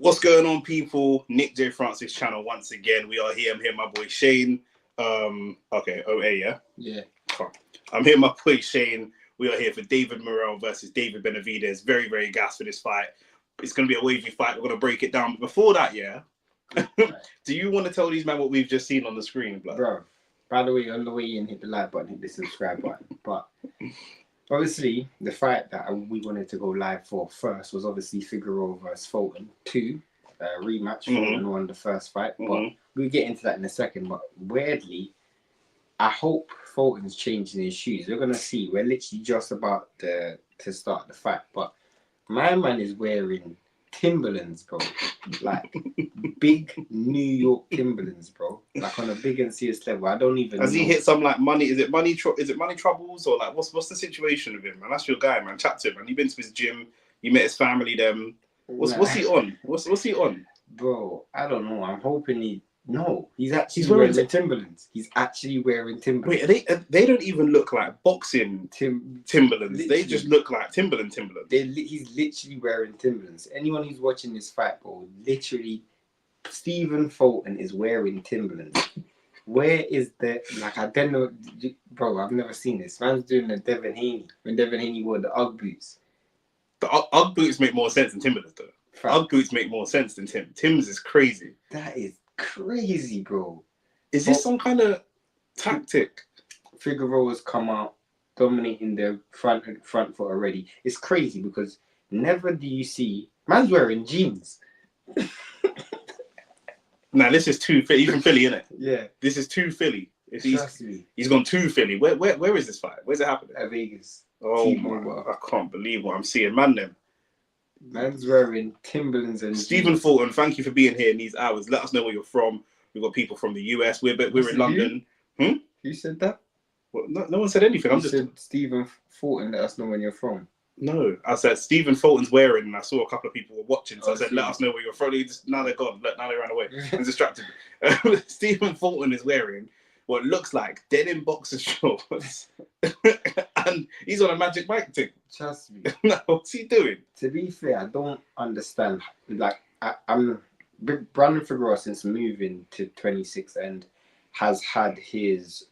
What's going on, people? Nick J. Francis channel once again. We are here. I'm here, my boy Shane. Okay, OA, yeah? Yeah. I'm here, my boy Shane. We are here for David Morrell versus David Benavidez. Very, very gassed for this fight. It's going to be a wavy fight. We're going to break it down. But before that, yeah, do you want to tell these men what we've just seen on the screen, blood? Bro, by the way, on the way in, hit the like button, hit the subscribe button. But obviously, the fight that we wanted to go live for first was obviously Figueroa versus Fulton 2. Rematch. Fulton won the first fight. But we'll get into that in a second. But weirdly, I hope Fulton's changing his shoes. We're going to see. We're literally just about to start the fight. But my man is wearing Timberlands, bro. Like big New York Timberlands, bro. Like on a big and serious level. I don't even Has know. he hit some like money? Is it money troubles or like what's the situation with him, man? That's your guy, man. Chat to him, man. You've been to his gym. You met his family. Them. What's he on? What's he on? Bro, I don't know. I'm hoping he's actually wearing the Timberlands. He's actually wearing Timberlands. Wait, they don't even look like boxing Timberlands. They just look like Timberlands. He's literally wearing Timberlands. Anyone who's watching this fight, bro, literally, Stephen Fulton is wearing Timberlands. Where is the, like, I don't know, bro, I've never seen this. Man's doing the Devin Haney, when Devin Haney wore the Ugg boots. The Ugg boots make more sense than Timberlands, though. Ugg boots make more sense than Tim. Tim's is crazy. That is crazy, bro. Is this some kind of tactic? Figueroa's come out dominating the front foot already. It's crazy because never do you see man's wearing jeans. Nah, this is too Philly. He's from Philly, innit? Yeah. This is too Philly. Trust me. He's gone too Philly. Where is this fight? Where's it happening? At Vegas. Oh my! I can't believe what I'm seeing, man. Man's wearing Timberlands and Stephen Fulton, thank you for being here in these hours. Let us know where you're from. We've got people from the US. We're in London. Who said that? Well, no one said anything. I said Stephen Fulton, let us know where you're from. No, I said Stephen Fulton's wearing, and I saw a couple of people were watching, so I said, let us know where you're from. Now they're gone. Now they ran away. I'm distracted. Stephen Fulton is wearing what looks like denim boxer shorts, and he's on a Magic Mike thing. Trust me. No, what's he doing? To be fair, I don't understand. Like, I'm Brandon Figueroa since moving to 26 and has had his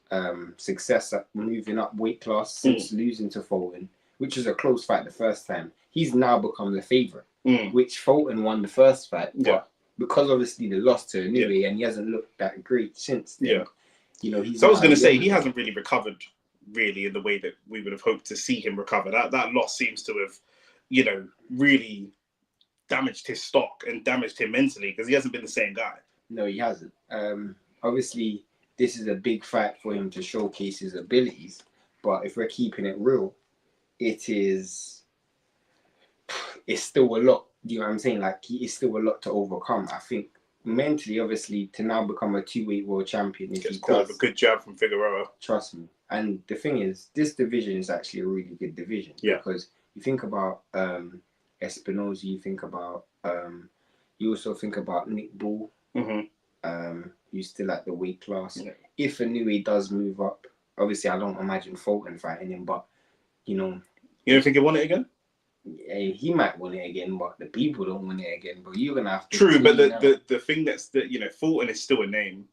success at moving up weight class since losing to Fulton, which was a close fight the first time. He's now become the favourite, which Fulton won the first fight. But because obviously they lost to Inoue and he hasn't looked that great since then. You know, he's. So I was going to say he hasn't really recovered, really, in the way that we would have hoped to see him recover. That loss seems to have, really damaged his stock and damaged him mentally because he hasn't been the same guy. No, he hasn't. Obviously, this is a big fight for him to showcase his abilities. But if we're keeping it real, it's still a lot. You know what I'm saying? Like, it's still a lot to overcome. I think mentally, obviously, to now become a 2-weight world champion, if he does, a good job from Figueroa. Trust me. And the thing is, this division is actually a really good division. Yeah. Because you think about Espinoza, you think about you also think about Nick Bull, who's still at the weight class. Yeah. If Inoue does move up, obviously I don't imagine Fulton fighting him, but you don't think he won it again? Yeah, he might win it again, but the people don't win it again. But you're gonna have to. True, but the thing that's that Fulton is still a name.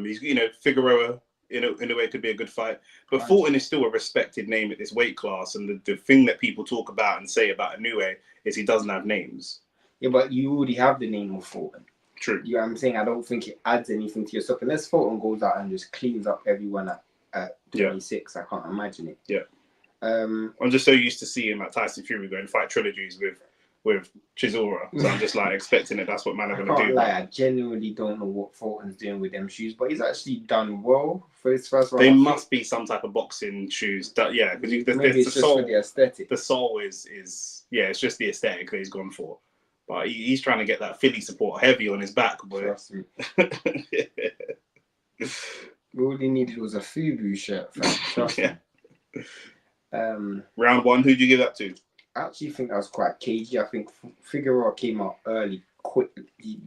He's Figueroa in a way could be a good fight, but Fulton is still a respected name at this weight class. And the thing that people talk about and say about Inoue is he doesn't have names. Yeah, but you already have the name of Fulton. True. You know what I'm saying? I don't think it adds anything to yourself unless Fulton goes out and just cleans up everyone at 26. I can't imagine it. Yeah. I'm just so used to seeing like Tyson Fury going fight trilogies with Chisora, so I'm just like expecting it. That's what man are gonna do. I genuinely don't know what Fulton's doing with them shoes, but he's actually done well for his first round. They must be some type of boxing shoes. Because maybe it's just for the aesthetic. The soul is it's just the aesthetic that he's gone for. But he's trying to get that Philly support heavy on his back, boy. Trust me. All he needed was a Fubu shirt, fam. Trust me. Round one, who'd you give that to? I actually think that was quite cagey. I think Figueroa came out early, quick. He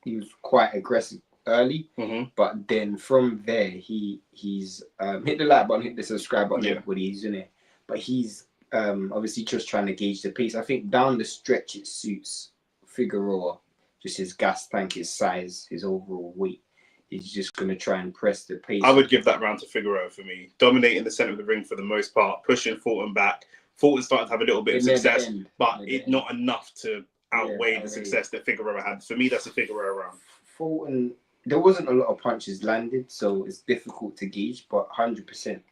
was quite aggressive early, but then from there he's hit the like button, hit the subscribe button, everybody. He's in it, but he's obviously just trying to gauge the pace. I think down the stretch it suits Figueroa, just his gas tank, his size, his overall weight, he's just going to try and press the pace. I would give that round to Figueroa for me. Dominating the centre of the ring for the most part, pushing Fulton back. Fulton started to have a little bit of success, but it's not enough to outweigh the success that Figueroa had. For me, that's a Figueroa round. Fulton, there wasn't a lot of punches landed, so it's difficult to gauge, but 100%.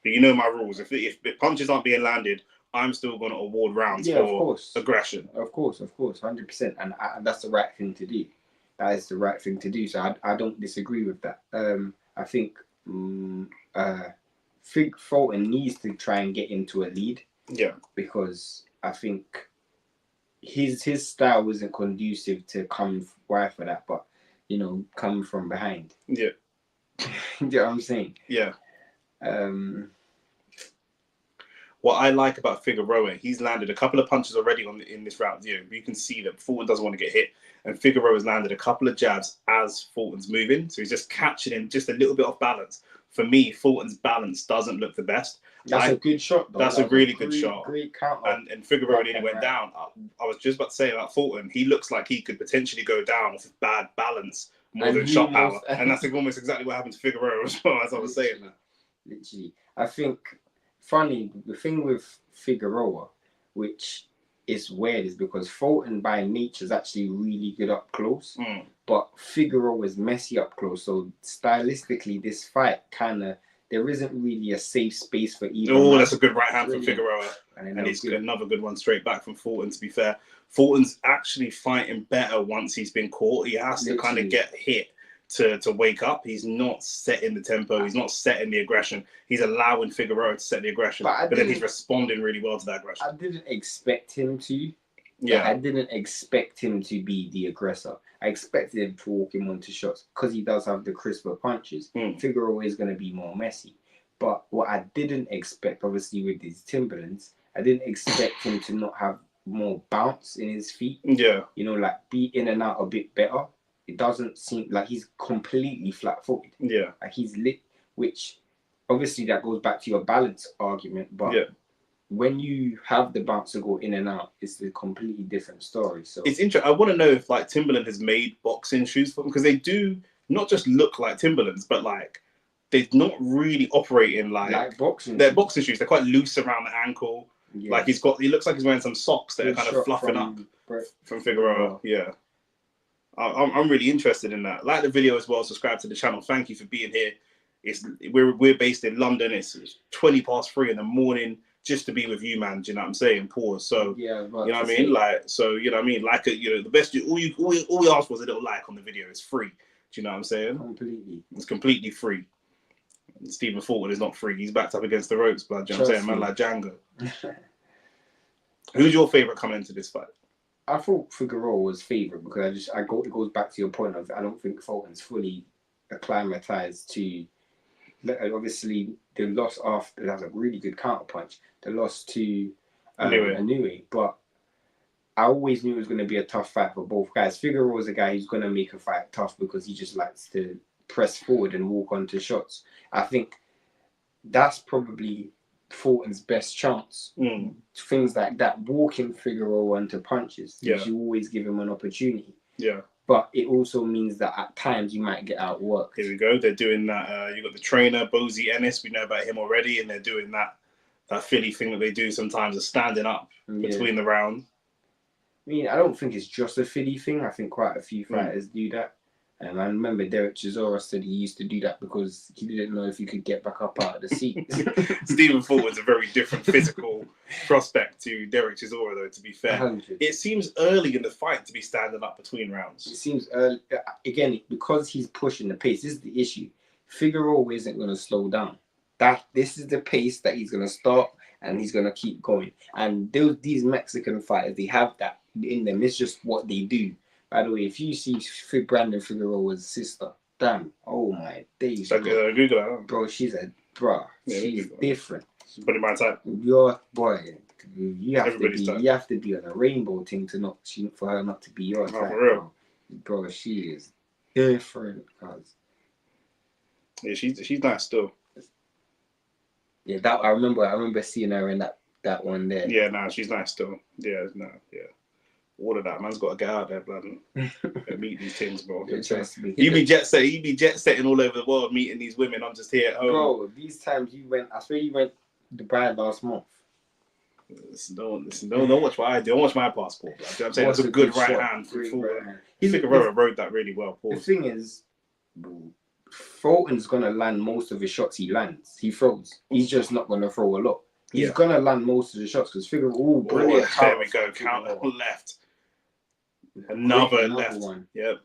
But you know my rules. If punches aren't being landed, I'm still going to award rounds for aggression. Of course, 100%. And that's the right thing to do. That is the right thing to do. So I don't disagree with that. I think Fulton needs to try and get into a lead. Yeah. Because I think his style wasn't conducive to come wide for that, but come from behind. Yeah. You know what I'm saying? Yeah. What I like about Figueroa, he's landed a couple of punches already in this round. You can see that Fulton doesn't want to get hit, and Figueroa's landed a couple of jabs as Fulton's moving, so he's just catching him just a little bit off balance. For me, Fulton's balance doesn't look the best. That's a good shot, though. That's a really good shot. Great counter. And Figueroa nearly went down. I was just about to say about Fulton, he looks like he could potentially go down with bad balance more than shot power. And that's almost exactly what happened to Figueroa as well, as I was saying that. Literally. I think, funny, the thing with Figueroa, which is weird, is because Fulton by nature is actually really good up close. But Figueroa is messy up close. So stylistically, this fight there isn't really a safe space for either. Oh, that's a good right hand from Figueroa. And he's got another good one straight back from Fulton, to be fair. Fulton's actually fighting better once he's been caught. He has to kind of get hit to wake up. He's not setting the tempo. He's not setting the aggression. He's allowing Figueroa to set the aggression. But then he's responding really well to that aggression. I didn't expect him to. Yeah. I didn't expect him to be the aggressor. I expected him to walk him onto shots because he does have the crisper punches. Figueroa is going to be more messy. But what I didn't expect, obviously, with these Timberlands, I didn't expect him to not have more bounce in his feet. Yeah. Like be in and out a bit better. It doesn't seem like he's completely flat-footed. Yeah. Like he's lit, which obviously that goes back to your balance argument. But when you have the bounce to go in and out, it's a completely different story. So it's interesting. I want to know if Timberland has made boxing shoes for them, because they do not just look like Timberlands, but they're not really operating like boxing. They're boxing shoes. They're quite loose around the ankle. Yeah. He looks like he's wearing some socks that are kind of fluffing up from Figueroa. Yeah. I'm really interested in that. Like the video as well. Subscribe to the channel. Thank you for being here. We're based in London. It's 3:20 in the morning just to be with you, man. Do you know what I'm saying? Pause. So you know what I mean. The best. All we asked was a little like on the video. It's free. Do you know what I'm saying? Completely. It's completely free. Stephen Fulton is not free. He's backed up against the ropes, blood. Do you know what I'm saying? Man, like Django. Who's your favourite coming into this fight? I thought Figueroa was favourite because it goes back to your point of I don't think Fulton's fully acclimatized to. Obviously, the loss after that was a really good counter punch. The loss to Inoue, but I always knew it was going to be a tough fight for both guys. Figueroa is a guy who's going to make a fight tough because he just likes to press forward and walk onto shots. I think that's probably Fulton's best chance. Things like that, walking Figueroa into punches. You always give him an opportunity. Yeah. But it also means that at times you might get outworked. Here we go. They're doing that. You got the trainer, Bozy Ennis. We know about him already, and they're doing that Philly thing that they do sometimes of standing up between the rounds. I mean, I don't think it's just a Philly thing. I think quite a few fighters do that. And I remember Derek Chisora said he used to do that because he didn't know if he could get back up out of the seat. Stephen Fulton's a very different physical prospect to Derek Chisora, though, to be fair. 100. It seems early in the fight to be standing up between rounds. It seems early. Again, because he's pushing the pace. This is the issue. Figueroa isn't going to slow down. This is the pace that he's going to start and he's going to keep going. And these Mexican fighters, they have that in them. It's just what they do. By the way, if you see Brandon Figueroa's sister, damn, oh my days. Google that. Bro, she's different. She's pretty my type. Your boy, you have to be on a rainbow thing for her not to be your type. For real. Bro, she is different. Yeah, she's nice still. Yeah, I remember seeing her in that one there. Yeah, she's nice still. Yeah, all of that. Man's got to get out there, blood, and meet these things, bro. You be jet setting all over the world, meeting these women. I'm just here at home. Bro, these times you went, I swear you went Dubai last month. Don't watch what I do. Don't watch my passport. Like, you know what I'm saying? It's a good right hand. Figueroa rode that really well. Pause. The thing is, Fulton's gonna land most of his shots he lands. He throws. He's just not gonna throw a lot. He's gonna land most of the shots because Figueroa. Brilliant. There we go. Counter left. Another left one. Yep.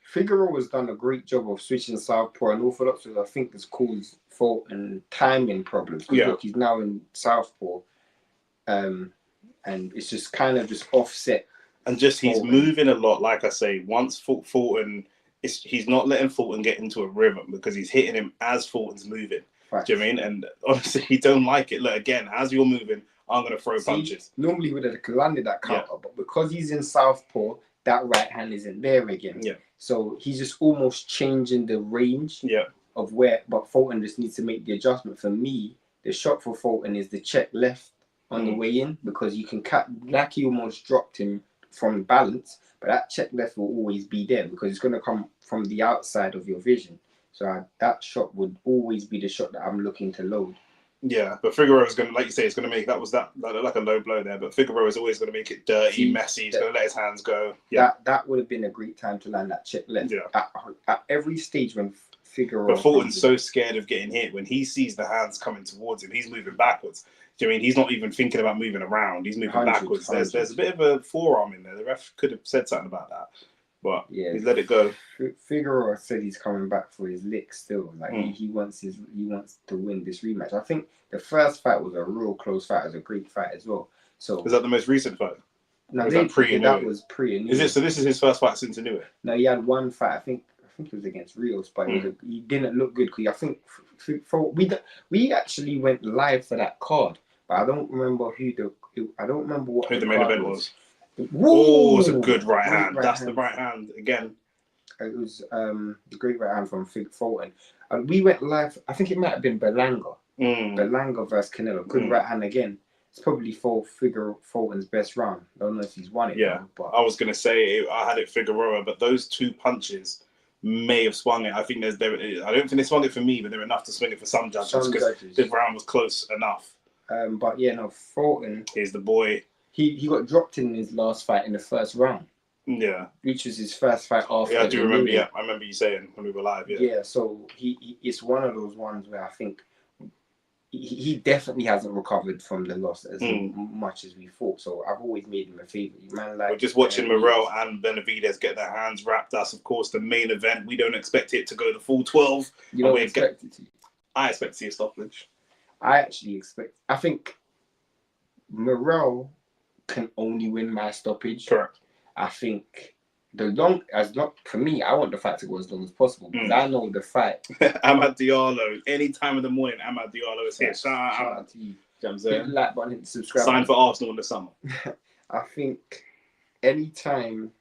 Figueroa has done a great job of switching southpaw and orthodox, which I think has caused Fulton timing problems. Look, he's now in southpaw. And it's just kind of just offset, and just he's moving a lot. Like I say, once Fulton, he's not letting Fulton get into a rhythm because he's hitting him as Fulton's moving. Right. Do you know what I mean? And honestly, he don't like it. Look, again, as you're moving, I'm gonna throw punches. Normally, he would have landed that counter, but because he's in southpaw, that right hand isn't there again. Yeah. So he's just almost changing the range. Of where, but Fulton just needs to make the adjustment. For me, the shot for Fulton is the check left on the way in, because you can cut. Lackey almost dropped him from balance, but that check left will always be there because it's going to come from the outside of your vision. So that shot would always be the shot that I'm looking to load. Yeah, but Figueroa is going to, like you say, it's going to make that like a low blow there. But Figueroa is always going to make it dirty, messy. He's going to let his hands go. Yeah, that would have been a great time to land that check left. Yeah, at every stage when Figueroa. But Fulton's so scared of getting hit when he sees the hands coming towards him. He's moving backwards. Do you know what I mean? He's not even thinking about moving around. He's moving backwards. There's a bit of a forearm in there. The ref could have said something about that, but he's let it go. Figueroa said he's coming back for his lick still. Like he wants to win this rematch. I think the first fight was a real close fight. It was a great fight as well. So is that the most recent fight? No, that was pre-Inoue. Is it? So this is his first fight since Inoue? No, he had one fight. I think it was against Rios, but he didn't look good. Cause I think we actually went live for that card. But I don't remember who the main event was. Oh, it was a good right hand. That's the right hand again. It was the great right hand from Fulton. We went live. I think it might have been Berlanga. Berlanga versus Canelo. Good right hand again. It's probably Fulton's best round. I don't know if he's won it. Yeah, but I was gonna say I had it Figueroa, but those two punches may have swung it. I think I don't think they swung it for me, but they're enough to swing it for some judges because the round was close enough. But yeah, no, Fulton is the boy. He got dropped in his last fight in the first round. Yeah, which was his first fight after. Yeah, I do remember. Yeah, I remember you saying when we were live. Yeah. Yeah, so he it's one of those ones where I think he definitely hasn't recovered from the loss as much as we thought. So I've always made him a favourite. Man, like we're just watching Morell and Benavidez get their hands wrapped. That's of course the main event. We don't expect it to go the full 12. You don't expect it to. I expect to see a stoppage. I think Morell can only win by stoppage. Correct. I think for me, I want the fight to go as long as possible because I know the fight. Ahmad Diallo, any time of the morning, Ahmad Diallo is here. Shout out to you. Hit the like button, hit the subscribe. Sign for Arsenal in the summer. I think any time,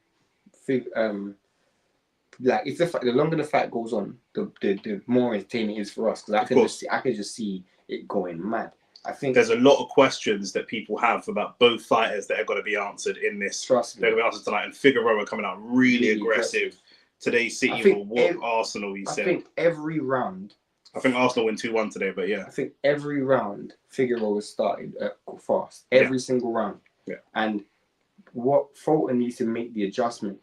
like if the longer the fight goes on, the more entertaining it is for us because I can just see it going mad. I think there's a lot of questions that people have about both fighters that are going to be answered in this. Trust me. They're going to be answered tonight. And Figueroa coming out really aggressive. Today, City will walk Arsenal, he said. I think every round. I think Arsenal win 2-1 today, but yeah. I think every round, Figueroa started fast. Every single round. Yeah. And what Fulton needs to make the adjustment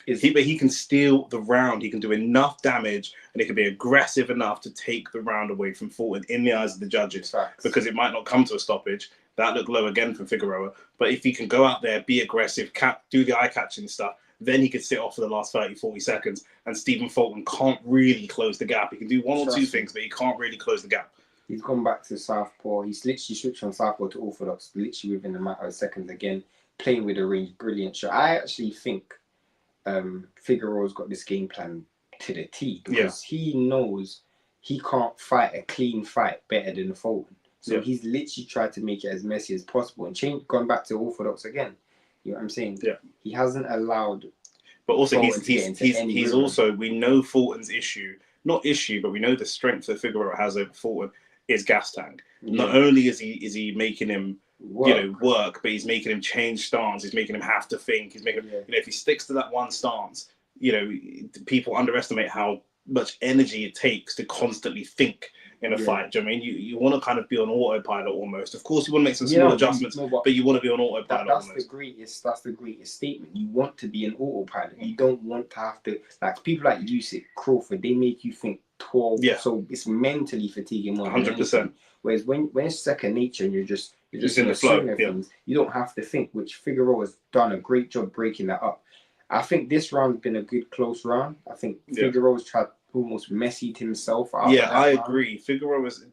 is... But he can steal the round. He can do enough damage and he can be aggressive enough to take the round away from Fulton in the eyes of the judges. Facts. Because it might not come to a stoppage. That looked low again from Figueroa. But if he can go out there, be aggressive, do the eye-catching stuff, then he could sit off for the last 30, 40 seconds. And Stephen Fulton can't really close the gap. He can do one or two things, but he can't really close the gap. He's gone back to southpaw. He's literally switched from southpaw to orthodox, literally within a matter of seconds again, playing with a range. Brilliant shot. I actually think Figueroa's got this game plan to the T because he knows he can't fight a clean fight better than Fulton. So he's literally tried to make it as messy as possible and gone back to orthodox again. You know what I'm saying? Yeah. He hasn't allowed. But also, he's also, we know Fulton's not issue, but we know the strength that Figueroa has over Fulton is gas tank. Yeah. Not only is he making him work, but he's making him change stance. He's making him have to think. He's making if he sticks to that one stance, people underestimate how much energy it takes to constantly think in a fight. Do you know what I mean? You want to kind of be on autopilot almost. Of course, you want to make some small adjustments, but you want to be on autopilot that's almost. That's the greatest statement. You want to be an autopilot. You don't want to have to, like people like Usyk, Crawford, they make you think 12. Yeah. So it's mentally fatiguing more. 100%. Whereas when it's second nature and you're just in the flow of things, you don't have to think, which Figueroa has done a great job breaking that up. I think this round's been a good close round. I think Figueroa's tried almost messied himself out. Yeah, I agree.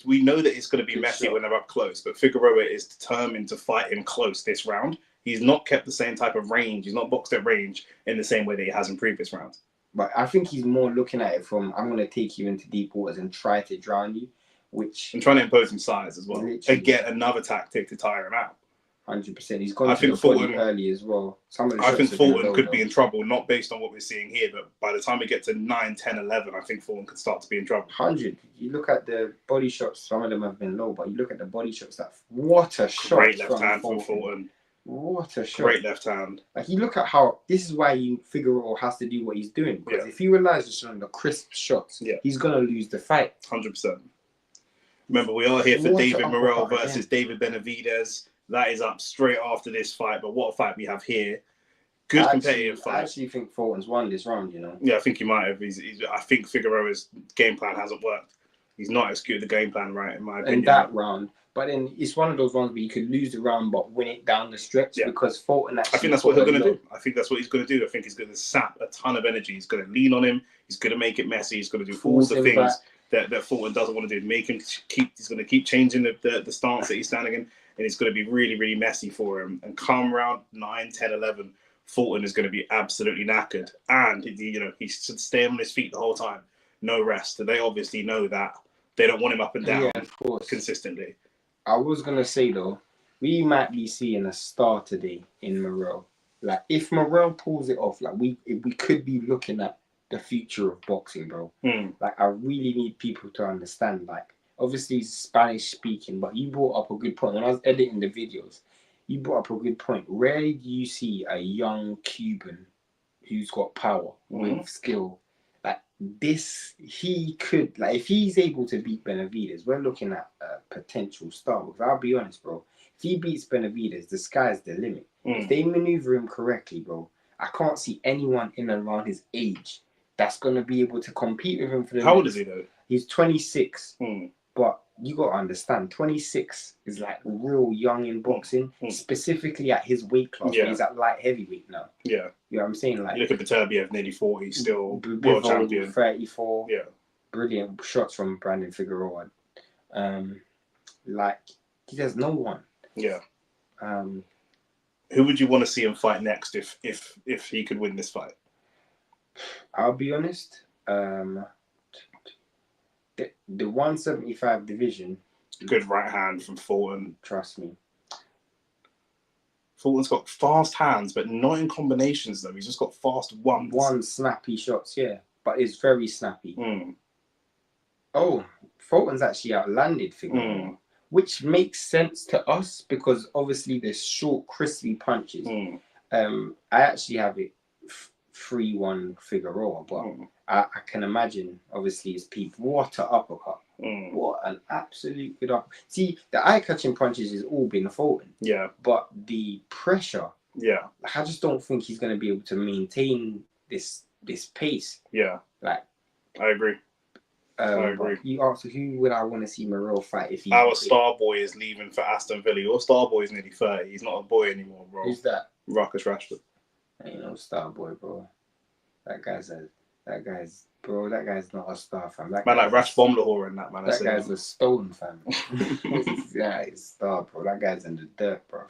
We know that it's going to be messy when they're up close, but Figueroa is determined to fight him close this round. He's not kept the same type of range. He's not boxed at range in the same way that he has in previous rounds. But I think he's more looking at it from, I'm going to take you into deep waters and try to drown you, and trying to impose some size as well. Literally. And get another tactic to tire him out. 100%. He's gone to the body early as well. I think Fulton could be in trouble, not based on what we're seeing here, but by the time we get to 9, 10, 11, I think Fulton could start to be in trouble. 100. You look at the body shots, some of them have been low, but you look at the body shots, what a shot. Great left hand from Fulton. What a shot. Great left hand. Like, you look at how, this is why Figueroa has to do what he's doing. Because if he relies just on the crisp shots, he's going to lose the fight. 100%. Remember, we are here for David Morell versus David Benavidez. That is up straight after this fight, but what a fight we have here. Good competitive fight. I actually think Fulton's won this round, Yeah, I think he might have. I think Figueroa's game plan hasn't worked. He's not executed the game plan right, in my opinion. In that round. But then it's one of those ones where you could lose the round but win it down the stretch because Fulton actually... I think that's what he's going to do. I think that's what he's going to do. I think he's going to sap a ton of energy. He's going to lean on him. He's going to make it messy. He's going to do all the things that Fulton doesn't want to do. He's going to keep changing the stance that he's standing in. And it's going to be really, really messy for him. And come round 9, 10, 11, Fulton is going to be absolutely knackered. And, he should stay on his feet the whole time. No rest. And they obviously know that. They don't want him up and down consistently. I was going to say, though, we might be seeing a star today in Morell. Like, if Morell pulls it off, like, we could be looking at the future of boxing, bro. Like, I really need people to understand, like, obviously Spanish speaking, but you brought up a good point. When I was editing the videos, you brought up a good point. Rarely do you see a young Cuban who's got power with skill. Like this, he could, like, if he's able to beat Benavidez, we're looking at a potential star. Because I'll be honest, bro, if he beats Benavidez, the sky's the limit. If they maneuver him correctly, bro, I can't see anyone in and around his age that's going to be able to compete with him for the How old is he, though? He's 26. But you got to understand, 26 is like real young in boxing, specifically at his weight class. He's at light heavyweight now. Yeah. You know what I'm saying? Like, you look at Beterbiev, nearly 40, still world champion. 34. Yeah. Brilliant shots from Brandon Figueroa. Like, there's no one. Yeah. Who would you want to see him fight next if he could win this fight? I'll be honest. The 175 division. Good right hand from Fulton. Trust me. Fulton's got fast hands, but not in combinations, though. He's just got fast ones. One snappy shots, yeah. But it's very snappy. Oh, Fulton's actually outlanded Figueroa, which makes sense to us because obviously there's short, crispy punches. I actually have it 3-1 Figueroa, but I can imagine, obviously, his peak. What an uppercut. What an absolute good uppercut. See, the eye-catching punches has all been Fulton. Yeah. But the pressure, I just don't think he's going to be able to maintain this pace. Yeah. Like, I agree. I agree. You asked who would I want to see Morell fight if he... Our star boy is leaving for Aston Villa. Your star boy is nearly 30. He's not a boy anymore, bro. Who's that? Marcus Rashford. Ain't no star boy, bro. That guy's not a star, fam. Like Rash Bomlahor and that, man. That guy's a stone, fam. Yeah, he's a star, bro. That guy's in the dirt, bro.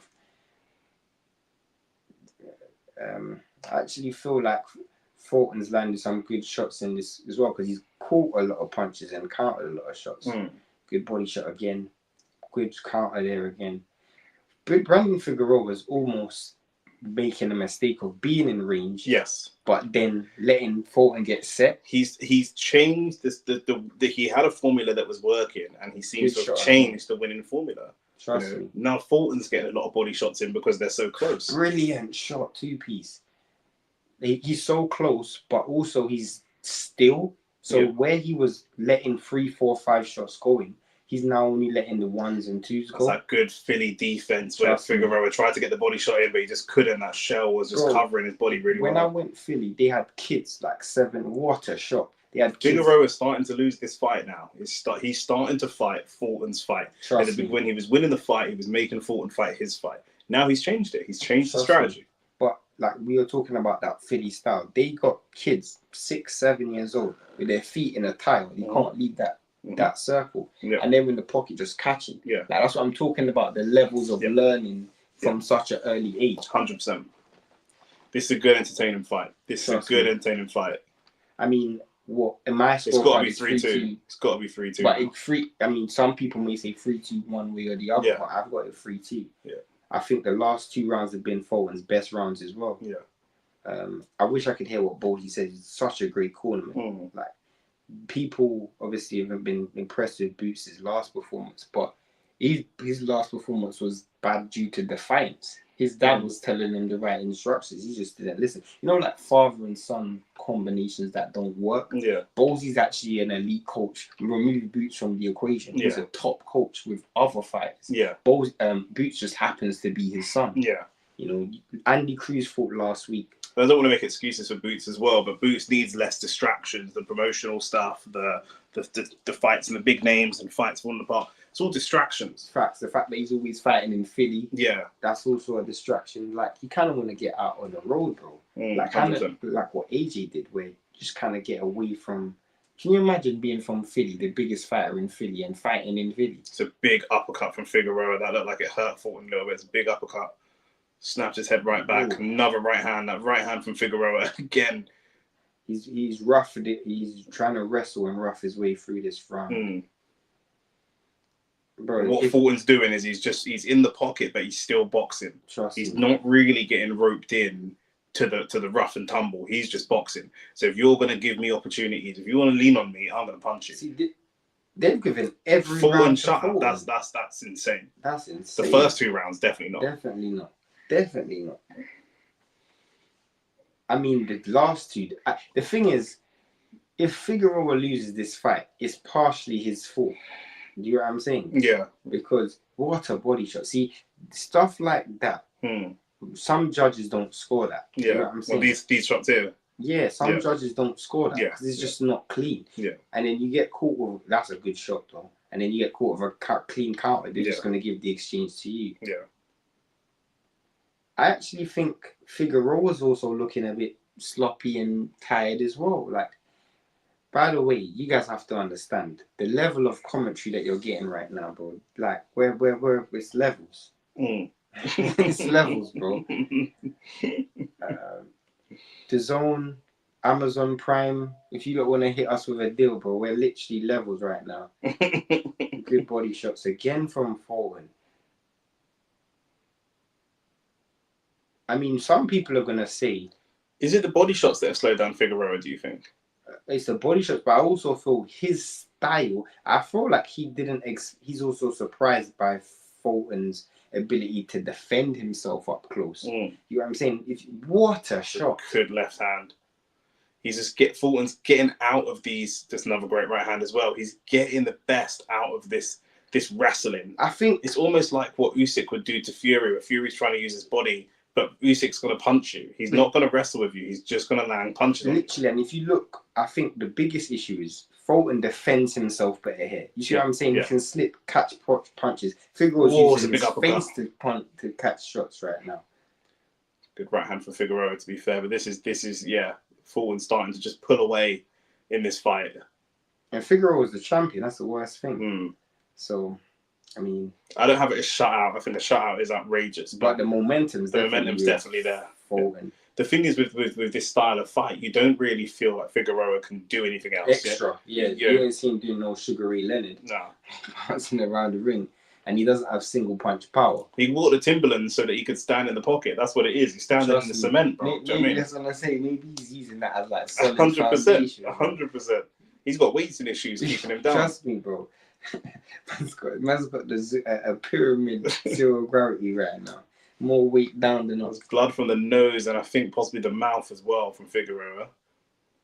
I actually feel like Fulton's landed some good shots in this as well because he's caught a lot of punches and countered a lot of shots. Good body shot again. Good counter there again. But Brandon Figueroa was almost making a mistake of being in range. Yes. But then letting Fulton get set. He's changed this. He had a formula that was working, and he seems to have changed the winning formula. Trust me. Now Fulton's getting a lot of body shots in because they're so close. Brilliant shot, 2-piece. He's so close, but also he's still. So where he was letting 3, 4, 5 shots going, he's now only letting the 1s and 2s go. That's that good Philly defense where Figueroa tried to get the body shot in, but he just couldn't. That shell was just covering his body really well. When I went Philly, they had kids like 7. What a shot. They had kids. Figueroa is starting to lose this fight now. He's starting to fight Fulton's fight. When he was winning the fight, he was making Fulton fight his fight. Now he's changed it. He's changed the strategy. But like we were talking about that Philly style, they got kids 6, 7 years old with their feet in a tile. You can't leave that circle. And they're in the pocket just catching. Like, that's what I'm talking about, the levels of learning from such an early age. 100%. This is a good entertaining fight. Entertaining fight. I mean, what in my score? It's got to be 3-2. It's got to be 3-2. But I mean, some people may say 3-2 one way or the other, but I've got it 3-2. I think the last 2 rounds have been Fulton's best rounds as well. I wish I could hear what Boldy said. It's such a great tournament. Like, people obviously haven't been impressed with Boots' last performance, but his last performance was bad due to defiance. His dad was telling him the right instructions. He just didn't listen. You know, like father and son combinations that don't work. Bolsy's actually an elite coach. Remove Boots from the equation. He's a top coach with other fighters. Boots just happens to be his son. You know, Andy Cruz fought last week. I don't want to make excuses for Boots as well, but Boots needs less distractions. The promotional stuff, the fights and the big names and fights falling apart. It's all distractions. Facts. The fact that he's always fighting in Philly. That's also a distraction. Like, you kind of want to get out on the road, bro. Like, kind of like what AJ did, where you just kind of get away from. Can you imagine being from Philly, the biggest fighter in Philly, and fighting in Philly? It's a big uppercut from Figueroa. That looked like it hurt Fulton a little bit. It's a big uppercut. Snapped his head right back. Another right hand. That right hand from Figueroa again. He's roughed it. He's trying to wrestle and rough his way through this round. Bro, what Fulton's doing is he's in the pocket, but he's still boxing. He's not really getting roped in to the rough and tumble. He's just boxing. So if you're gonna give me opportunities, if you want to lean on me, I'm gonna punch you. See, they've given every Fulton round shut up. That's insane. That's insane. The first 2 rounds, definitely not. Definitely not. I mean, the last 2. The thing is, if Figueroa loses this fight, it's partially his fault. Do you know what I'm saying? Yeah. Because what a body shot. See, stuff like that. Some judges don't score that. Yeah. You know what I'm saying? Well, these shots here. Yeah, some judges don't score that because it's just not clean. And then you get caught with, that's a good shot though. And then you get caught with a clean counter. They're just going to give the exchange to you. I actually think Figueroa's also looking a bit sloppy and tired as well. Like, by the way, you guys have to understand the level of commentary that you're getting right now, bro. Like, it's levels. It's levels, bro. The Zone, Amazon Prime. If you don't want to hit us with a deal, bro, we're literally levels right now. Good body shots again from Fulton. I mean, some people are gonna say, is it the body shots that have slowed down Figueroa? Do you think? It's the body shots, but I also feel his style. I feel like he didn't. He's also surprised by Fulton's ability to defend himself up close. You know what I'm saying? What a shot! Good left hand. He's just Fulton's getting out of these. Just another great right hand as well. He's getting the best out of this wrestling. I think it's almost like what Usyk would do to Fury, where Fury's trying to use his body. But Usyk's going to punch you. He's not going to wrestle with you. He's just going to land punches. Literally, and if you look, I think the biggest issue is Fulton defends himself better here. You see what I'm saying? He can slip, catch punches. Figueroa's using his face to catch shots right now. Good right hand for Figueroa, to be fair. But this is Fulton starting to just pull away in this fight. And Figueroa is the champion. That's the worst thing. So, I mean, I don't have it as shutout. I think the shutout is outrageous. But the momentum's definitely there. Fulton. The thing is with this style of fight, you don't really feel like Figueroa can do anything else. Extra. You ain't seen him doing no Sugar Ray Leonard. No. Bouncing around the ring. And he doesn't have single punch power. He wore the Timberlands so that he could stand in the pocket. That's what it is. He's standing in the cement, bro. Maybe that's what I say. Maybe he's using that as like solid 100%. 100%. He's got weights and issues keeping him down. Trust me, bro. man's got a pyramid zero gravity right now. More weight down than us. Blood from the nose and I think possibly the mouth as well from Figueroa.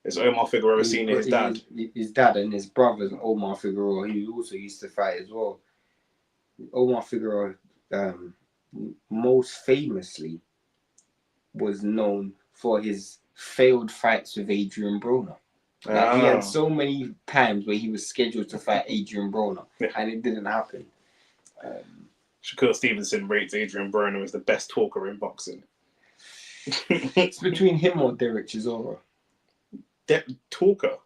It's Omar Figueroa Senior, his dad. His dad and his brother's Omar Figueroa, he also used to fight as well. Omar Figueroa, most famously, was known for his failed fights with Adrian Broner. Like, he had so many times where he was scheduled to fight Adrian Broner, and it didn't happen. Shakur Stevenson rates Adrian Broner as the best talker in boxing. It's between him or Derek Chisora. Talker?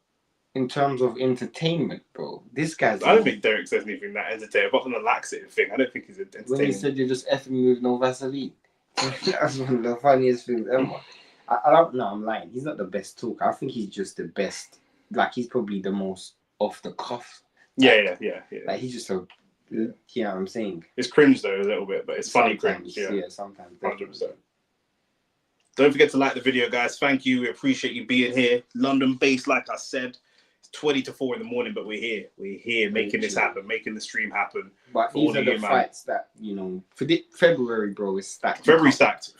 In terms of entertainment, bro. This guy's... I don't think Derek says anything that entertaining. Apart from the laxative thing, I don't think he's entertaining. When he said you're just effing me with no Vaseline. That's one of the funniest things ever. I don't know, I'm lying. He's not the best talker. I think he's just the best. Like, he's probably the most off the cuff. Yeah. Like, he's just a... You know what I'm saying? It's cringe, though, a little bit, but it's funny sometimes, cringe. Yeah, sometimes. 100%. Don't forget to like the video, guys. Thank you. We appreciate you being here. London based, like I said. 20 to 4 in the morning, but we're here. We're here making this happen, making the stream happen. But these are the fights that, you know, for February, bro, is stacked. February is stacked.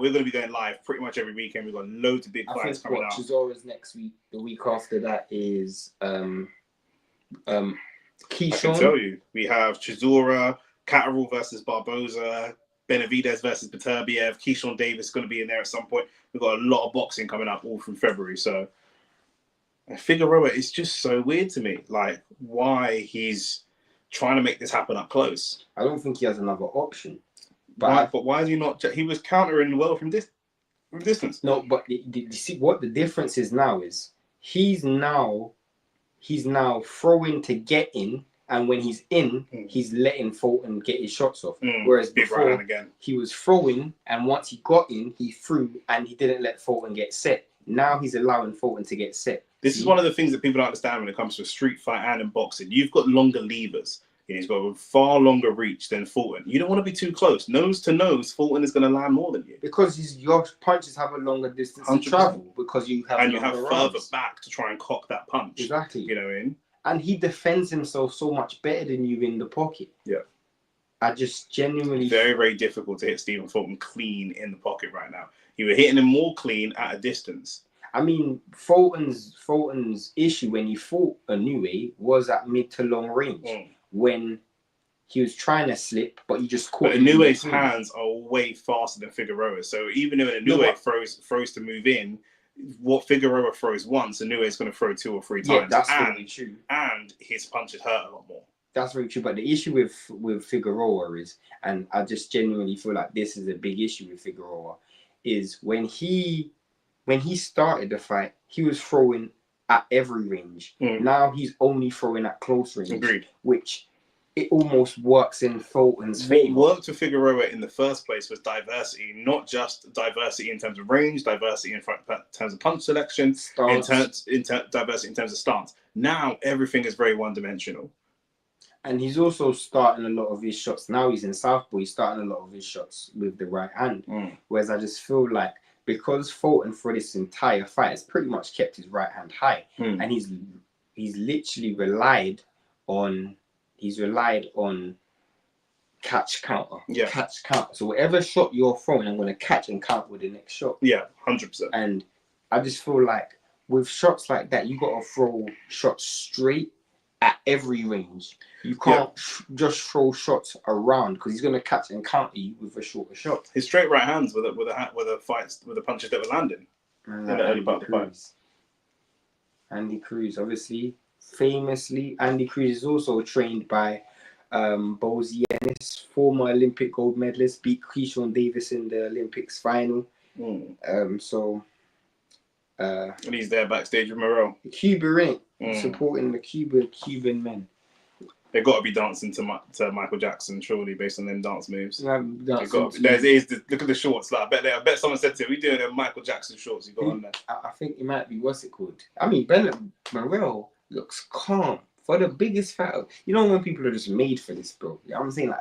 We're going to be going live pretty much every weekend. We've got loads of big fights coming out. Chisora's next week. The week after that is Keyshawn. I can tell you. We have Chisora, Catterall versus Barboza, Benavidez versus Beterbiev, Keyshawn Davis is going to be in there at some point. We've got a lot of boxing coming up all from February, so... Figueroa is just so weird to me. Like, why he's trying to make this happen up close. I don't think he has another option. But why is he not? He was countering well from distance. No, but you see what the difference is now is he's now throwing to get in, and when he's in, he's letting Fulton get his shots off. Whereas before, again. He was throwing, and once he got in, he threw, and he didn't let Fulton get set. Now he's allowing Fulton to get set. This is one of the things that people don't understand when it comes to a street fight and in boxing. You've got longer levers. He's got a far longer reach than Fulton. You don't want to be too close. Nose to nose, Fulton is going to land more than you. Because your punches have a longer distance to travel. Because you have further back to try and cock that punch. Exactly. You know what I mean? And he defends himself so much better than you in the pocket. Yeah. I just genuinely... Very, very difficult to hit Stephen Fulton clean in the pocket right now. You were hitting him more clean at a distance. I mean, Fulton's issue when he fought Inoue was at mid to long range. When he was trying to slip, but he just caught. But Inoue's hands are way faster than Figueroa's. So even if Inoue throws to move in, what Figueroa throws once, Inoue's going to throw 2 or 3 times. Yeah, that's very true. And his punches hurt a lot more. That's very true. But the issue with Figueroa is, and I just genuinely feel like this is a big issue with Figueroa, is when he started the fight, he was throwing at every range. Now he's only throwing at close range. Agreed. Which it almost works in Fulton's favor. What worked for Figueroa in the first place was diversity, not just diversity in terms of range, diversity in terms of punch selection, diversity in terms of stance. Now everything is very one-dimensional. And he's also starting a lot of his shots. Now he's in southpaw, he's starting a lot of his shots with the right hand. Whereas I just feel like because Fulton for this entire fight has pretty much kept his right hand high, and he's literally relied on catch counter. Yeah. Catch counter. So whatever shot you're throwing, I'm going to catch and counter with the next shot. Yeah, 100%. And I just feel like with shots like that, you got to throw shots straight at every range. You can't just throw shots around because he's going to catch and counter you with a shorter shot. His straight right hands were the punches that were landing in the early part of the fight. Andy Cruz, obviously, famously, Andy Cruz is also trained by Bozianis, former Olympic gold medalist, beat Keyshawn Davis in the Olympics final. And he's there backstage with Morell. Cuba, supporting the Cuban men. They've got to be dancing to Michael Jackson, surely, based on them dance moves. Look at the shorts. Like, I bet someone said to him, "We doing them Michael Jackson shorts you got on there." I think it might be, what's it called? I mean, Morell looks calm for the biggest fight. You know when people are just made for this, bro. You know what I'm saying? Like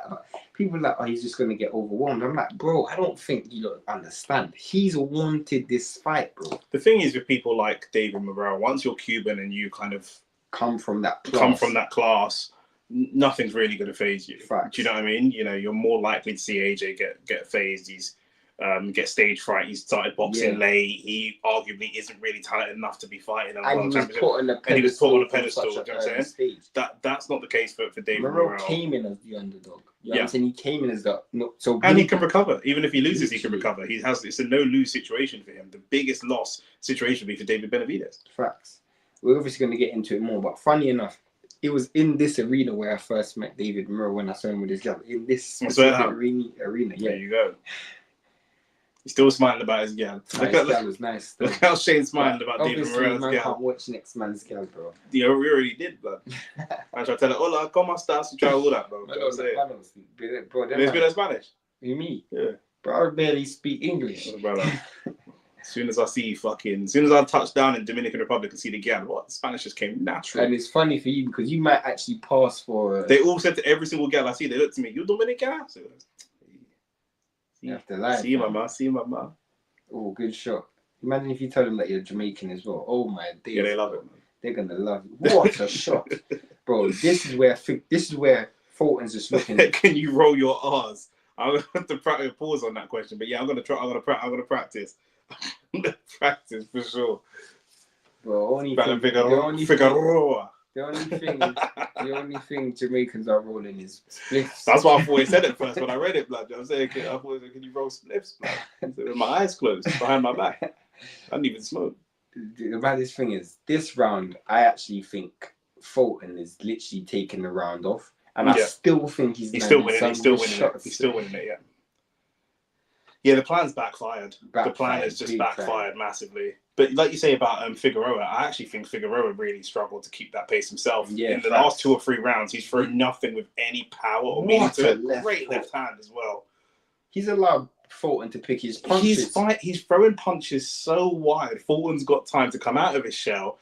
people are like, oh, he's just gonna get overwhelmed. I'm like, bro, I don't think you don't understand. He's wanted this fight, bro. The thing is with people like David Morrell, once you're Cuban and you kind of come from that class, nothing's really going to phase you. Facts. Do you know what I mean? You know, you're more likely to see AJ get phased. He's get stage fright. He started boxing late. He arguably isn't really talented enough to be fighting. And he was put on a pedestal. And he was put on a pedestal. Do you know what I'm saying? Stage. That's not the case for David Morell came in as the underdog. You know what I'm saying? He came in as the and he can recover. Even if he loses, he can recover. It's a no-lose situation for him. The biggest loss situation would be for David Benavidez. Facts. We're obviously going to get into it more, but funny enough, it was in this arena where I first met David Morrell when I saw him with his gal. In this specific arena, yeah. There you go. He's still smiling about his gal. His gal was nice. Look how Shane's smiling about David Morrell's gal. Man can't watch next man's gal, bro. Yeah, we already did, blood. I tried to tell her, hola, ¿cómo estás? You try all that, bro. Bro, you speak Spanish? You me? Yeah. Bro, I barely speak English. Oh, brother. As soon as I touch down in Dominican Republic and see the gal, what? Spanish just came natural. And it's funny for you because you might actually pass for... They all said to every single gal I see, they look to me, you Dominican? So, you have to lie. See, mama. Oh, good shot. Imagine if you tell them that you're Jamaican as well. Oh my days. Yeah, they love it, man. They're gonna love it. What a shot, bro! This is where Fulton's just looking. Can you roll your R's? I'm gonna have to practice pause on that question, but yeah, I'm gonna try. I'm gonna practice. I'm gonna practice for sure. Bro, Figueroa. The only thing Jamaicans are rolling is spliffs. That's what I thought he said at first when I read it, blood. You know what I'm saying, I thought, can you roll spliffs, blood? So with my eyes closed behind my back. I didn't even smoke. The baddest thing is, this round, I actually think Fulton is literally taking the round off. And I still think he's still winning it. He's still winning it, yeah. Yeah, the plan's backfired. The plan has just backfired massively. But like you say about Figueroa, I actually think Figueroa really struggled to keep that pace himself. Yeah, in the last 2 or 3 rounds, he's thrown nothing with any power or meaning to it. Great left hand as well. He's allowed Fulton to pick his punches. He's throwing punches so wide. Fulton's got time to come out of his shell,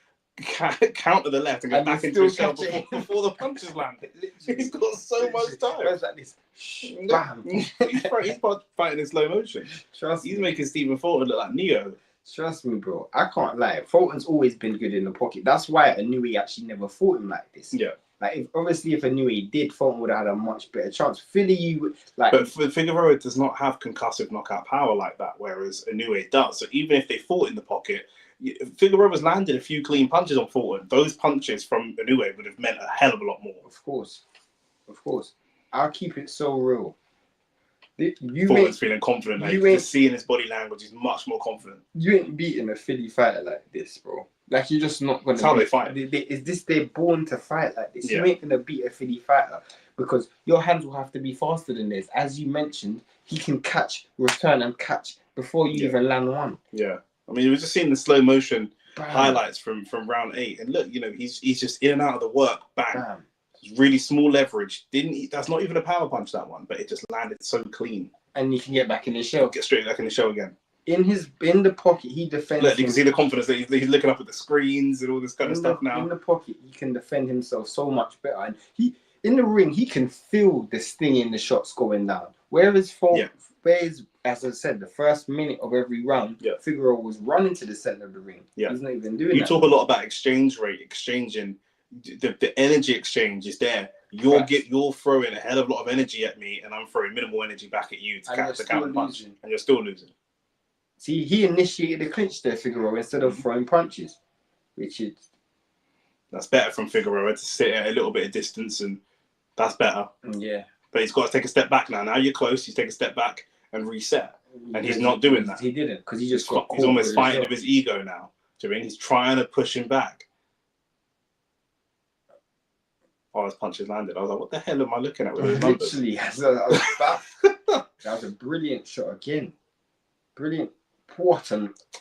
counter the left, and go back into his shell before the punches land. He's got so much time. It's like this. Bam. He's fighting in slow motion. He's making Stephen Fulton look like Neo. Trust me, bro. I can't lie. Fulton's always been good in the pocket. That's why Inouye actually never fought him like this. Yeah. Like, if Inouye did, Fulton would have had a much better chance. But Figueroa does not have concussive knockout power like that, whereas Inouye does. So even if they fought in the pocket, Figueroa's landed a few clean punches on Fulton. Those punches from Inouye would have meant a hell of a lot more. Of course. I'll keep it so real. Fulton's feeling confident. Like, just seeing his body language, he's much more confident. You ain't beating a Philly fighter like this, bro. Like, you're just not going to... That's how they fight. They're born to fight like this. Yeah. You ain't going to beat a Philly fighter because your hands will have to be faster than theirs. As you mentioned, he can return and catch before you even land one. Yeah. I mean, we were just seeing the slow motion highlights from round 8. And look, he's just in and out of the work. Bang. Really small leverage. That's not even a power punch, that one, but it just landed so clean. And you can get back in the shell. Get straight back in the shell again. In the pocket, he defends. Look, you can see the confidence that he's looking up at the screens and all this kind of stuff now. In the pocket, he can defend himself so much better. And in the ring, he can feel the sting in the shots going down. Whereas as I said, the first minute of every round, Figueroa was running to the center of the ring. Yeah. He's not even doing that. You talk a lot about exchange rate, exchanging. The energy exchange is there. You're throwing a hell of a lot of energy at me, and I'm throwing minimal energy back at you to counter punch, and you're still losing. See, he initiated a clinch there, Figueroa, instead of throwing punches, that's better from Figueroa to sit at a little bit of distance, and that's better. Yeah, but he's got to take a step back now. Now you're close. He's take a step back and reset, and he's not doing that. He didn't because he's almost fighting with his ego now. Do you know what I mean? He's trying to push him back. Oh, his punches landed. I was like, what the hell am I looking at with those numbers? Literally, that was a brilliant shot again. Brilliant.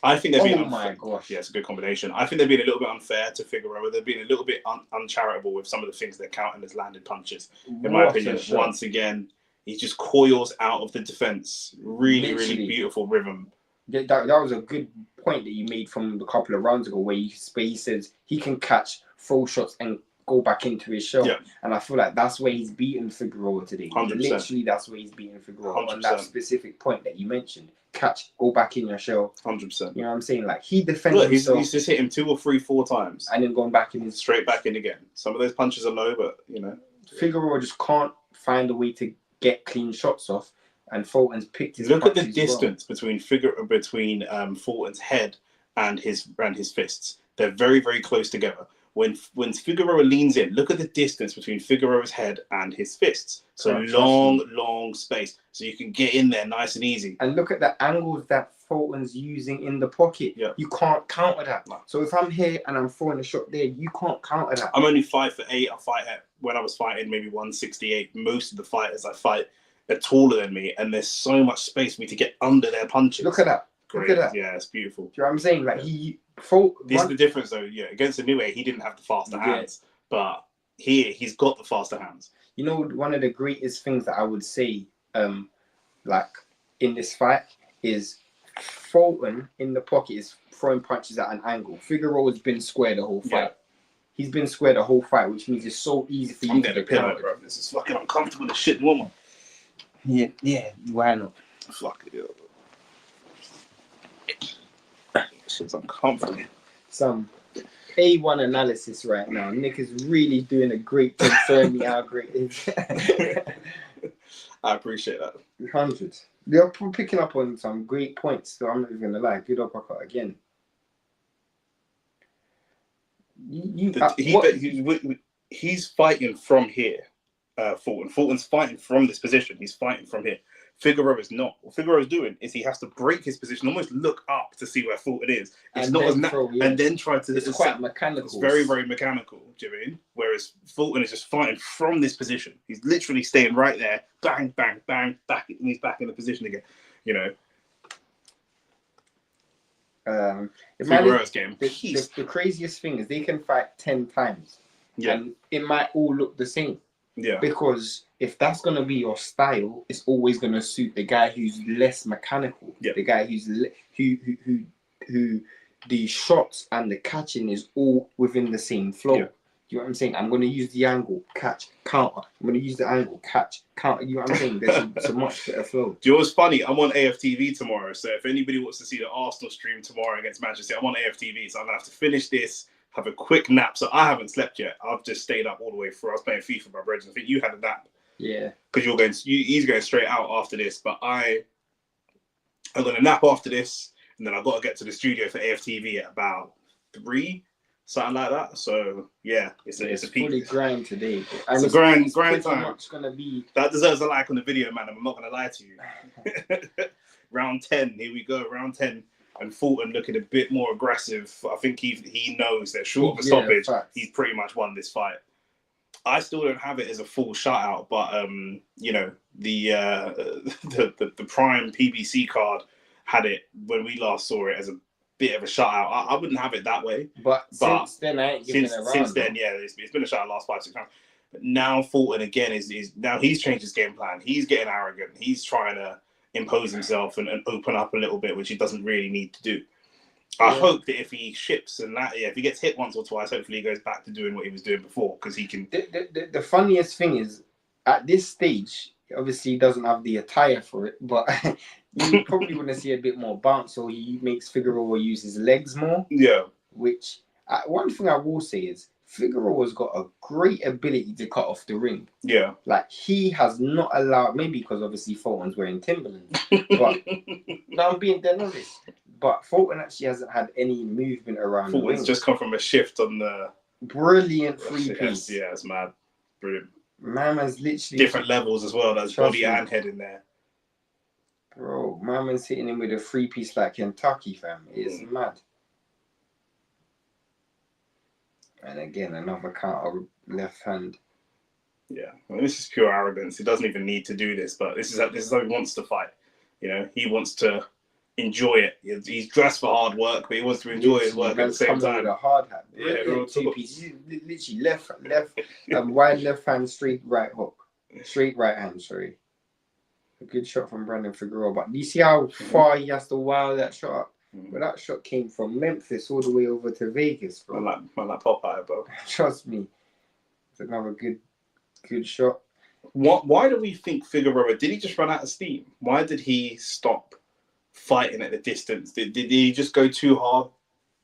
I think they've been... Oh, my gosh. Yeah, it's a good combination. I think they've been a little bit unfair to Figueroa. They've been a little bit uncharitable with some of the things they're counting as landed punches, in my opinion. Once again, he just coils out of the defense. Really beautiful rhythm. That was a good point that you made from a couple of rounds ago where he says he can catch full shots and go back into his shell. Yeah. And I feel like that's where he's beaten Figueroa today. 100%. Literally, that's where he's beaten Figueroa 100%. on that specific point that you mentioned. Go back in your shell. 100%. You know what I'm saying? Like, he defended himself. He's just hit him 2 or 3, 4 times. And then going back in straight back in again. Some of those punches are low, but, Figueroa just can't find a way to get clean shots off, and Fulton's picked his. Look at the distance between Fulton's head and his fists. They're very, very close together. When Figueroa leans in, look at the distance between Figueroa's head and his fists. So long space. So you can get in there nice and easy. And look at the angles that Fulton's using in the pocket. Yeah. You can't counter that. No. So if I'm here and I'm throwing a shot there, you can't counter that. I'm only 5'8". When I was fighting maybe 168. Most of the fighters I fight are taller than me, and there's so much space for me to get under their punches. Look at that. Great. Look at that. Yeah, it's beautiful. Do you know what I'm saying? Like This is the difference, though. Yeah, against Inoue, he didn't have the faster hands, but here he's got the faster hands. You know, one of the greatest things that I would say, like in this fight, is Fulton in the pocket is throwing punches at an angle. Figueroa's been square the whole fight. Yeah. He's been square the whole fight, which means it's so easy for you to get pillow, bro. This is fucking uncomfortable as shit, woman. Yeah. Why not? Fuck it. Shit's uncomfortable. Some A1 analysis right now. Nick is really doing a great thing showing me how great it is. I appreciate that. 100. They're picking up on some great points, so I'm not even gonna lie. Good uppercut again. He's fighting from here. Fulton's fighting from this position. He's fighting from here. Figueroa is not. What Figueroa is doing is he has to break his position, almost look up to see where Fulton is. It's and not then as and then try to. It's quite mechanical. It's very, very mechanical. Do you mean? Whereas Fulton is just fighting from this position. He's literally staying right there. Bang, bang, bang, back. And he's back in the position again. You know. Figueroa's game. The craziest thing is they can fight 10 times. Yeah. And it might all look the same. Yeah. Because if that's gonna be your style, it's always gonna suit the guy who's less mechanical. Yeah. The guy who's who the shots and the catching is all within the same flow. Yeah. You know what I'm saying? I'm gonna use the angle, catch, counter. I'm gonna use the angle, catch, counter. You know what I'm saying? There's a much better flow. Do you know what's funny? I'm on AFTV tomorrow, so if anybody wants to see the Arsenal stream tomorrow against Manchester City, I'm on AFTV, so I'm gonna have to finish this. Have a quick nap. So I haven't slept yet. I've just stayed up all the way through. I was playing FIFA with my brothers. I think you had a nap. Yeah. Because he's going straight out after this. But I'm going to nap after this. And then I've got to get to the studio for AFTV at about 3, something like that. So, yeah. It's a peak. Fully grind today. It's a grind time. Much gonna be... That deserves a like on the video, man. I'm not going to lie to you. Round 10. Here we go. Round 10. And Fulton looking a bit more aggressive. I think he knows that short of a stoppage, he's pretty much won this fight. I still don't have it as a full shutout, but you know, the prime PBC card had it when we last saw it as a bit of a shutout. I wouldn't have it that way. But since then, I ain't giving it around. Since then, yeah, it's been a shutout last 5-6 rounds. But now Fulton again is now he's changed his game plan. He's getting arrogant. He's trying to impose himself and open up a little bit, which he doesn't really need to do. I hope that if he ships and if he gets hit once or twice, hopefully he goes back to doing what he was doing before, because he can. The funniest thing is, at this stage, obviously he doesn't have the attire for it, but you probably want to see a bit more bounce, so he makes Figueroa use his legs more. Yeah. Which one thing I will say is, Figueroa's got a great ability to cut off the ring. Yeah. Like, he has not allowed, maybe because obviously Fulton's wearing Timberlands, but no, I'm being dead honest. But Fulton actually hasn't had any movement around Fulton's the ring. Just come from a shift on the... Brilliant three-piece. Yeah, it's mad. Brilliant. Man's literally... Different levels as well. That's body and head in there. Bro, man's hitting him with a three-piece like Kentucky, fam. It's mad. And again, another counter left hand. Yeah, well, this is pure arrogance. He doesn't even need to do this, but this is how he wants to fight. You know, he wants to enjoy it. He's dressed for hard work, but he wants to enjoy his work at the same time. With a hard hat. Yeah, two pieces. Literally left, wide left hand, straight right hook, straight right hand. Sorry, a good shot from Brandon Figueroa. But do you see how far he has to wow that shot up? But that shot came from Memphis all the way over to Vegas, bro. Man like Popeye, bro. Trust me. It's another good shot. Why do we think Figueroa, did he just run out of steam? Why did he stop fighting at the distance? Did he just go too hard,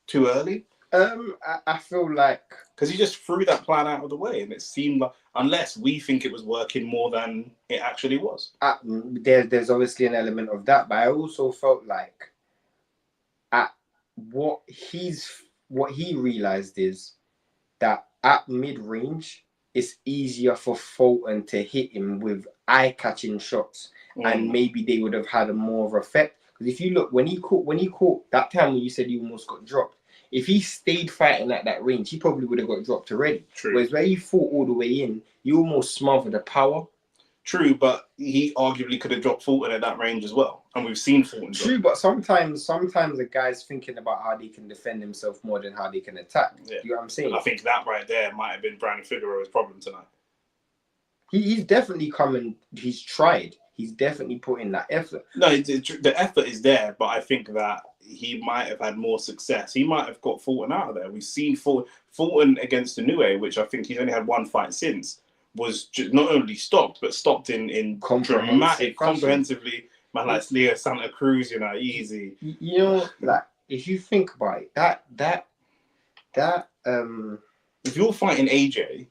too early? I feel like because he just threw that plan out of the way, and it seemed like, unless we think it was working more than it actually was. There's obviously an element of that, but I also felt like at what he realized is that at mid range, it's easier for Fulton to hit him with eye-catching shots, and maybe they would have had a more of effect. Because if you look, when he caught that time when you said he almost got dropped, if he stayed fighting at that range, he probably would have got dropped already. True. Whereas where he fought all the way in, you almost smothered the power. True, but he arguably could have dropped Fulton at that range as well, and we've seen Fulton. True, but sometimes the guy's thinking about how they can defend himself more than how they can attack. Yeah. You know what I'm saying? I think that right there might have been Brandon Figueroa's problem tonight. He's definitely coming. He's tried. He's definitely put in that effort. No, the effort is there, but I think that he might have had more success. He might have got Fulton out of there. We've seen Fulton against Inoue, which I think he's only had one fight since, was just not only stopped, but stopped in comprehensively. Man, like Leo Santa Cruz, easy. You know, like if you think about it, that if you're fighting AJ,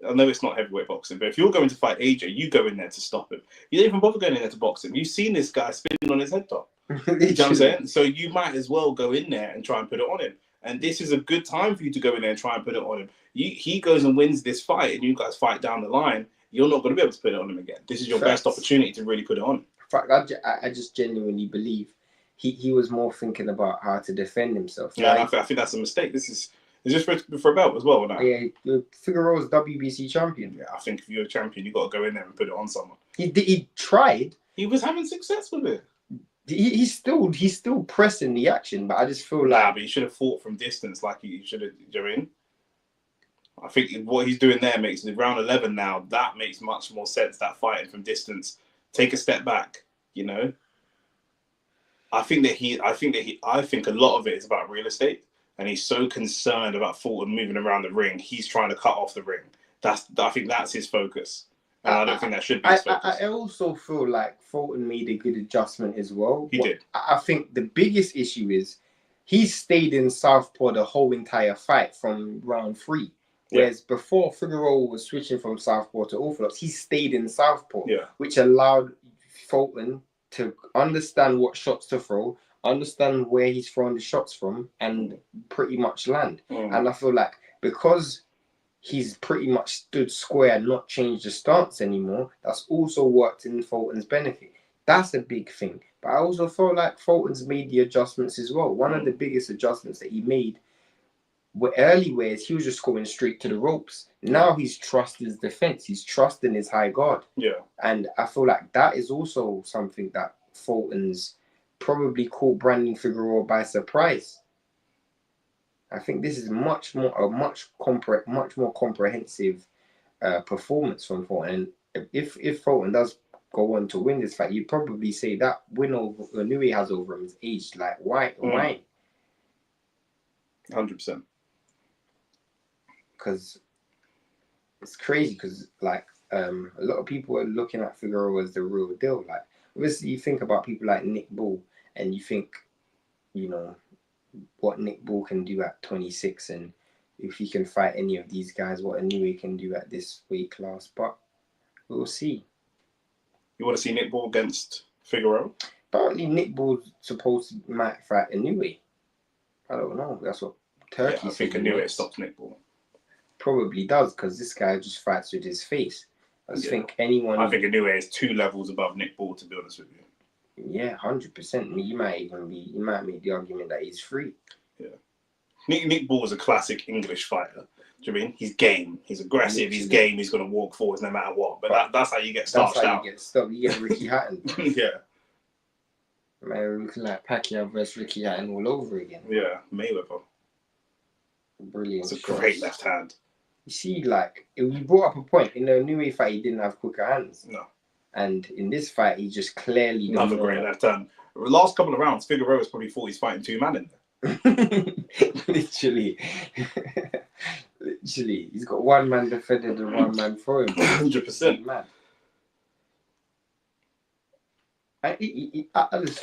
I know it's not heavyweight boxing, but if you're going to fight AJ, you go in there to stop him. You don't even bother going in there to box him. You've seen this guy spinning on his head top. You know what I'm saying? So you might as well go in there and try and put it on him. And this is a good time for you to go in there and try and put it on him. He goes and wins this fight, and you guys fight down the line. You're not going to be able to put it on him again. This is your best opportunity to really put it on him. In fact, I just genuinely believe he was more thinking about how to defend himself. Yeah, like, I think that's a mistake. This is just for a belt as well now. Yeah, Figueroa's WBC champion. Yeah, I think if you're a champion, you got to go in there and put it on someone. He tried. He was having success with it. He's still pressing the action, but I just feel like but he should have fought from distance, like he should have. You know what I mean? I think what he's doing there makes round 11 now. That makes much more sense. That fighting from distance, take a step back. I think a lot of it is about real estate, and he's so concerned about Fulton moving around the ring. He's trying to cut off the ring. I think that's his focus. And I don't think that should be his focus. I also feel like Fulton made a good adjustment as well. He did. I think the biggest issue is he stayed in southpaw the whole entire fight from round 3. Whereas before Figueroa was switching from southpaw to orthodox, he stayed in southpaw, which allowed Fulton to understand what shots to throw, understand where he's throwing the shots from, and pretty much land. And I feel like because he's pretty much stood square and not changed the stance anymore, that's also worked in Fulton's benefit. That's a big thing. But I also feel like Fulton's made the adjustments as well. One of the biggest adjustments that he made were early ways, he was just going straight to the ropes. Now he's trusting his defense. He's trusting his high guard. Yeah. And I feel like that is also something that Fulton's probably caught Brandon Figueroa by surprise. I think this is much more comprehensive performance from Fulton. And if Fulton does go on to win this fight, you'd probably say that win over Inoue has over him is aged like wine. 100%. Because it's crazy. Because like a lot of people are looking at Figueroa as the real deal. Like obviously, you think about people like Nick Bull, and you think, what Nick Bull can do at 26, and if he can fight any of these guys, what Inoue can do at this weight class. But we'll see. You want to see Nick Bull against Figueroa? Apparently, Nick Bull's might fight Inoue. I don't know. That's what Turkey. I think Inoue stops Nick Bull. Probably does, because this guy just fights with his face. I think Inoue is 2 levels above Nick Bull, to be honest with you. Yeah, 100%. You might make the argument that he's free. Yeah. Nick Bull is a classic English fighter. Do you mean? He's game. He's aggressive. He's game. He's going to walk forwards no matter what. But that's how you get starched out. You get Ricky Hatton. Yeah. Man, we're looking like Pacquiao versus Ricky Hatton all over again. Yeah, Mayweather. Brilliant. It's a great left hand. You see, like, you brought up a point. In the Inoue fight, he didn't have quicker hands. No. And in this fight, he just clearly... Another great left hand. The last couple of rounds, Figueroa's probably thought he's fighting 2 men in there. Literally. He's got 1 man defending and 1 man for him. 100%. Man.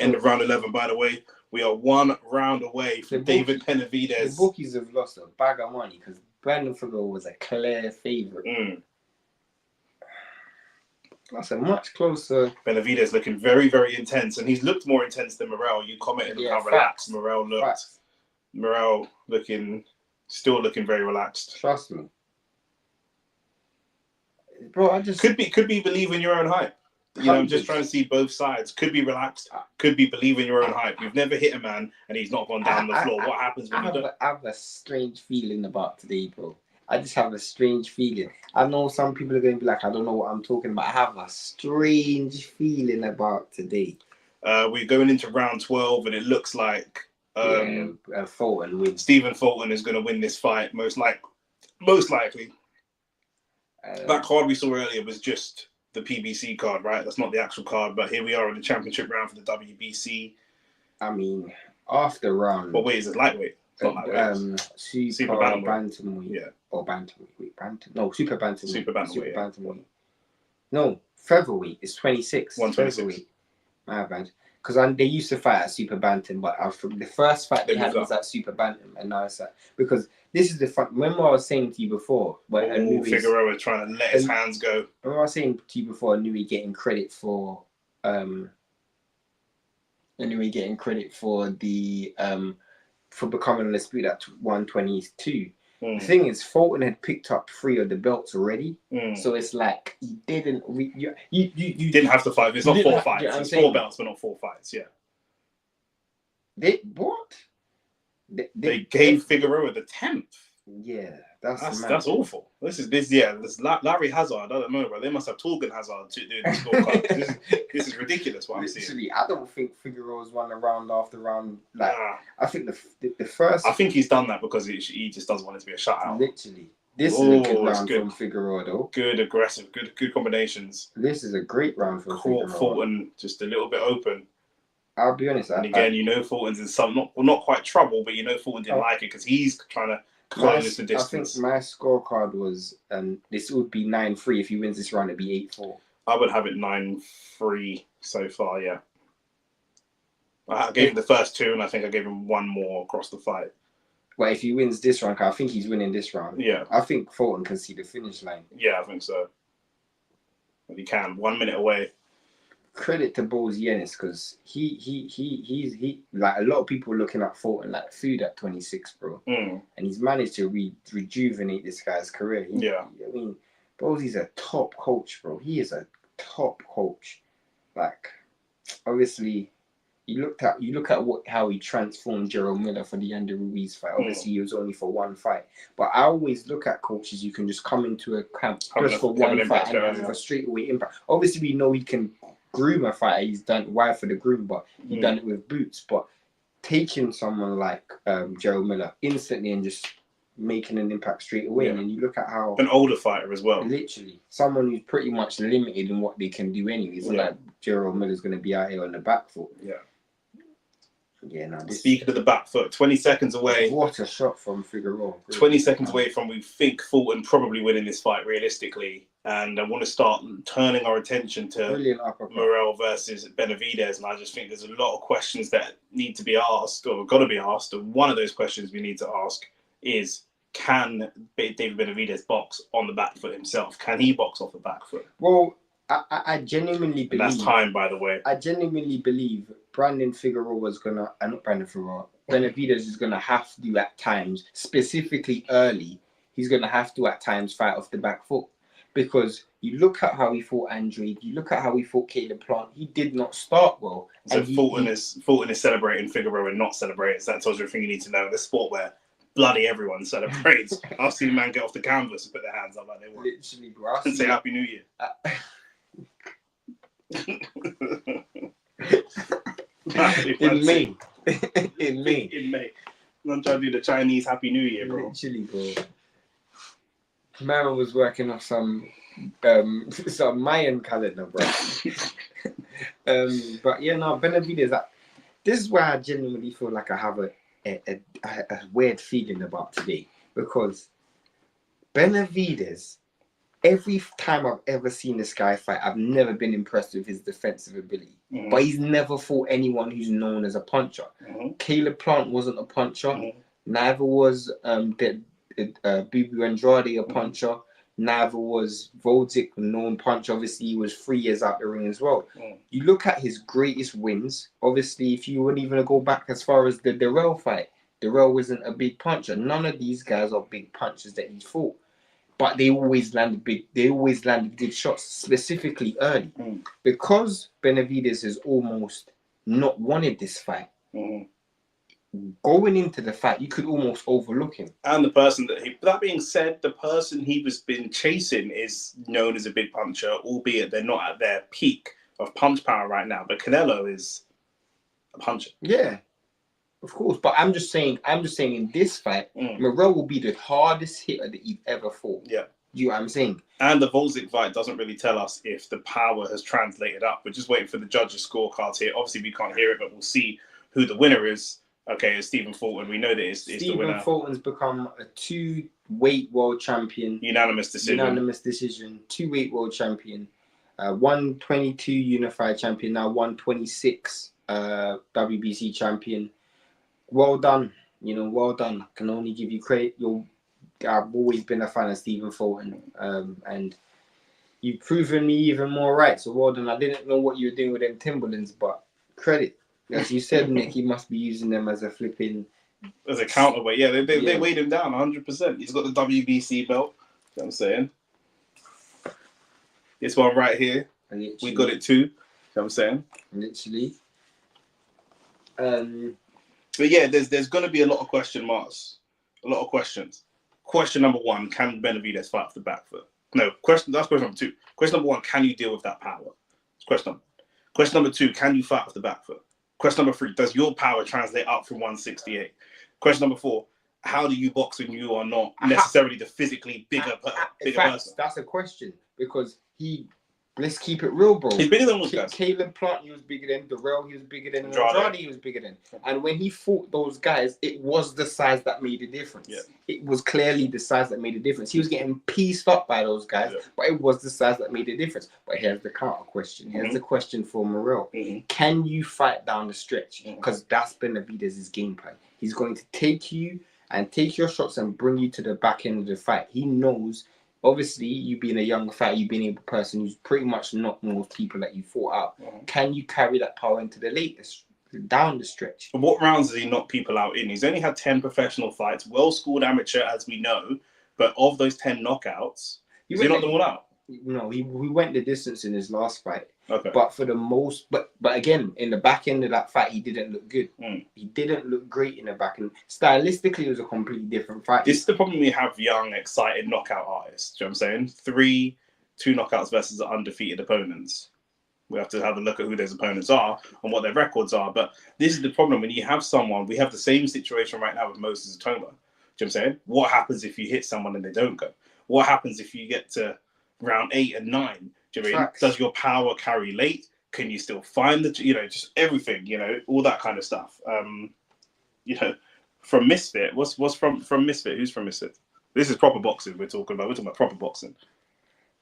End of round 11, by the way. We are 1 round away from David Benavidez. The bookies have lost a bag of money because Brandon Figueroa was a clear favourite. That's a much closer. Benavidez looking very, very intense, and he's looked more intense than Morell. You commented on how relaxed Morell looked. Facts. Morell still looking very relaxed. Trust me, bro. I just could be believe in your own hype. You know, I'm just trying to see both sides. Could be relaxed. Could be believe in your own hype. You've never hit a man and he's not gone down the floor. What happens when you don't? I have a strange feeling about today, bro. I just have a strange feeling. I know some people are going to be like, I don't know what I'm talking about. I have a strange feeling about today. We're going into round 12, and it looks like Fulton wins. Stephen Fulton is going to win this fight, most likely. That card we saw earlier was just the PBC card, right? That's not the actual card, but here we are in the championship round for the WBC. I mean, after round... What weight is it? Lightweight? Super bantamweight. Yeah. Or bantamweight. No, super bantamweight. Super bantamweight. Super bantamweight. No, featherweight is 26. 126. My bad. Because they used to fight at super bantam, but the first fight they had was at super bantam, and now it's at... Because this is the fun. Remember I was saying to you before... Figueroa trying to let his hands go. Remember I was saying to you before, Nui getting credit for... getting credit for the... for becoming undisputed at 122. The thing is, Fulton had picked up 3 of the belts already, so it's like he didn't. You didn't have to fight. It's not 4 fights. It's 4 belts, but not 4 fights. Yeah. What? They gave Figueroa the 10th. Yeah, that's awful. This Larry Hazard. I don't know, bro. They must have Torgan Hazard to do the scorecard. This is ridiculous. What I'm seeing. I don't think Figueroa's won round after round. I think the first. I think he's done that because he just doesn't want it to be a shutout. Literally, this is a good round from Figueroa, though. Good, aggressive, good combinations. This is a great round from Figueroa. Fulton just a little bit open. I'll be honest. And again, Fulton's in some not quite trouble, but Fulton didn't like it because he's trying to close the distance. I think my scorecard was this would be 9-3. If he wins this round, it'd be 8-4. I would have it 9-3 so far. Yeah, I gave him the first 2, and I think I gave him 1 more across the fight. Well, if he wins this round, I think he's winning this round. Yeah, I think Fulton can see the finish line. Yeah, I think so. If he can, 1 minute away. Credit to Bulls Yenis because he's like a lot of people looking at Fulton like food at 26, bro. And he's managed to rejuvenate this guy's career. I mean, Bulls, a top coach, bro. He is a top coach. Like, obviously, you look at how he transformed Gerald Miller for the Andy Ruiz fight. Obviously, he was only for 1 fight, but I always look at coaches. You can just come into a camp just for 1 fight and have a straightaway impact. Obviously, we know he can groom a fighter. He's done why for the groom, but he done it with boots. But taking someone like Gerald Miller instantly and just making an impact straight away, and then you look at how an older fighter as well, literally someone who's pretty much limited in what they can do anyways. Like Gerald Miller's going to be out here on the back foot. Speaking of the back foot, 20 seconds away. What a shot from Figueroa. 20 seconds away from we think Fulton probably winning this fight realistically. And I want to start turning our attention to Morell versus Benavidez. And I just think there's a lot of questions that need to be asked or got to be asked. And one of those questions we need to ask is, can David Benavidez box on the back foot himself? Can he box off the back foot? Well, I genuinely believe... And that's time, by the way. I genuinely believe Benavidez is going to have to at times, specifically early, he's going to have to at times fight off the back foot. Because you look at how he fought Andre, you look at how he fought Caleb Plant, he did not start well. So Fulton is celebrating Figueroa and not celebrating. So that tells you everything you need to know in the sport where bloody everyone celebrates. I've seen a man get off the canvas and put their hands up like they want. Literally, bro. And say Happy New Year. In May. In May. I'm trying to do the Chinese Happy New Year, bro. Literally, bro. Mara was working off some Mayan calendar, bro. But yeah, no, Benavidez. This is where I genuinely feel like I have a weird feeling about today, because Benavidez every time I've ever seen this guy fight, I've never been impressed with his defensive ability. But he's never fought anyone who's known as a puncher. Caleb Plant wasn't a puncher. Neither was Bubu Andrade a puncher. Neither was Voltic, a known puncher. Obviously, he was 3 years out the ring as well. You look at his greatest wins. Obviously, if you wouldn't even go back as far as the Morell fight, Morell wasn't a big puncher. None of these guys are big punchers that he fought. But they always landed good shots, specifically early. Because Benavidez has almost not wanted this fight, going into the fight, you could almost overlook him. And the person that being said, the person he was been chasing is known as a big puncher, albeit they're not at their peak of punch power right now. But Canelo is a puncher. Yeah. Of course, but I'm just saying in this fight, Morell will be the hardest hitter that you've ever fought. Yeah. You know what I'm saying? And the Volzik fight doesn't really tell us if the power has translated up. We're just waiting for the judges' scorecards here. Obviously, we can't hear it, but we'll see who the winner is. Okay, it's Stephen Fulton. We know that it's the winner. Stephen Fulton's become a 2-weight world champion. Unanimous decision. 2-weight world champion. 122 unified champion, now 126 WBC champion. Well done, well done. I can only give you credit. I've always been a fan of Stephen Fulton, and you've proven me even more right. So well done. I didn't know what you were doing with them Timberlands, but credit. As you said, Nick, he must be using them as a flipping... As a counterweight. Yeah, they weighed him down 100%. He's got the WBC belt. You know what I'm saying? This one right here, we got it too. You know what I'm saying? Literally. But yeah, there's going to be a lot of question marks, a lot of questions. Question number 1: can Benavidez fight off the back foot? No, that's question number 2. Question number 1: can you deal with that power? That's question number. Question number 2: can you fight off the back foot? Question number 3: does your power translate up from 168? Question number 4: how do you box when you are not necessarily the physically bigger person? That's a question because let's keep it real, bro. He's bigger than those guys. Caleb Plant, he was bigger than. Morell, he was bigger than. Andrade, he was bigger than. And when he fought those guys, it was the size that made a difference. Yeah. It was clearly the size that made a difference. He was getting pieced up by those guys, but it was the size that made a difference. But here's the counter question. Here's the question for Morell. Can you fight down the stretch? Because that's Benavidez's game plan. He's going to take you and take your shots and bring you to the back end of the fight. He knows... Obviously, you being a young fighter, you being a person who's pretty much knocked most people that you fought out. Can you carry that power into the latest, down the stretch? What rounds has he knocked people out in? He's only had 10 professional fights, well-schooled amateur, as we know. But of those 10 knockouts, has he knocked them all out? No, he went the distance in his last fight. Okay. But for the most, but again, in the back end of that fight, he didn't look good. He didn't look great in the back end. Stylistically, it was a completely different fight. This is the problem we have young, excited knockout artists. Do you know what I'm saying? 2 knockouts versus undefeated opponents. We have to have a look at who those opponents are and what their records are. But this is the problem when you have someone. We have the same situation right now with Moses Atoma. Do you know what I'm saying? What happens if you hit someone and they don't go? What happens if you get to round 8 and 9? Do you mean? Does your power carry late? Can you still find just everything, all that kind of stuff. From Misfit, what's from Misfit? Who's from Misfit? This is proper boxing we're talking about. We're talking about proper boxing.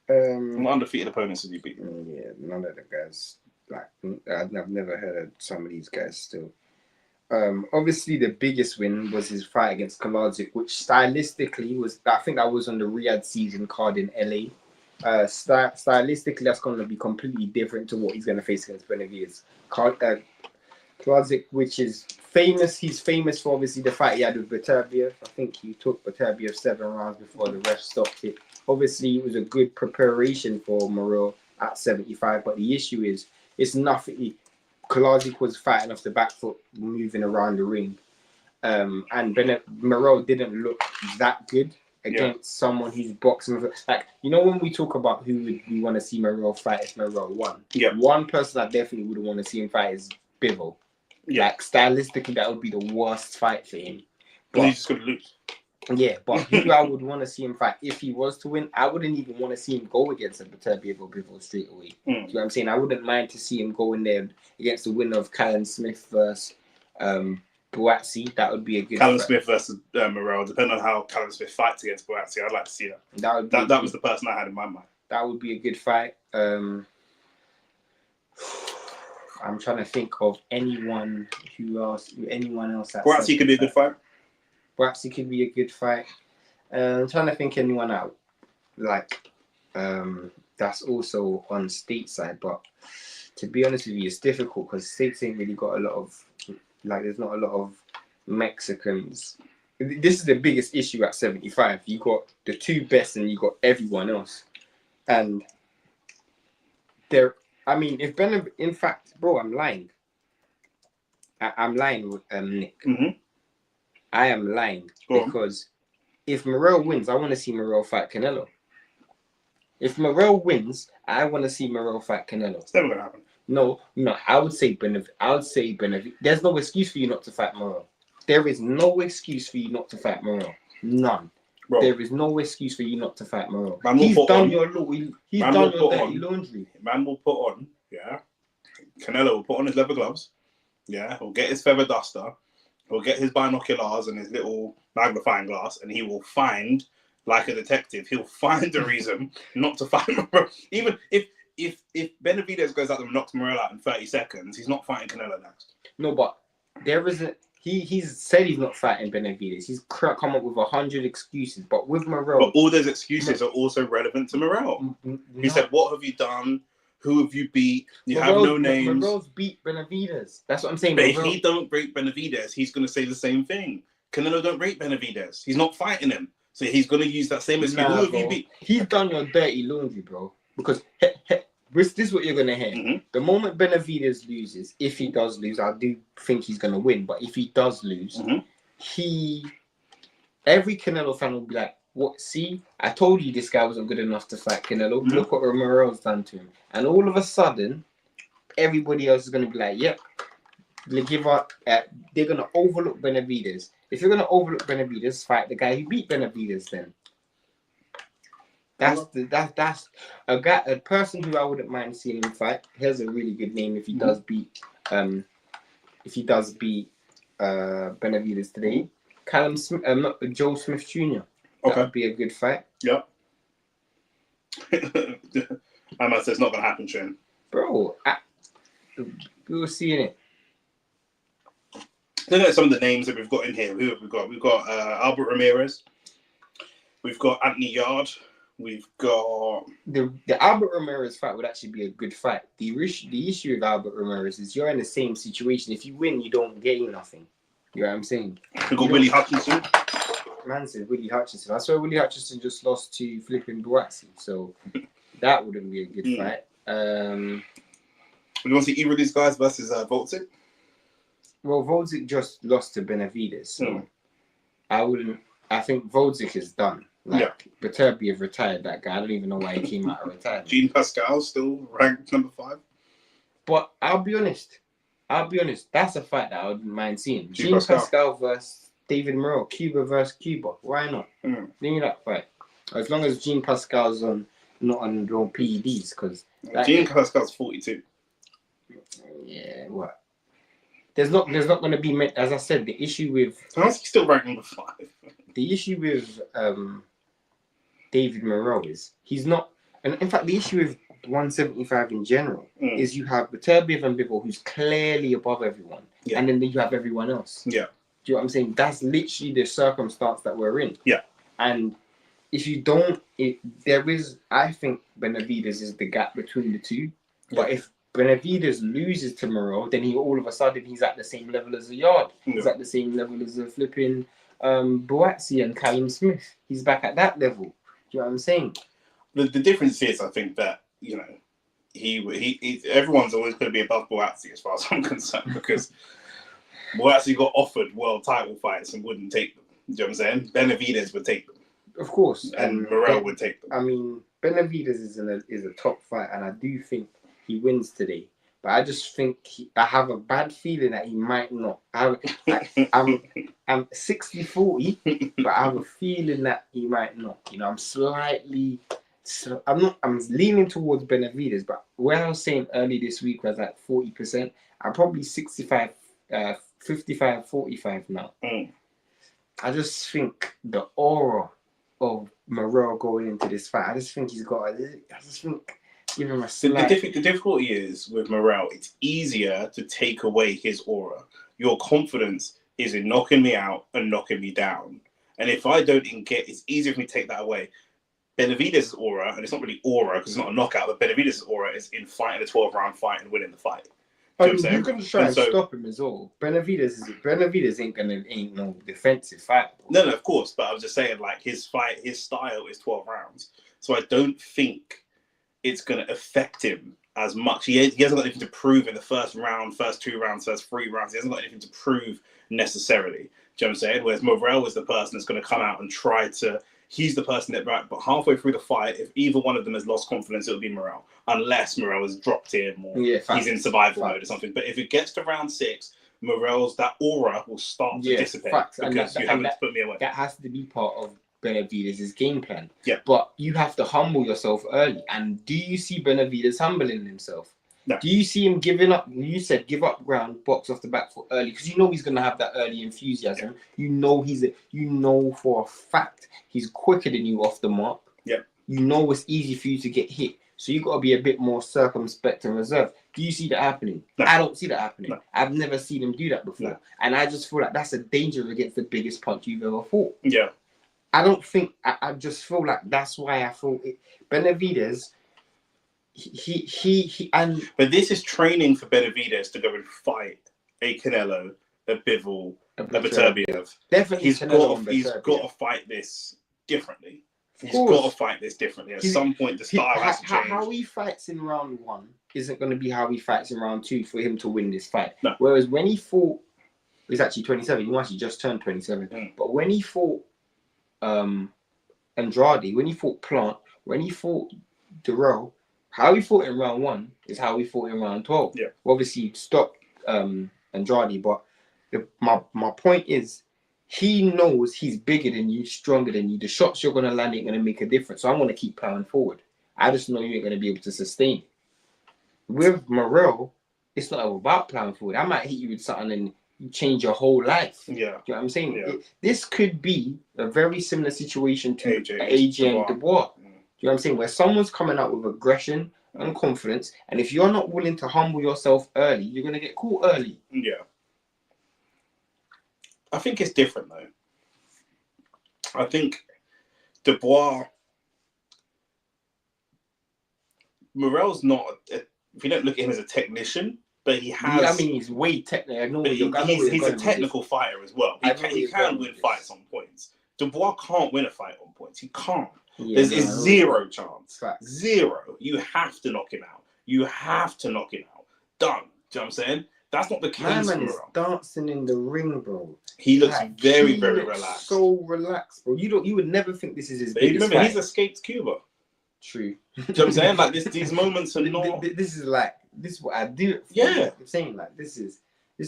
What undefeated opponents have you beaten? Yeah, none of the guys. I've never heard of some of these guys still. Obviously, the biggest win was his fight against Kalajic, which stylistically I think that was on the Riyadh season card in LA. Stylistically, that's going to be completely different to what he's going to face against Benavidez. Kalajic, which is famous. He's famous for obviously the fight he had with Beterbiev. I think he took Beterbiev 7 rounds before the ref stopped it. Obviously, it was a good preparation for Morell at 75, but the issue is it's nothing. Kalajic was fighting off the back foot, moving around the ring, and Morell didn't look that good against someone who's boxing. When we talk about who we want to see Morell fight, it's Morell one. Yeah. One person I definitely wouldn't want to see him fight is Bivol. Yeah. Stylistically, that would be the worst fight for him. But he's just going to lose. Yeah, but who I would want to see him fight if he was to win, I wouldn't even want to see him go against a Beterbiev or Bivol straight away. Do you know what I'm saying? I wouldn't mind to see him go in there against the winner of Callum Smith versus Boatsi, that would be a good Callum fight. Smith versus Morell, depending on how Callum Smith fights against Boatsi, I'd like to see that. That was the person I had in my mind. That would be a good fight. I'm trying to think of anyone else. Boatsi could be a good fight. Boatsi could be a good fight. I'm trying to think anyone out that's also on stateside, but to be honest with you, it's difficult because states ain't really got a lot of there's not a lot of Mexicans. This is the biggest issue at 75. You got the two best and you got everyone else, and in fact, bro, I'm lying. I'm lying with Nick. Mm-hmm. I am lying because if Morell wins, I want to see Morell fight Canelo. If Morell wins, I want to see Morell fight Canelo. It's never gonna happen. No. I would say Benavidez. There's no excuse for you not to fight Morell. There is no excuse for you not to fight Morell. None. Bro, there is no excuse for you not to fight Morell. He's done your dirty laundry. Man will put on, yeah. Canelo will put on his leather gloves. Yeah, he'll get his feather duster. He'll get his binoculars and his little magnifying glass, and he will find, like a detective, he'll find a reason not to fight Morell. Even if Benavidez goes out there and knocks Morell out in 30 seconds, he's not fighting Canelo next. No, but there isn't. He's said he's not fighting Benavidez. He's come up with 100 excuses, but with Morell... But all those excuses are also relevant to Morell. He said, what have you done? Who have you beat? You have no names. Morell's beat Benavidez. That's what I'm saying. But if he don't break Benavidez, he's going to say the same thing. Canelo don't break Benavidez. He's not fighting him. So he's going to use that same excuse. Who have you beat? He's done your dirty laundry, bro. Because this is what you're going to hear. Mm-hmm. The moment Benavidez loses, if he does lose, I do think he's going to win. But if he does lose, mm-hmm. Every Canelo fan will be like, what? See, I told you this guy wasn't good enough to fight Canelo. Mm-hmm. Look what Morell's done to him. And all of a sudden, everybody else is going to be like, yep, they're going to overlook Benavidez. If you're going to overlook Benavidez, fight the guy who beat Benavidez then. That's a person who I wouldn't mind seeing him fight. Here's a really good name if he does beat Benavidez today. Joe Smith Jr. That would be a good fight. Yep. I must say it's not going to happen, Shane. Bro, we were seeing it. Look at some of the names that we've got in here. Who have we got? We've got Albert Ramirez. We've got Anthony Yard. We've got... The Albert Ramirez fight would actually be a good fight. The issue with Albert Ramirez is you're in the same situation. If you win, you don't gain nothing. You know what I'm saying? We've got Willie Hutchinson. Man said Willie Hutchinson. I swear Willie Hutchinson just lost to flipping Boatsi. So that wouldn't be a good fight. We want to see either of these guys versus Volcic? Well, Volcic just lost to Benavidez. So I think Volcic is done. Beterbiev have retired that guy. I don't even know why he came out of retirement. Jean Pascal still ranked number 5. But I'll be honest. That's a fight that I wouldn't mind seeing. Jean Pascal versus David Morrell. Cuba versus Cuba. Why not? Give me that fight. As long as Jean Pascal's not on PEDs, because Jean Pascal's 42. Yeah, what? There's not going to be, as I said, the issue with... How's he still ranked number 5? The issue with David Morell is he's not... And in fact, the issue with 175 in general is you have Beterbiev and Bivol, who's clearly above everyone. Yeah. And then you have everyone else. Yeah. Do you know what I'm saying? That's literally the circumstance that we're in. Yeah. And if you don't... I think Benavidez is the gap between the two. But if Benavidez loses to Morell, then all of a sudden he's at the same level as a Yard. Yeah. He's at the same level as a flipping Boatsi and Callum Smith. He's back at that level. Do you know what I'm saying? The difference is, I think that he everyone's always going to be above Boatsi as far as I'm concerned, because Boatsi got offered world title fights and wouldn't take them. Do you know what I'm saying? Benavidez would take them. Of course, and Morell would take them. I mean, Benavidez is a top fight, and I do think he wins today. But I just think I have a bad feeling that he might not. I'm 60-40, but I have a feeling that he might not. I'm leaning towards Benavidez, but when I was saying early this week was at 40%, I'm probably 65, 55-45 now. Mm. I just think the aura of Morell going into this fight, I just think give him a slight... The difficulty is with Morell, it's easier to take away his aura. Your confidence is in knocking me out and knocking me down. And if I don't get, it's easier for me to take that away. Benavidez' aura, and it's not really aura because it's not a knockout, but Benavidez' aura is in fighting a 12-round fight and winning the fight. You're going to try and stop him as well. Benavidez ain't no defensive fight. No, of course. But I was just saying, like, his style is 12 rounds. So I don't think it's going to affect him as much. He hasn't got anything to prove in the first round, first 2 rounds, first 3 rounds. He hasn't got anything to prove necessarily. Do you know what I'm saying? Whereas Morell is the person that's going to come out and try to... He's the person that... But halfway through the fight, if either one of them has lost confidence, it'll be Morell. Unless Morell has dropped him or he's in survival mode or something. But if it gets to round 6, Morell's... That aura will start to dissipate. Because you haven't put me away. That has to be part of Benavidez' game plan. Yeah. But you have to humble yourself early. And do you see Benavidez humbling himself? No. Do you see him giving up? You said give up ground, box off the back foot early, because you know he's going to have that early enthusiasm. Yeah. You know for a fact he's quicker than you off the mark. Yeah. You know it's easy for you to get hit. So you got to be a bit more circumspect and reserved. Do you see that happening? No. I don't see that happening. No. I've never seen him do that before. No. And I just feel like that's a danger against the biggest punch you've ever fought. Yeah. I don't think... I just feel like that's why I thought it. Benavidez... But this is training for Benavidez to go and fight a Canelo, a Bivol, a Beterbiev. Definitely, he's got to fight this differently. He's got to fight this differently. At some point, the style has to change. How he fights in round 1 isn't going to be how he fights in round 2 for him to win this fight. No. Whereas when he fought, he's actually 27. He actually just turned 27. Mm. But when he fought Andrade, when he fought Plant, when he fought Durrell, how he fought in round 1 is how he fought in round 12. Yeah. Obviously, he stopped Andrade, but my point is, he knows he's bigger than you, stronger than you. The shots you're going to land ain't going to make a difference. So I'm going to keep plowing forward. I just know you ain't going to be able to sustain it. With Morell, it's not about plowing forward. I might hit you with something and you change your whole life. Yeah. You know what I'm saying? Yeah. This could be a very similar situation to AJ and Dubois. You know what I'm saying? Where someone's coming out with aggression and confidence, and if you're not willing to humble yourself early, you're going to get caught early. Yeah. I think it's different, though. I think Dubois... Morell's not... if you don't look at him as a technician, but he has... I mean, he's way technical. He's a technical fighter as well. He can win fights on points. Dubois can't win a fight on points. He can't. There's zero chance. Fact. Zero. You have to knock him out. You have to knock him out. Done. Do you know what I'm saying? That's not the case. My man is dancing in the ring, bro. He looks very relaxed. So relaxed, bro. You would never think this is his but biggest remember, fight. he's escaped Cuba. True. Do you know what I'm saying? Like these moments are not. This is what I do. Yeah. I'm saying, like, this is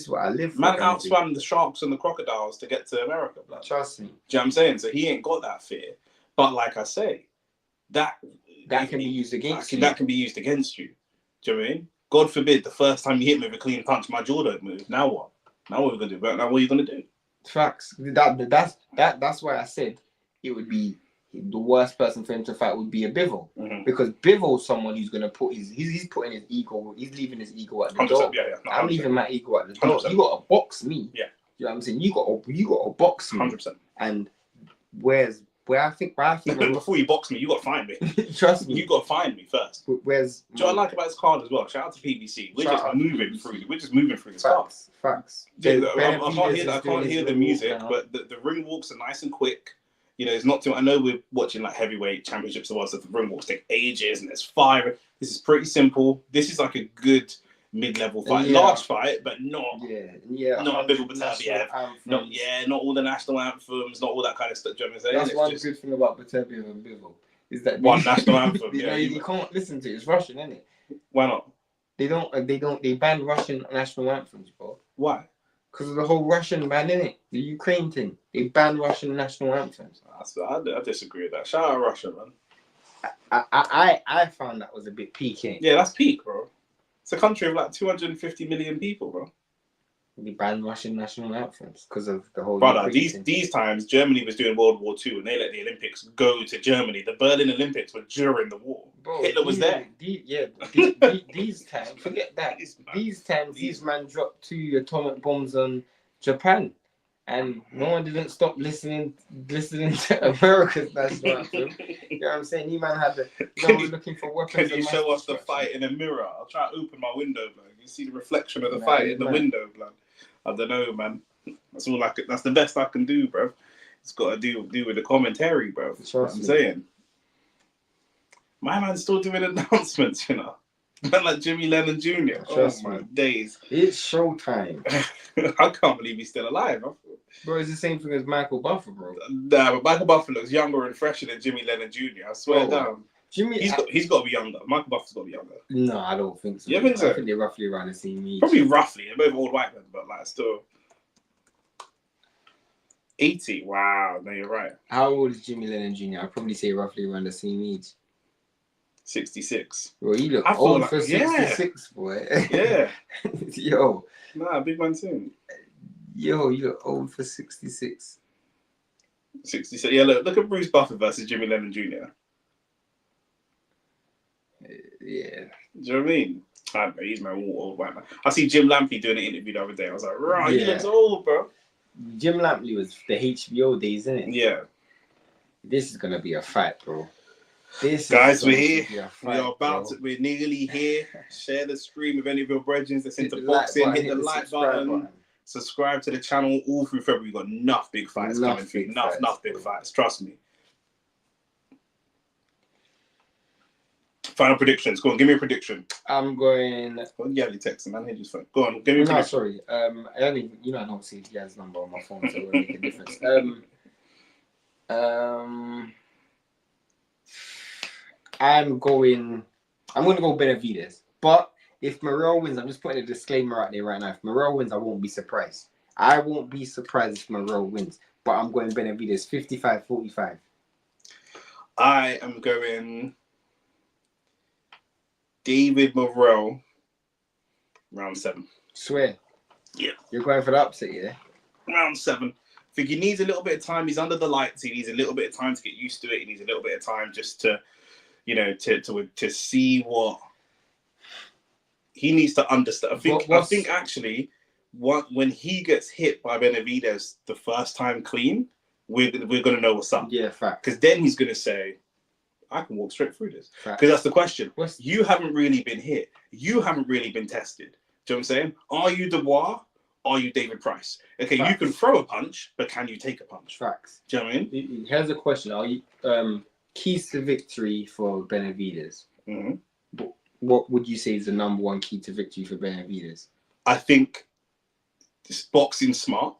what I live for. Man outswam the sharks and the crocodiles to get to America, blood. Trust me. Do you know what I'm saying? So he ain't got that fear. But like I say, that can be used against you. That can be used against you. Do you know what I mean? God forbid the first time you hit me with a clean punch, my jaw don't move. Now what? Now what are we gonna do? Now what are you gonna do? Facts. That's why I said it would be the worst person for him to fight would be a Bivol. Mm-hmm. Because Bivol's someone who's gonna put he's putting his ego, he's leaving his ego at the door. Yeah, no, I'm leaving my ego at the door. 100%. You gotta box me. Yeah. You know what I'm saying? You gotta box me. 100%. And where I think before you box me, you got to find me. Trust me. You got to find me first. Do you know what I like about this card as well? Shout out to PBC. We're just moving through this card. Facts. I can't hear the music, but the ring walks are nice and quick. You know, it's not too... I know we're watching like heavyweight championships or what, so the ring walks take ages and there's fire. This is pretty simple. This is like a good mid-level fight. Yeah. Large fight, but not not a Bivol Beterbiev. Not all the national anthems, not all that kind of stuff. Do you know what I'm saying? That's one good thing about Beterbiev and Bivol. Is that one national anthem. You can't listen to it. It's Russian, isn't it? Why not? They ban Russian national anthems, bro. Why? Because of the whole Russian ban, innit? The Ukraine thing. They ban Russian national anthems. I disagree with that. Shout out Russia, man. I found that was a bit peak, innit? Yeah, that's peak, bro. It's a country of like 250 million people, bro. We banned Russian national anthems because of the whole. Brother, Ukraine these times Germany was doing World War II and they let the Olympics go to Germany. The Berlin Olympics were during the war. Bro, Hitler was there. These times, forget that. These times, these man dropped 2 atomic bombs on Japan, and no one didn't stop listening to America's national anthem. You know what I'm saying? He man had the. We're looking for weapons. Can you show us the fight in a mirror? I'll try to open my window, man. You see the reflection of the fight in the window, man. I don't know, man. That's all I could. That's the best I can do, bro. It's got to do with the commentary, bro. That's what I'm saying. My man's still doing announcements, you know. Man like Jimmy Lennon Jr. Trust my days. It's showtime. I can't believe he's still alive. Bro, it's the same thing as Michael Buffer, bro. Nah, but Michael Buffer looks younger and fresher than Jimmy Lennon Jr. I swear down. He's got to be younger. Michael Buffer's got to be younger. No, I don't think so. You think so? I think they're roughly around the same age. Probably roughly. They're both old white men, but like still. 80. Wow, no, you're right. How old is Jimmy Lennon Jr.? I'd probably say roughly around the same age. 66. Bro, you look old for 66, boy. Yeah. Yo. Nah, big man soon. Yo, you look old for 66. 66. Yeah, look at Bruce Buffer versus Jimmy Lennon Jr. Yeah. Do you know what I mean? I don't know, he's my old white man. I see Jim Lampley doing an interview the other day. I was like, right, he looks old, bro. Jim Lampley was the HBO days, isn't it? Yeah. This is gonna be a fight, bro. Guys, we're here. We're nearly here. Share the stream with any of your brethren that's into boxing. Hit the like button. Subscribe to the channel. All through February, we've got enough big fights coming through. Enough big fights. Trust me. Final predictions. Go on, give me a prediction. I'm going. Go on, yeah, you text him, man. Here's phone. Go on, give me a prediction. Sorry. I don't see his number on my phone, so it won't make a difference. I'm going to go Benavidez. But if Morell wins, I'm just putting a disclaimer out there right now. If Morell wins, I won't be surprised. I won't be surprised if Morell wins. But I'm going Benavidez 55-45. I am going David Morell round 7. Swear. Yeah. You're going for the upset, yeah? Round 7. I think he needs a little bit of time. He's under the lights. He needs a little bit of time to get used to it. He needs a little bit of time just to, you know, to see what he needs to understand. I think actually, when he gets hit by Benavidez the first time clean, we're gonna know what's up. Yeah, fact. Because then he's gonna say, I can walk straight through this. Because that's the question. You haven't really been hit. You haven't really been tested. Do you know what I'm saying? Are you Dubois? Are you David Price? Okay, Facts. You can throw a punch, but can you take a punch? Facts. Do you know what I mean? Here's a question. Are you keys to victory for Benavidez? Mm-hmm. What would you say is the number one key to victory for Benavidez? I think it's boxing smart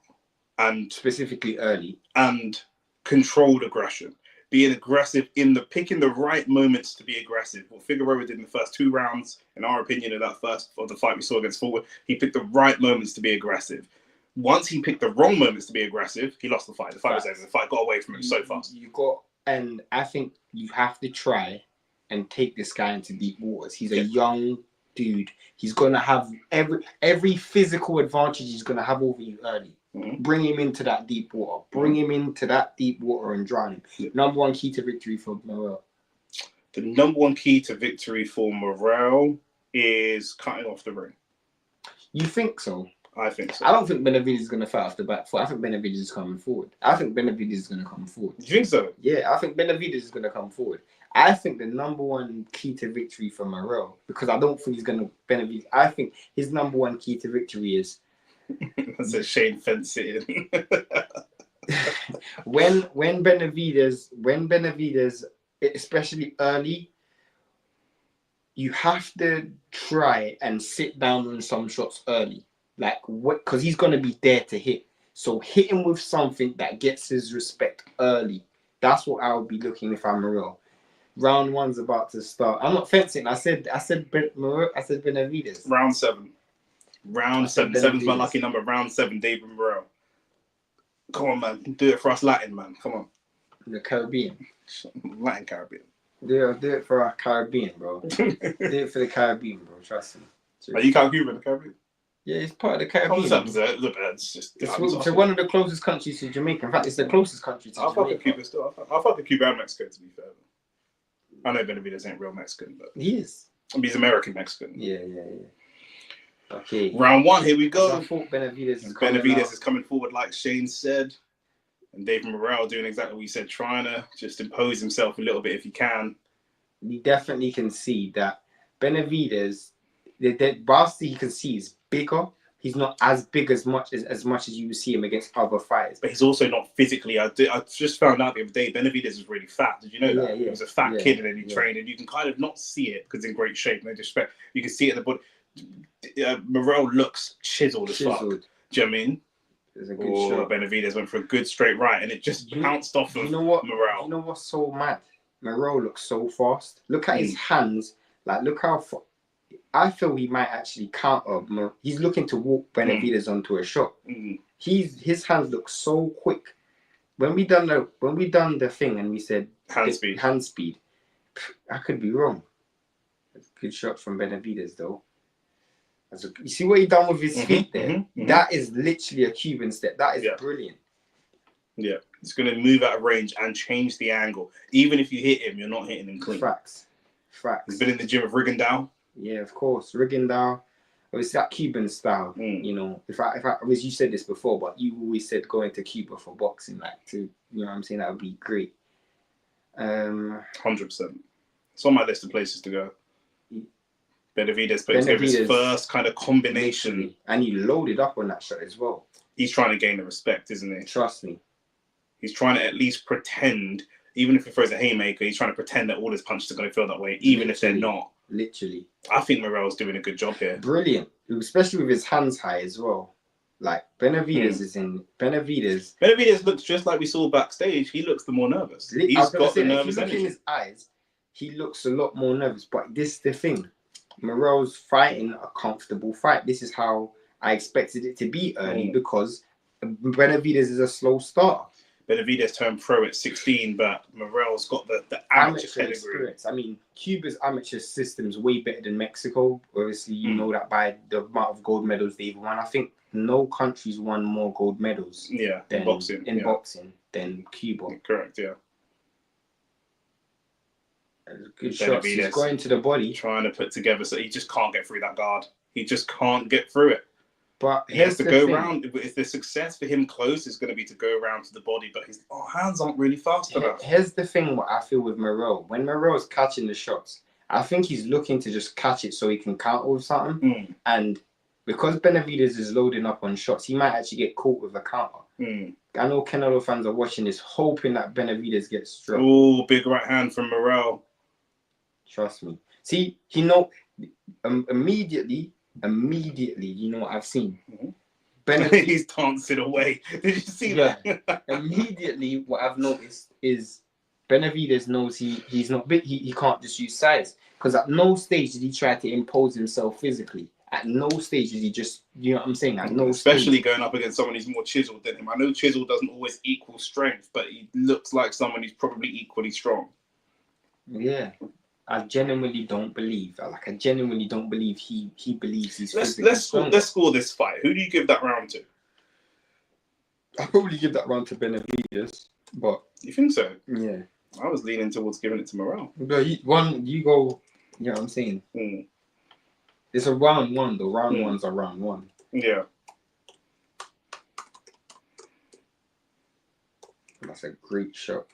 and specifically early and controlled aggression. Being aggressive picking the right moments to be aggressive. What Figueroa did in the first 2 rounds, in our opinion, of the fight we saw against Fulton, he picked the right moments to be aggressive. Once he picked the wrong moments to be aggressive, he lost the fight. The fight was over. The fight got away from him so fast. And I think you have to try and take this guy into deep waters. He's a young dude. He's gonna have every physical advantage he's gonna have over you early. Mm-hmm. Bring him into that deep water. Bring him into that deep water and drown him. Yeah. Number one key to victory for Morell. The number one key to victory for Morell is cutting off the ring. You think so? I think so. I don't think Benavidez is going to fight off the back foot. I think Benavidez is coming forward. You think so? Yeah, I think Benavidez is going to come forward. I think the number one key to victory for Morell, because I don't think he's going to Benavidez. I think his number one key to victory is that's a Shane Fence sitting. when Benavidez, especially early, you have to try and sit down on some shots early. Like what? Because he's gonna be there to hit. So hit him with something that gets his respect early. That's what I would be looking if I'm Morell. Round 1's about to start. I'm not fencing. I said Benavidez. Round 7. Round 7. 7's my lucky number. Round 7, David Morell. Come on, man. Do it for us Latin, man. Come on. The Caribbean. Latin Caribbean. Do it for our Caribbean, bro. Do it for the Caribbean, bro. Trust me. Are you Cuban in the Caribbean? Yeah, it's part of the How was Caribbean. that? Look, it's just. It's one of the closest countries to Jamaica. In fact, it's the closest country to I'll Jamaica. fuck with Cuba still. I'll fuck with Cuba and Mexico, to be fair. I know Benavidez ain't real Mexican, but He is. I mean, he's American Mexican. Yeah. Okay. Round 1, here we go. So I thought Benavidez is coming forward, like Shane said. And David Morell doing exactly what he said, trying to just impose himself a little bit if he can. You definitely can see that Benavidez, whilst he can see he's bigger, he's not as big as much as you would see him against other fighters. But he's also not physically. I just found out the other day, Benavidez is really fat. Did you know that? Yeah. He was a fat kid and then he trained, and you can kind of not see it because in great shape, no disrespect. You can see it in the body. Morell looks chiseled as fuck. Do you know what I mean? There's a good shot. Benavidez went for a good straight right, and it just bounced off of Morell. You know what's so mad? Morell looks so fast. Look at his hands. Like, look how far. I feel he might actually counter. He's looking to walk Benavidez onto a shot. His hands look so quick. When we done the thing and we said hand speed, I could be wrong. Good shot from Benavidez though. You see what he done with his feet there? That is literally a Cuban step. That is brilliant. Yeah, it's going to move out of range and change the angle. Even if you hit him, you're not hitting him clean. Facts. He's been in the gym with Rigondeaux. Yeah, of course. Rigondeaux. It's that Cuban style. You know, if I you said this before, but you always said going to Cuba for boxing, like to, you know what I'm saying, that would be great. 100%. It's on my list of places to go. Benavidez put together his first kind of combination. Literally. And he loaded up on that shot as well. He's trying to gain the respect, isn't he? Trust me. He's trying to at least pretend, even if he throws a haymaker, he's trying to pretend that all his punches are going to feel that way, even if they're not. Literally. I think Morell's doing a good job here. Brilliant. Especially with his hands high as well. Like, Benavidez is in... Benavidez looks just like we saw backstage. He looks the more nervous. He's got the nervous energy. If you look in his eyes, he looks a lot more nervous. But this is the thing. Morell's fighting a comfortable fight. This is how I expected it to be early because Benavidez is a slow starter. Benavidez turned pro at 16, but Morell's got the amateur experience. I mean, Cuba's amateur system is way better than Mexico. Obviously, you know that by the amount of gold medals they've won. I think no country's won more gold medals in boxing than Cuba. Correct, yeah. Good shot. He's going to the body. Trying to put together, so he just can't get through that guard. He just can't get through it. But he has to go around. If the success for him close is going to be to go around to the body, but his hands aren't really fast enough. Here's the thing: what I feel with Morell, when Morell's catching the shots, I think he's looking to just catch it so he can counter with something. And because Benavidez is loading up on shots, he might actually get caught with a counter. I know Canelo fans are watching this, hoping that Benavidez gets struck. Oh, big right hand from Morell. Trust me. See, he know immediately, you know what I've seen? He's dancing away. Did you see that? Immediately, what I've noticed is Benavidez knows he's not big. He can't just use size. Because at no stage did he try to impose himself physically. At no stage did he just, you know what I'm saying? At no Especially stage. going up against someone who's more chiseled than him. I know chisel doesn't always equal strength, but he looks like someone who's probably equally strong. Yeah. I genuinely don't believe he believes he's let's score this fight. Who do you give that round to? I'll probably give that round to Benavidez, but you think so? Yeah. I was leaning towards giving it to Morell. But you go, you know what I'm saying? It's a round one though. Round ones are round one. Yeah. That's a great shot.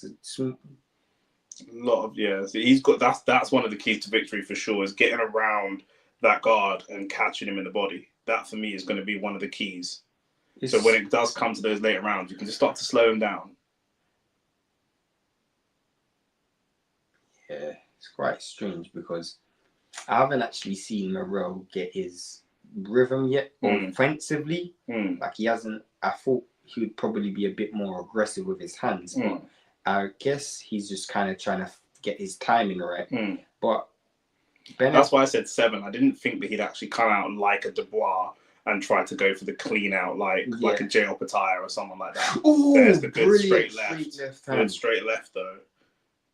A lot of he's got that's one of the keys to victory for sure, is getting around that guard and catching him in the body. That for me is going to be one of the keys. So when it does come to those later rounds, you can just start to slow him down. Yeah, it's quite strange because I haven't actually seen Morell get his rhythm yet offensively. Like he hasn't. I thought he would probably be a bit more aggressive with his hands, but I guess he's just kind of trying to get his timing right. But that's why I said 7. I didn't think that he'd actually come out like a Dubois and try to go for the clean out like a J. Opataya or someone like that. Ooh, there's the good brilliant straight left. Good straight left though.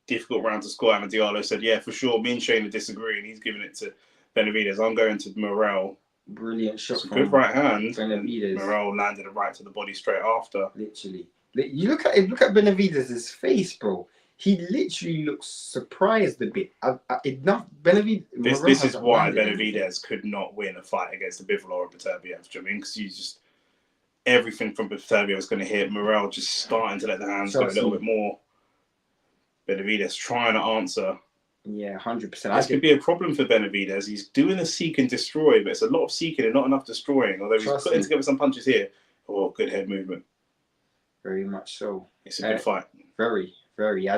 difficult round to score. And Diallo said, yeah, for sure. Me and Shane are disagreeing. He's giving it to Benavidez. I'm going to Morell. Brilliant shot It's a from good right hand. Benavidez. Morell landed a right to the body straight after. Literally. You look at Benavidez' face, bro. He literally looks surprised a bit. This is why Benavidez could not win a fight against Bivol or Beterbiev. Do you know what I mean? Because you just everything from Beterbiev is going to hit. Morell just starting to let the hands go a little bit more. Benavidez trying to answer. Yeah, 100%. This could be a problem for Benavidez. He's doing a seek and destroy, but it's a lot of seeking and not enough destroying. Although he's putting together some punches here. Oh, good head movement. Very much so. It's a good fight. Very, very. I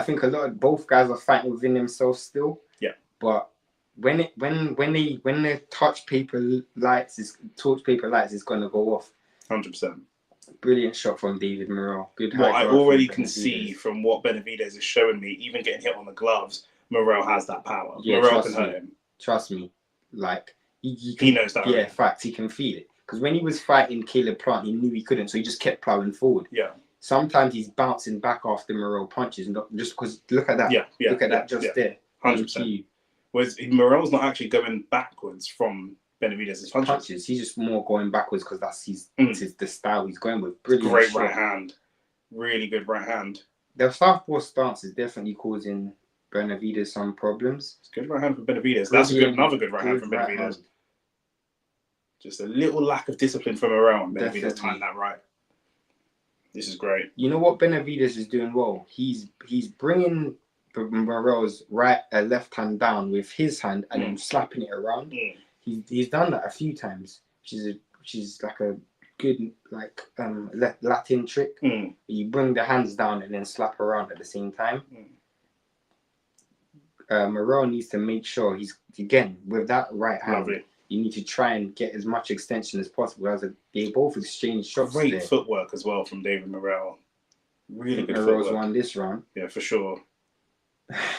think a lot of both guys are fighting within themselves still. Yeah. But when the torch paper lights is gonna go off. 100%. Brilliant shot from David Morell. Good. What I already can see from what Benavidez is showing me, even getting hit on the gloves, Morell has that power. Yeah, Morell can hurt him. Trust me. Like he knows that. Yeah, in fact, he can feel it. Because when he was fighting Caleb Plant, he knew he couldn't, so he just kept plowing forward. Yeah. Sometimes he's bouncing back after Morell punches, not just because look at that. Yeah. Look at that there. 100%. Whereas Morell's not actually going backwards from Benavidez' punches. He's just more going backwards because that's the style he's going with. Brilliant. Great right hand. Really good right hand. The southpaw stance is definitely causing Benavidez some problems. It's good right hand from Benavidez. That's another good right hand from Benavidez. Just a little lack of discipline from Morell. Benavidez timed that right. This is great. You know what Benavidez is doing well? He's bringing Morell's left hand down with his hand and then slapping it around. He's done that a few times, which is like a good Latin trick. You bring the hands down and then slap around at the same time. Morell needs to make sure he's again with that right hand. Lovely. You need to try and get as much extension as possible. They both exchange shots. Great footwork as well from David Morell. Really good Morell's footwork. won this round. Yeah, for sure.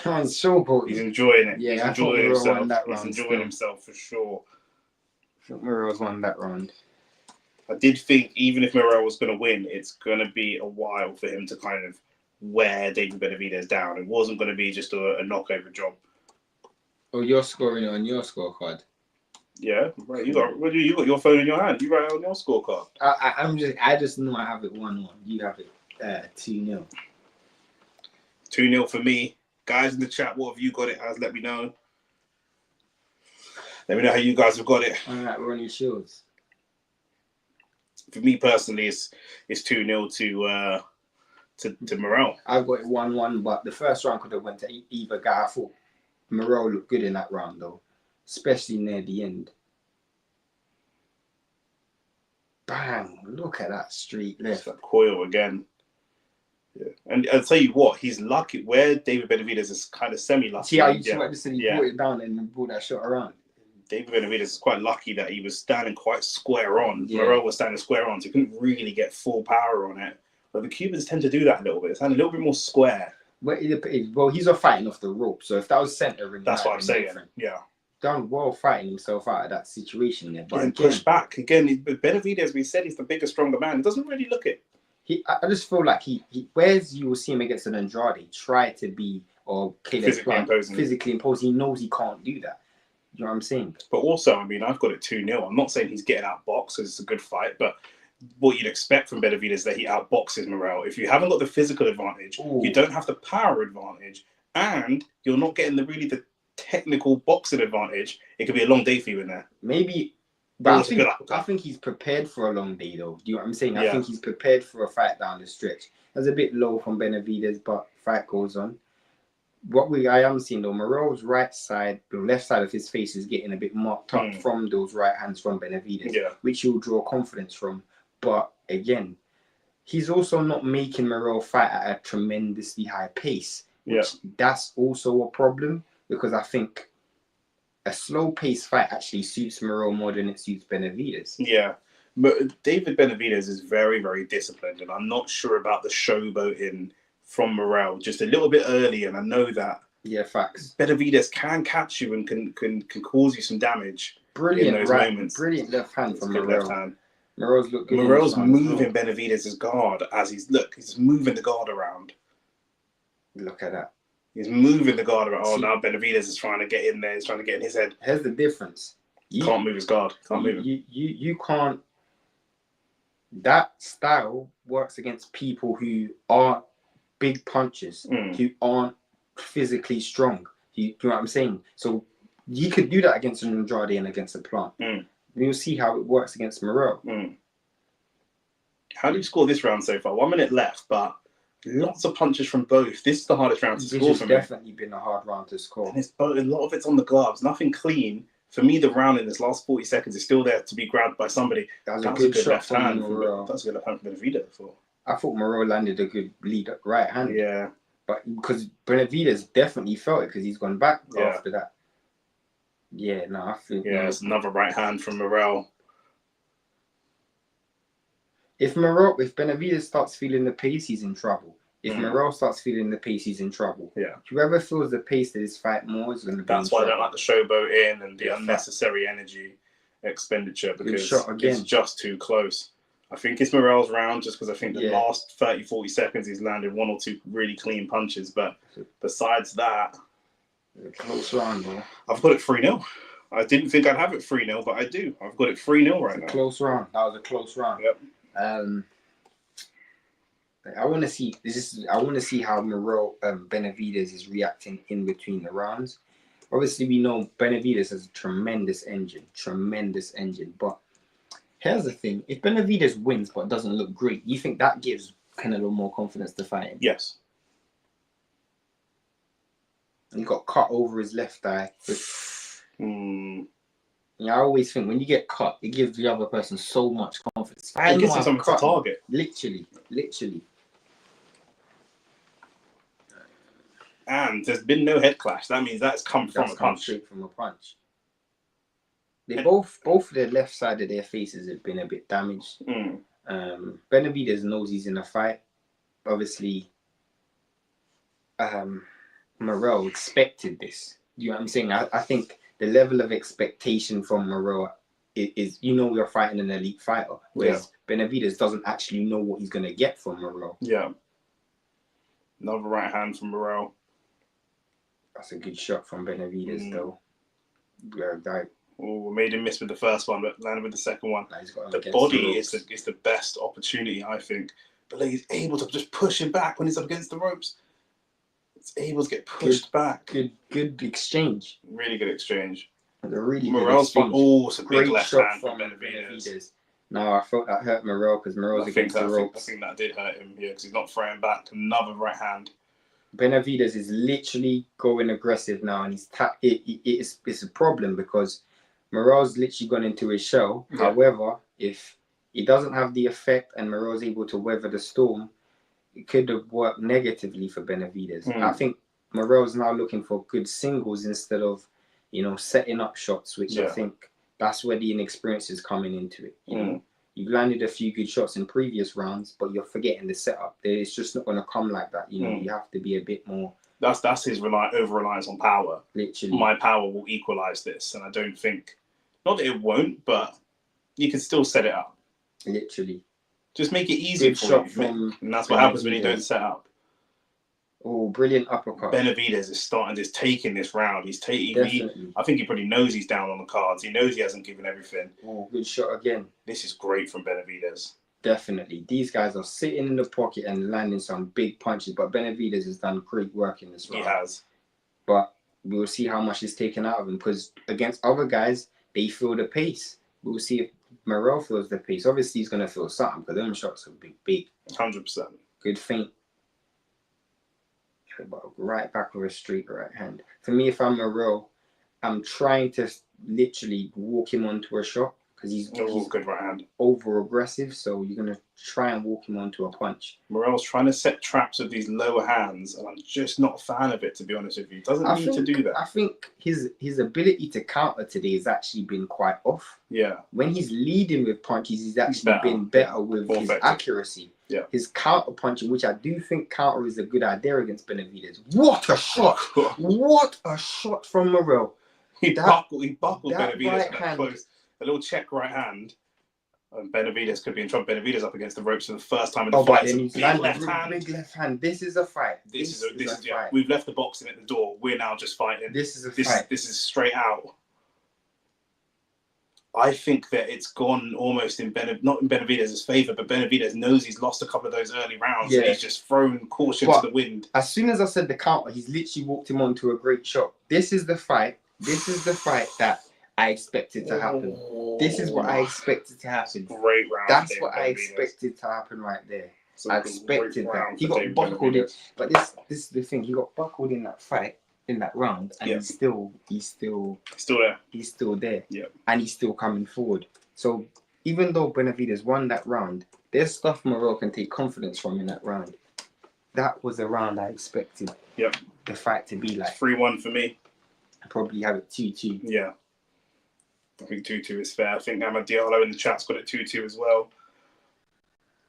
I'm so good. He's enjoying it. Yeah, he's enjoying himself. He's enjoying himself for sure. I think Morell's won that round. I did think even if Morell was going to win, it's going to be a while for him to kind of wear David Benavidez down. It wasn't going to be just a knockover job. Oh, you're scoring it on your scorecard. Yeah, right. You got your phone in your hand. You write it on your scorecard. I just know I have it 1-1. You have it 2-0. 2-0 for me. Guys in the chat, what have you got it as? Let me know. Let me know how you guys have got it. All right, we're on your shields. For me personally, it's 2-0 to Morell. I've got it 1-1, but the first round could have went to either guy. I thought Morell looked good in that round though, especially near the end. Bang! Look at that straight left. That coil again. Yeah. And I'll tell you what, he's lucky. Where David Benavidez is kind of semi-lucky. See how you said he brought it down and brought that shot around. David Benavidez is quite lucky that he was standing quite square on. Yeah. Morell was standing square on, so he couldn't really get full power on it. But the Cubans tend to do that a little bit. It's a little bit more square. Well, he's not fighting off the rope, so if that was centering, that's what I'm saying. Yeah. Done well fighting himself out of that situation there. But push back again. Benavidez, we said he's the bigger, stronger man. He doesn't really look it. I just feel like he whereas you will see him against an Andrade, try to be or physically imposing. He knows he can't do that. You know what I'm saying? But also, I mean, I've got it 2-0. I'm not saying he's getting outboxed because it's a good fight, but what you'd expect from Benavidez is that he outboxes Morell. If you haven't got the physical advantage, you don't have the power advantage, and you're not getting the technical boxing advantage, it could be a long day for you in there. Maybe. But I think he's prepared for a long day, though. Do you know what I'm saying? I think he's prepared for a fight down the stretch. That's a bit low from Benavidez, but fight goes on. What I am seeing, though, Morell's right side, the left side of his face is getting a bit marked up from those right hands from Benavidez, which he'll draw confidence from. But again, he's also not making Morell fight at a tremendously high pace. That's also a problem because I think a slow-paced fight actually suits Morell more than it suits Benavidez. Yeah, but David Benavidez is very, very disciplined, and I'm not sure about the showboating from Morell just a little bit early, and I know that. Yeah, facts. Benavidez can catch you and can cause you some damage. Brilliant in those moments. Brilliant left hand from Morell. Left hand. Morell's look good. Morell's moving Benavidez's guard as he's moving the guard around. Look at that. He's moving the guard around. Oh, now Benavidez is trying to get in there. He's trying to get in his head. Here's the difference. You can't move his guard. Can't move him. You can't. That style works against people who are big punchers, who aren't physically strong. You know what I'm saying? So you could do that against an Andrade and against a Plant. You'll see how it works against Morell. How do you score this round so far? 1 minute left, but lots of punches from both. This is the hardest round to score for me. It's definitely been a hard round to score. And a lot of it's on the gloves. Nothing clean. For me, the round in this last 40 seconds is still there to be grabbed by somebody. That was a good left hand. Morell. That's a good left hand from Benavidez. I thought Morell landed a good lead right hand. Yeah. But because Benavidez definitely felt it because he's gone back after that. Yeah, no, I think... Yeah, it's another right hand from Morell. If Benavidez starts feeling the pace, he's in trouble. If Morell starts feeling the pace, he's in trouble. Yeah. Whoever feels the pace of this fight more is going to be That's why I don't like the showboat in and the unnecessary energy expenditure because it's just too close. I think it's Morell's round just because I think the last 30, 40 seconds he's landed 1 or 2 really clean punches. But besides that... Close round, bro. I've got it 3-0. I didn't think I'd have it 3-0, but I do. I've got it 3-0 right now. Close round. That was a close round. Yep. I want to see how Morell Benavidez is reacting in between the rounds. Obviously, we know Benavidez has a tremendous engine. But here's the thing: if Benavidez wins but doesn't look great, you think that gives Canelo more confidence to fight him? Yes. He got cut over his left eye. I always think when you get cut, it gives the other person so much confidence. It gives him something to target. Literally. And there's been no head clash. That means that's come from a punch. Straight from a punch. They both of the left side of their faces have been a bit damaged. Benavidez knows he's in a fight. Obviously, Morell expected this. You know what I'm saying? I think the level of expectation from Morell is you're fighting an elite fighter. Whereas Benavidez doesn't actually know what he's going to get from Morell. Yeah. Another right hand from Morell. That's a good shot from Benavidez, though. We made him miss with the first one, but landed with the second one. The body is the best opportunity, I think. But he's able to just push him back when he's up against the ropes. It's able to get pushed back. Good exchange. Really good exchange. Morell's fought also great left hand from Benavidez. No, I thought that hurt Morell because Morell's against the ropes. I think that did hurt him, because he's not throwing back. Another right hand. Benavidez is literally going aggressive now, and it's a problem because Morell's literally gone into his shell. Yeah. However, if he doesn't have the effect and Morell's able to weather the storm, it could have worked negatively for Benavidez. I think Morell's now looking for good singles instead of, setting up shots, which I think that's where the inexperience is coming into it. You know, you've landed a few good shots in previous rounds, but you're forgetting the setup. It's just not going to come like that. You have to be a bit more. That's his over-reliance on power. Literally. My power will equalise this, and I don't think, not that it won't, but you can still set it up. Literally. Just make it easy for you. And that's what happens when you don't set up. Oh, brilliant uppercut. Benavidez is taking this round. I think he probably knows he's down on the cards. He knows he hasn't given everything. Oh, good shot again. This is great from Benavidez. Definitely. These guys are sitting in the pocket and landing some big punches, but Benavidez has done great work in this round. He has. But we'll see how much is taken out of him, because against other guys, they feel the pace. We'll see if Morell feels the pace. Obviously, he's going to feel something, because them shots are big. 100%. Good feint. Right back with a straight right hand. For me, if I'm Morell, I'm trying to literally walk him onto a shot, because he's good right hand. Over aggressive, so you're gonna try and walk him onto a punch. Morell's trying to set traps with these lower hands, and I'm just not a fan of it, to be honest with you. He doesn't need to do that. I think his ability to counter today has actually been quite off. Yeah. When he's leading with punches, he's actually been better with his accuracy. Yeah. His counter punching, which I do think counter is a good idea against Benavidez. What a shot! What a shot from Morell. He buckled Benavidez right close. A little check right hand. And Benavidez could be in trouble. Benavidez up against the ropes for the first time in the Oh, fight. but then he's Big landed left hand. big left hand. This is a fight. This is a fight. yeah. We've left the boxing at the door. We're now just fighting. This is a fight. This is straight out. I think that it's gone almost not in Benavidez's favour, but Benavidez knows he's lost a couple of those early rounds, and he's just thrown caution to the wind. As soon as I said the counter, he's literally walked him onto a great shot. This is the fight. This is the fight that I expected to happen. This is what I expected to happen. Great round. That's what I expected to happen right there. I expected that. He got buckled in, but this is the thing. He got buckled in that fight, in that round, and he's still there. He's still there. Yeah. And he's still coming forward. So even though Benavidez won that round, there's stuff Morell can take confidence from in that round. That was a round I expected. Yep. The fight to be like 3-1 for me. I probably have it 2-2. Yeah. I think 2-2 is fair. I think Ahmad Diallo in the chat's got it 2-2 as well.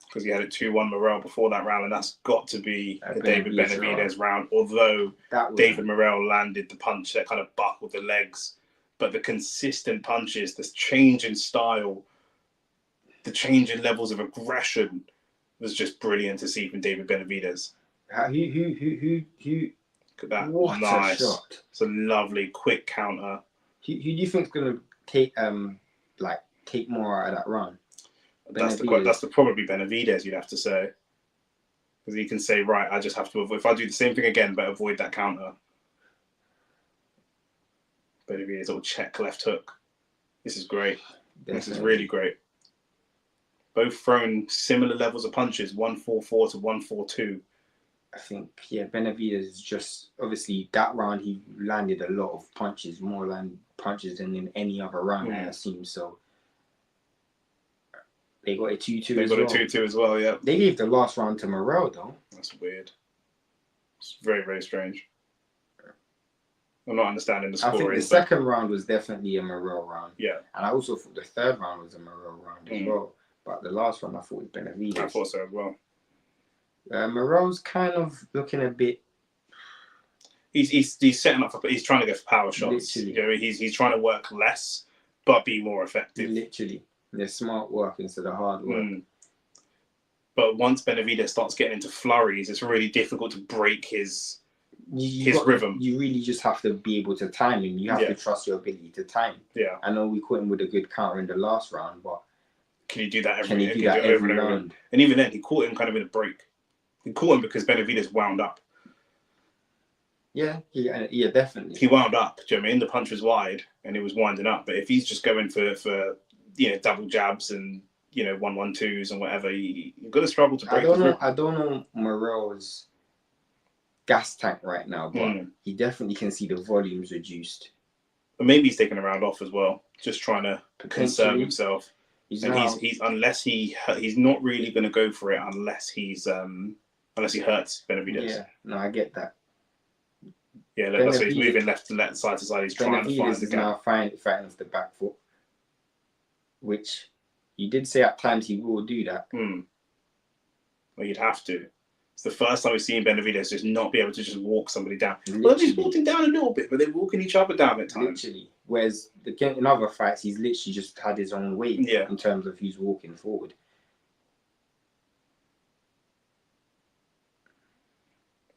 Because he had it 2-1 Morell before that round, and that's got to be a David Benavidez round. Although David Morell landed the punch that kind of buckled the legs, but the consistent punches, this change in style, the change in levels of aggression was just brilliant to see from David Benavidez. Who? Look at that! What nice. A shot! It's a lovely, quick counter. Who do you think's gonna take more out of that round? That's probably Benavidez, you'd have to say. Because he can say, right, I just have to avoid. If I do the same thing again, but avoid that counter. Benavidez, little check left hook. This is great. Definitely. This is really great. Both thrown similar levels of punches, 144 to 142. I think, Benavidez is just, obviously, that round he landed a lot of punches, more punches than in any other round, I assume. So they got a 2-2 They got a 2-2 as well, yeah. They gave the last round to Morell, though. That's weird. It's very, very strange. I'm not understanding the scoring. I think the second round was definitely a Morell round. Yeah. And I also thought the third round was a Morell round as well. But the last round I thought was Benavidez. I thought so as well. Morell's kind of looking a bit. He's setting up for. He's trying to go for power shots. Literally. You know, he's trying to work less but be more effective. Literally, there's smart work instead of hard work. But once Benavidez starts getting into flurries, it's really difficult to break his rhythm. You really just have to be able to time him. You have to trust your ability to time. Yeah. I know we caught him with a good counter in the last round, but can you do that every round? And even then, he caught him kind of in a break. He caught him because Benavidez wound up. Yeah, definitely. He wound up. Do you know what I mean? The punch was wide and it was winding up. But if he's just going for double jabs and 1-1-2s and whatever, you're going to struggle to break. I don't know Morell's gas tank right now, but he definitely can see the volumes reduced. But maybe he's taking a round off as well, just trying to conserve himself. He's not really going to go for it unless he hurts Benavidez. Yeah, no, I get that. Yeah, that's why he's moving left to side to side. He's trying to find the gap. Now fighting off the back foot, which you did say at times he will do that. Well, you'd have to. It's the first time we've seen Benavidez just not be able to just walk somebody down. Well, he's walking down a little bit, but they're walking each other down at times. Literally. Whereas in other fights, he's literally just had his own way in terms of who's walking forward.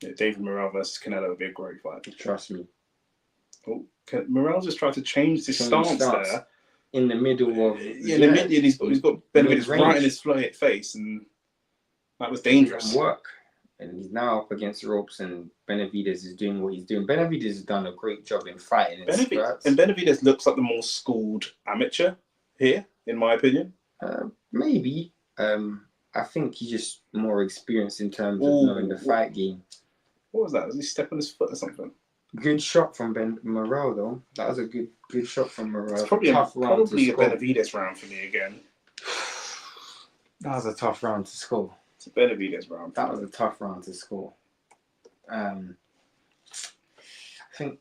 Yeah, David Morell versus Canelo would be a great fight. Trust me. Oh, Morell just tried to change his stance there. In the middle of... in the middle, he's got Benavidez right in his face, and that was dangerous. Work. And he's now up against the ropes, and Benavidez is doing what he's doing. Benavidez has done a great job in fighting. And Benavidez looks like the more schooled amateur here, in my opinion. Maybe. I think he's just more experienced in terms of knowing the fight game. What was that? Was he stepping his foot or something? Good shot from Morell, though. That was a good shot from Morell. It's probably a Benavidez round for me again. That was a tough round to score. It's a Benavidez round. That was a tough round to score. I think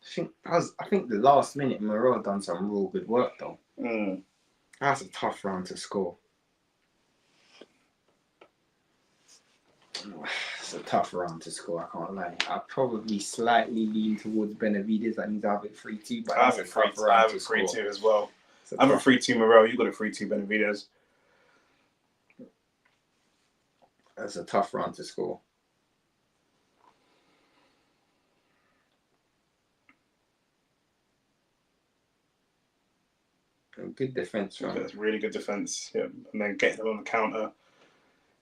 the last minute Morell done some real good work though. That's a tough round to score. It's a tough round to score, I can't lie. I probably slightly lean towards Benavidez. I need to have it 3-2, but I have it 3-2 as well. I have a 3-2 Morell, you got a 3-2 Benavidez. That's a tough round to score. Good defense, right? That's really good defense. Yeah, and then getting them on the counter.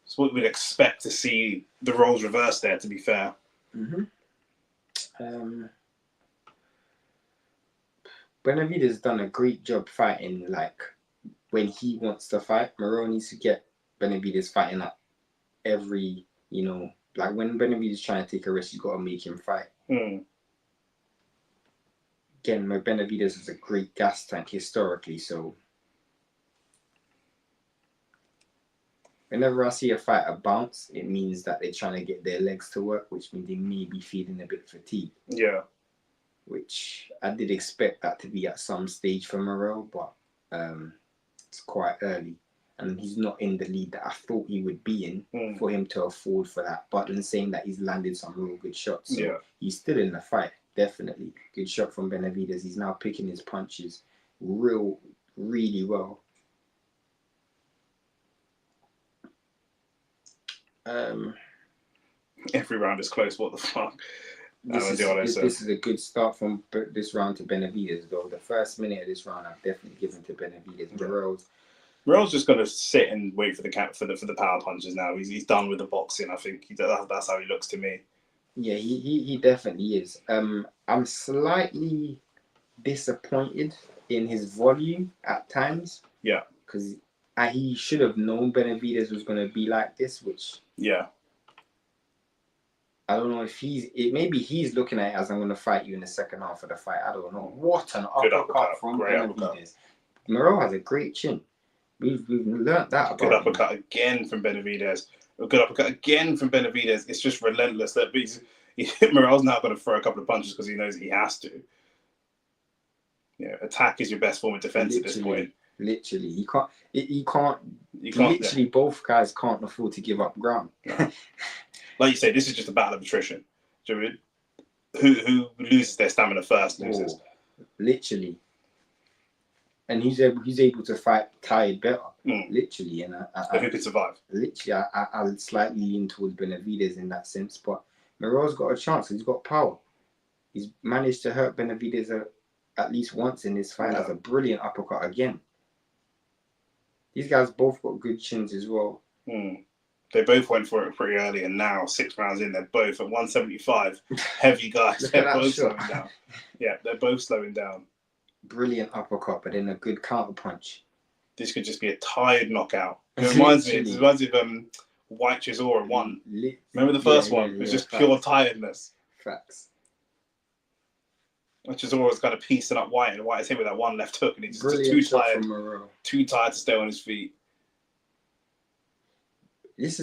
It's what we'd expect to see the roles reversed there. To be fair. Benavidez done a great job fighting. Like when he wants to fight, Morell needs to get Benavidez fighting at every, like when Benavidez trying to take a risk, you got to make him fight. Again, Benavidez is a great gas tank historically, so whenever I see a fighter bounce, it means that they're trying to get their legs to work, which means they may be feeling a bit fatigued. Yeah. Which I did expect that to be at some stage for Morell, but it's quite early. And he's not in the lead that I thought he would be in for him to afford for that. But in saying that, he's landed some real good shots. So he's still in the fight, definitely. Good shot from Benavidez. He's now picking his punches really well. Every round is close. What the fuck? This is a good start from this round to Benavidez, though. The first minute of this round, I've definitely given to Benavidez. Morell's just gonna sit and wait for the power punches now. He's done with the boxing. I think that's how he looks to me. Yeah, he definitely is. I'm slightly disappointed in his volume at times. Yeah, because he should have known Benavidez was gonna be like this, which I don't know if maybe he's looking at it as I'm going to fight you in the second half of the fight. I don't know. What an uppercut from Benavidez. Morell has a great chin. We've learnt that about good uppercut again from Benavidez. A good uppercut again from Benavidez. It's just relentless. That Morell's now going to throw a couple of punches because he knows he has to. Yeah, attack is your best form of defense at this point. Literally, you can't. Literally, both guys can't afford to give up ground. No. Like you say, this is just a battle of attrition. Do you know what I mean? Who loses their stamina first loses. Literally. And he's able to fight tired better. Literally. And who could survive? Literally, I slightly lean towards Benavidez in that sense. But Morell's got a chance. He's got power. He's managed to hurt Benavidez at least once in this fight. That's a brilliant uppercut again. These guys both got good chins as well. They both went for it pretty early, and now 6 rounds in, they're both at 175. Heavy guys. They're both slowing down. Yeah, they're both slowing down. Brilliant uppercut, but then a good counter punch. This could just be a tired knockout. It reminds me of White Chisora 1. Remember the first one? It was just pure tiredness. Facts. Chisora was kind of piecing up White, and White's hit with that one left hook, and he's just too tired to stay on his feet. This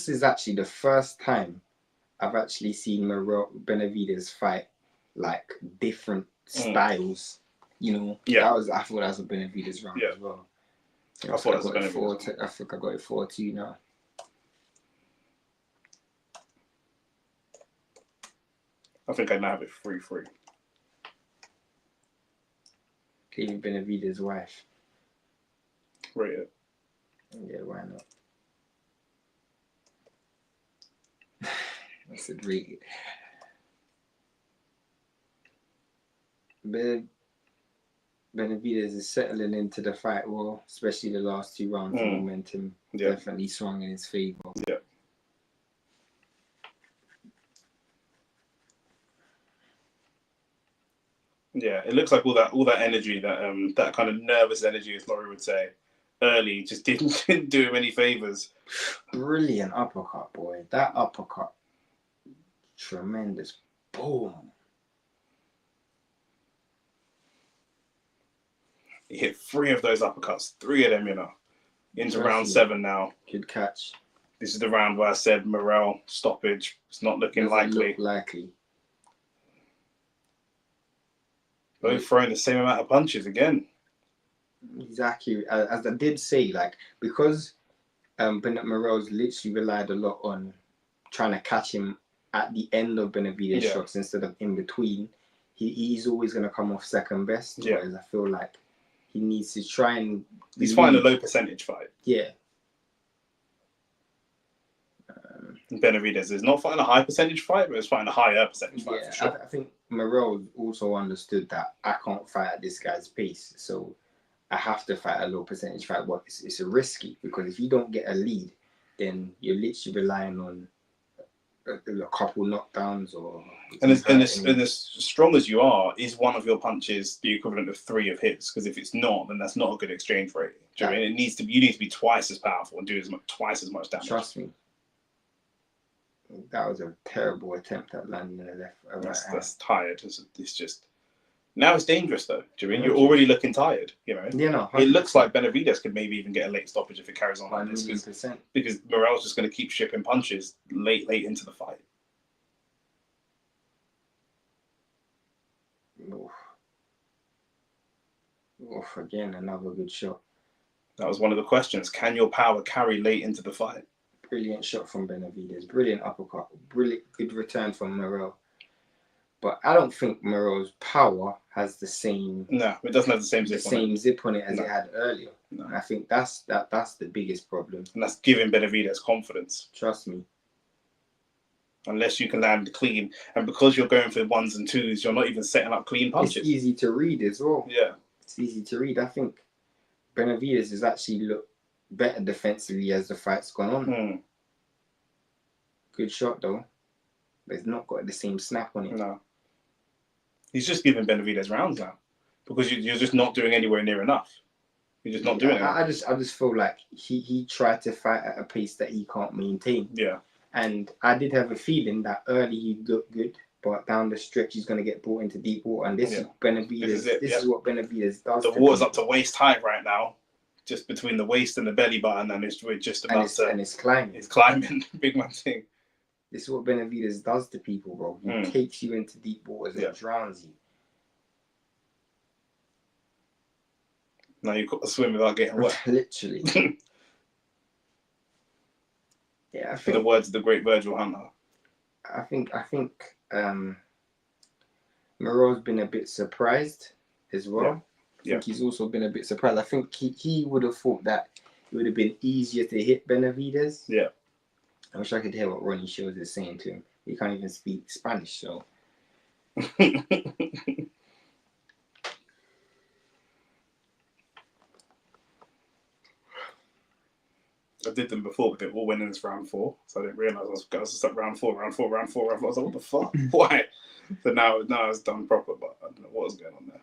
is actually the first time I've actually seen Benavidez fight like different styles. I thought that was a Benavidez round as well. I thought that was a Benavidez. I think I got it 4-2 now. I think I now have it 3-3. David Benavidez' wife. Rate it. Yeah, why not? I said rate it. Benavidez is settling into the fight well, especially the last 2 rounds. The momentum definitely swung in his favour. Yeah. Yeah, it looks like all that energy, that kind of nervous energy, as Laurie would say, early, just didn't do him any favours. Brilliant uppercut, boy. That uppercut, tremendous. Boom. He hit 3 of those uppercuts, 3 of them, into round 7 now. Good catch. This is the round where I said Morell stoppage. It's not looking likely. Both throwing the same amount of punches again. Exactly. As I did say, because Morell's literally relied a lot on trying to catch him at the end of Benavidez shots instead of in between, he's always going to come off second best. Whereas I feel like he needs to try and... He's fighting a low percentage fight. Yeah. Benavidez is not fighting a high percentage fight, but it's fighting a higher percentage fight for sure. I think Morell also understood that I can't fight at this guy's pace, so I have to fight a low percentage fight. But it's risky because if you don't get a lead, then you're literally relying on a couple knockdowns or. And as strong as you are, is one of your punches the equivalent of 3 of his? Because if it's not, then that's not a good exchange rate. Do you know what I mean? You need to be twice as powerful and do twice as much damage. Trust me. That was a terrible attempt at landing the left. That's tired. It's just now it's dangerous though. Do you mean you're already looking tired? You know. Yeah, no. 100%. It looks like Benavidez could maybe even get a late stoppage if it carries on like this. Because Morell's just going to keep shipping punches late into the fight. Oof, again, another good shot. That was one of the questions. Can your power carry late into the fight? Brilliant shot from Benavidez. Brilliant uppercut. Brilliant, good return from Morell. But I don't think Morell's power has the same. No, it doesn't have the same zip on it as it had earlier. No. And I think that's the biggest problem. And that's giving Benavidez confidence. Trust me. Unless you can land clean, and because you're going for 1s and 2s, you're not even setting up clean punches. It's easy to read as well. Yeah, it's easy to read. I think Benavidez has actually looked better defensively as the fight's gone on. Good shot though, but it's not got the same snap on it. No, he's just giving Benavidez rounds now because you're just not doing anywhere near enough. You're just not doing it. I just feel like he tried to fight at a pace that he can't maintain. Yeah, and I did have a feeling that early he looked good, but down the stretch he's going to get brought into deep water, and this is Benavidez. This is what Benavidez does. The water's up to waist height right now. Just between the waist and the belly button, and we're just about and it's climbing. It's climbing, big man thing. This is what Benavidez does to people, bro. He takes you into deep waters and drowns you. Now you've got to swim without getting wet. Literally. Yeah, I think, for the words of the great Virgil Hunter. I think Morell's been a bit surprised as well. I think he's also been a bit surprised. I think he would have thought that it would have been easier to hit Benavidez. Yeah. I wish I could hear what Ronnie Shields is saying to him. He can't even speak Spanish, so. I did them before, but they all went in this round 4, so I didn't realise I was just like round 4. I was like, what the fuck? Why? So now it's done proper, but I don't know what was going on there.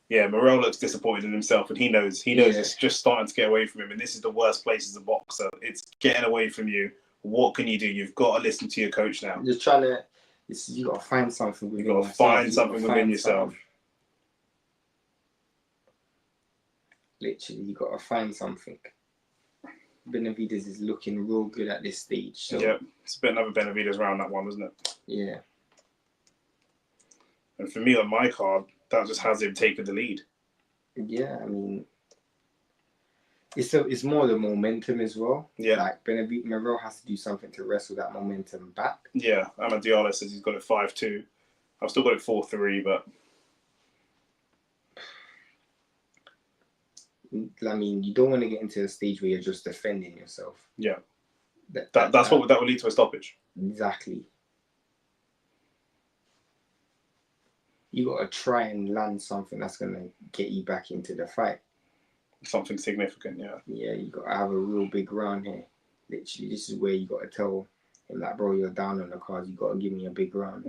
Yeah, Morell looks disappointed in himself, and he knows it's just starting to get away from him, and this is the worst place as a boxer. It's getting away from you. What can you do? You've got to listen to your coach now. You're trying to. You got to find something within yourself. You've got to find something within yourself. Literally, you got to find something. Benavidez is looking real good at this stage. So. Yeah, it's a bit another Benavidez round, that one, wasn't it? Yeah. And for me on my card, that just has him taking the lead. Yeah, I mean, it's more the momentum as well. Yeah. Like Morell has to do something to wrestle that momentum back. Yeah, Diallo says he's got it 5-2. I've still got it 4-3, but. I mean, you don't want to get into a stage where you're just defending yourself. Yeah. That will lead to a stoppage. Exactly. You got to try and land something that's going to get you back into the fight. Something significant, yeah. Yeah, you got to have a real big round here. Literally, this is where you got to tell him, like, bro, you're down on the cards. You got to give me a big round.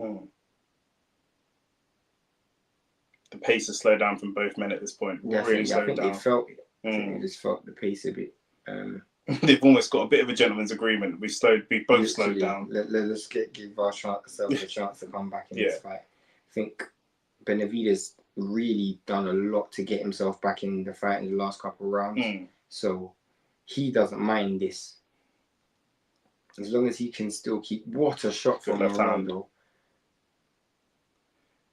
The pace has slowed down from both men at this point. Definitely, really slowed I think down. they felt it. They just felt the pace a bit. They've almost got a bit of a gentleman's agreement. We both slowed down. Let's give ourselves a chance to come back in this fight. I think Benavidez really done a lot to get himself back in the fight in the last couple of rounds. So he doesn't mind this. As long as he can still keep... What a shot from Ronaldo.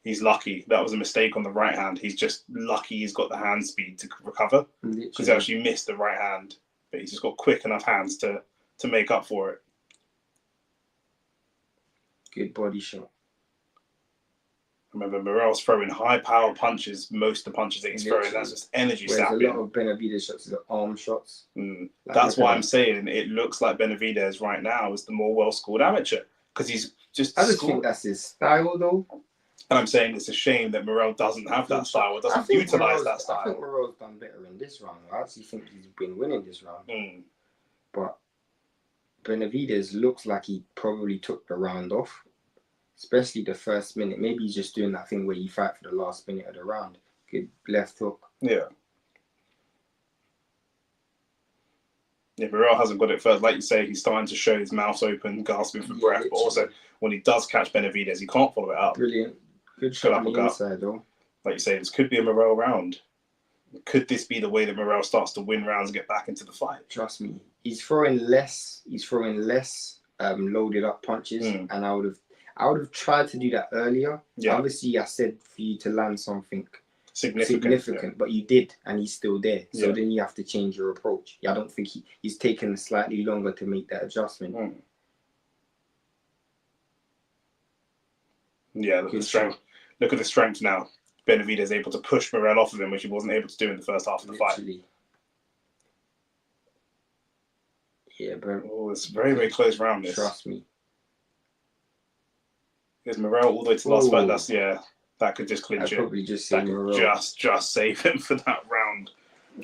He's lucky. That was a mistake on the right hand. He's just lucky he's got the hand speed to recover. Because he actually missed the right hand. But he's just got quick enough hands to make up for it. Good body shot. Remember, Morell's throwing high-power punches. Most of the punches that he's throwing, that's just energy sapping. sapping. A lot of Benavidez shots are arm shots. Like, that's why I'm saying it looks like Benavidez right now is the more well-schooled amateur because he's just. I just think that's his style, though. And I'm saying it's a shame that Morell doesn't have that style or doesn't utilize that style. I think Morell's done better in this round. I actually think he's been winning this round. But Benavidez looks like he probably took the round off, especially the first minute. Maybe he's just doing that thing where you fight for the last minute of the round. Good left hook. Yeah, Morell hasn't got it first. Like you say, he's starting to show his mouth open, gasping for breath. Literally. But also, when he does catch Benavidez, he can't follow it up. Brilliant. Good shot on the inside, though. Like you say, this could be a Morell round. Could this be the way that Morell starts to win rounds and get back into the fight? Trust me, he's throwing less. He's throwing less loaded up punches, and I would have tried to do that earlier. Yeah. Obviously, I said for you to land something significant, but you did, and he's still there. So then you have to change your approach. I don't think he's taken slightly longer to make that adjustment. Yeah, look at the strength. Look at the strength now. Benavidez is able to push Morell off of him, which he wasn't able to do in the first half of the fight. Yeah, but it's a very, very close round. This. Trust me. There's Morell all the way to the last fight. That could just clinch it. I'd probably just say Morell. Just save him for that round.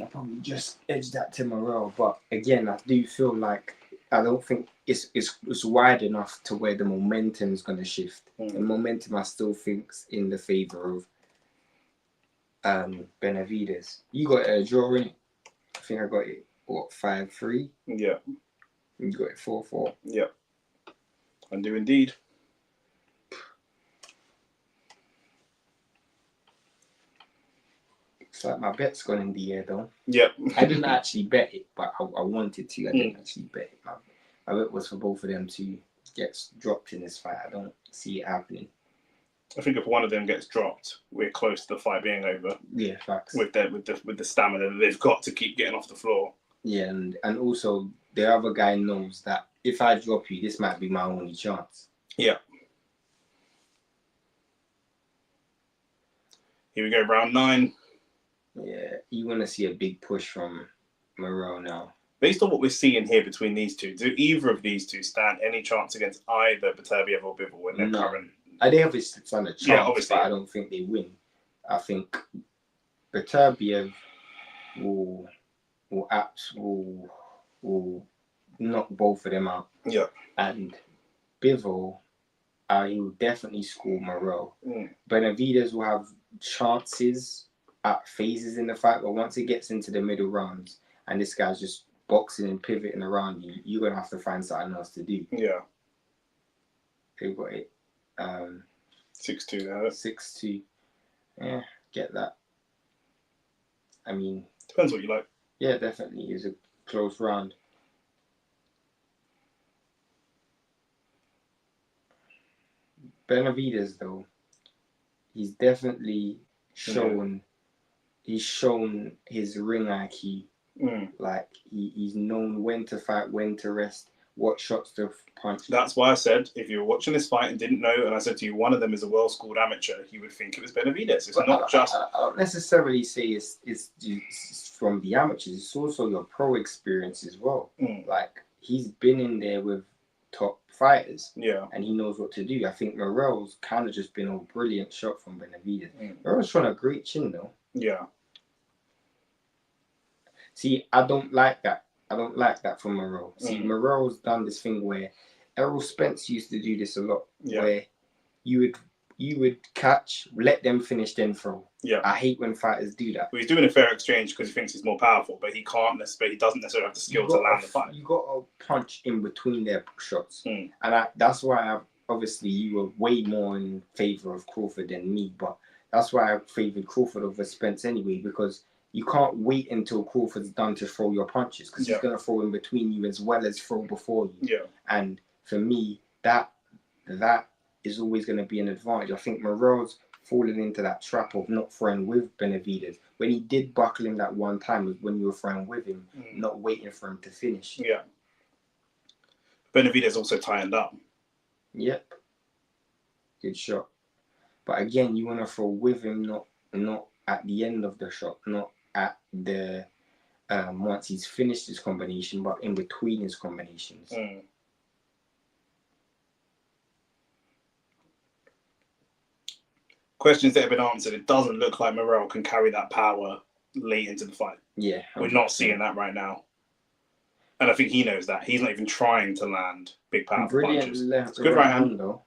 I'll probably just edge that to Morell. But again, I do feel like I don't think it's wide enough to where the momentum is going to shift. The momentum I still think's in the favour of Benavidez. You got a draw in it. I think I got it 5-3. Yeah. You got it 4-4. Yeah. I do indeed. It's like my bet's gone in the air though. Yep. I didn't actually bet it, but I wanted to. I didn't actually bet it. My bet was for both of them to get dropped in this fight. I don't see it happening. I think if one of them gets dropped, we're close to the fight being over. Yeah, facts. With the stamina that they've got to keep getting off the floor. Yeah, and also the other guy knows that if I drop you, this might be my only chance. Yeah. Here we go, round 9. Yeah, you want to see a big push from Morell now. Based on what we're seeing here between these two, do either of these two stand any chance against either Beterbiev or Bivol in their current? They obviously stand a chance, but I don't think they win. I think Beterbiev will knock both of them out. Yeah. And Bivol, he will definitely score Morell. Benavidez will have chances at phases in the fight, but once it gets into the middle rounds and this guy's just boxing and pivoting around you, you're gonna have to find something else to do. Yeah. They've got it. 6-2 now. 6-2. Yeah, get that. I mean, depends what you like. Yeah, definitely is a close round. Benavidez though, he's definitely shown. He's shown his ring IQ. Like he's known when to fight, when to rest, what shots to punch. That's why I said if you were watching this fight and didn't know, and I said to you one of them is a well-schooled amateur, you would think it was Benavidez. It's not just. I don't necessarily say it's from the amateurs. It's also your pro experience as well. Like he's been in there with top fighters. Yeah. And he knows what to do. I think Morell's kind of just been a brilliant shot from Benavidez. Morell's trying a great chin though. Yeah. See, I don't like that. I don't like that from Morell. See, Morell's done this thing where Errol Spence used to do this a lot, where you would catch, let them finish, then throw. Yeah. I hate when fighters do that. Well, he's doing a fair exchange because he thinks he's more powerful, but he doesn't necessarily have the skill to land the fight. You got to punch in between their shots. And that's why obviously you were way more in favour of Crawford than me, but that's why I favoured Crawford over Spence anyway, because you can't wait until Crawford's done to throw your punches because he's going to throw in between you as well as throw before you. Yeah. And for me, that is always going to be an advantage. I think Morell's fallen into that trap of not throwing with Benavidez. When he did buckle him that one time was when you were throwing with him, not waiting for him to finish. Yeah. Benavidez also tightened up. Yep. Good shot. But again, you want to throw with him, not at the end of the shot, not at the once he's finished his combination, but in between his combinations. Questions that have been answered. It doesn't look like Morell can carry that power late into the fight. Yeah, 100%. We're not seeing that right now. And I think he knows that. He's not even trying to land big powerful punches. It's good right hand though.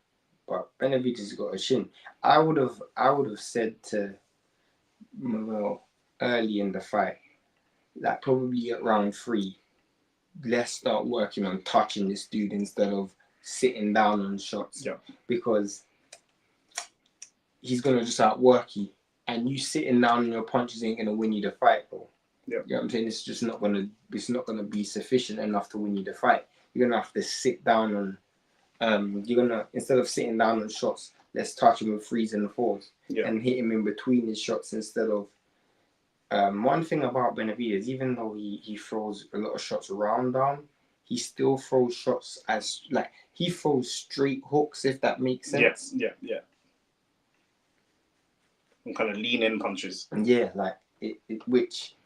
But Benavidez has got a shin. I would have said to Morell early in the fight, like probably at round 3, let's start working on touching this dude instead of sitting down on shots. Yeah. Because he's gonna just outwork you, and you sitting down on your punches ain't gonna win you the fight, bro. Yeah. You know what I'm saying? It's just not gonna be sufficient enough to win you the fight. You're gonna have to sit down on instead of sitting down on shots, let's touch him with 3s and 4s. Yeah. And hit him in between his shots instead of one thing about Benavidez, even though he throws a lot of shots around down, he still throws shots as like he throws straight hooks, if that makes sense. Yeah. And kind of lean in punches. Yeah, like it which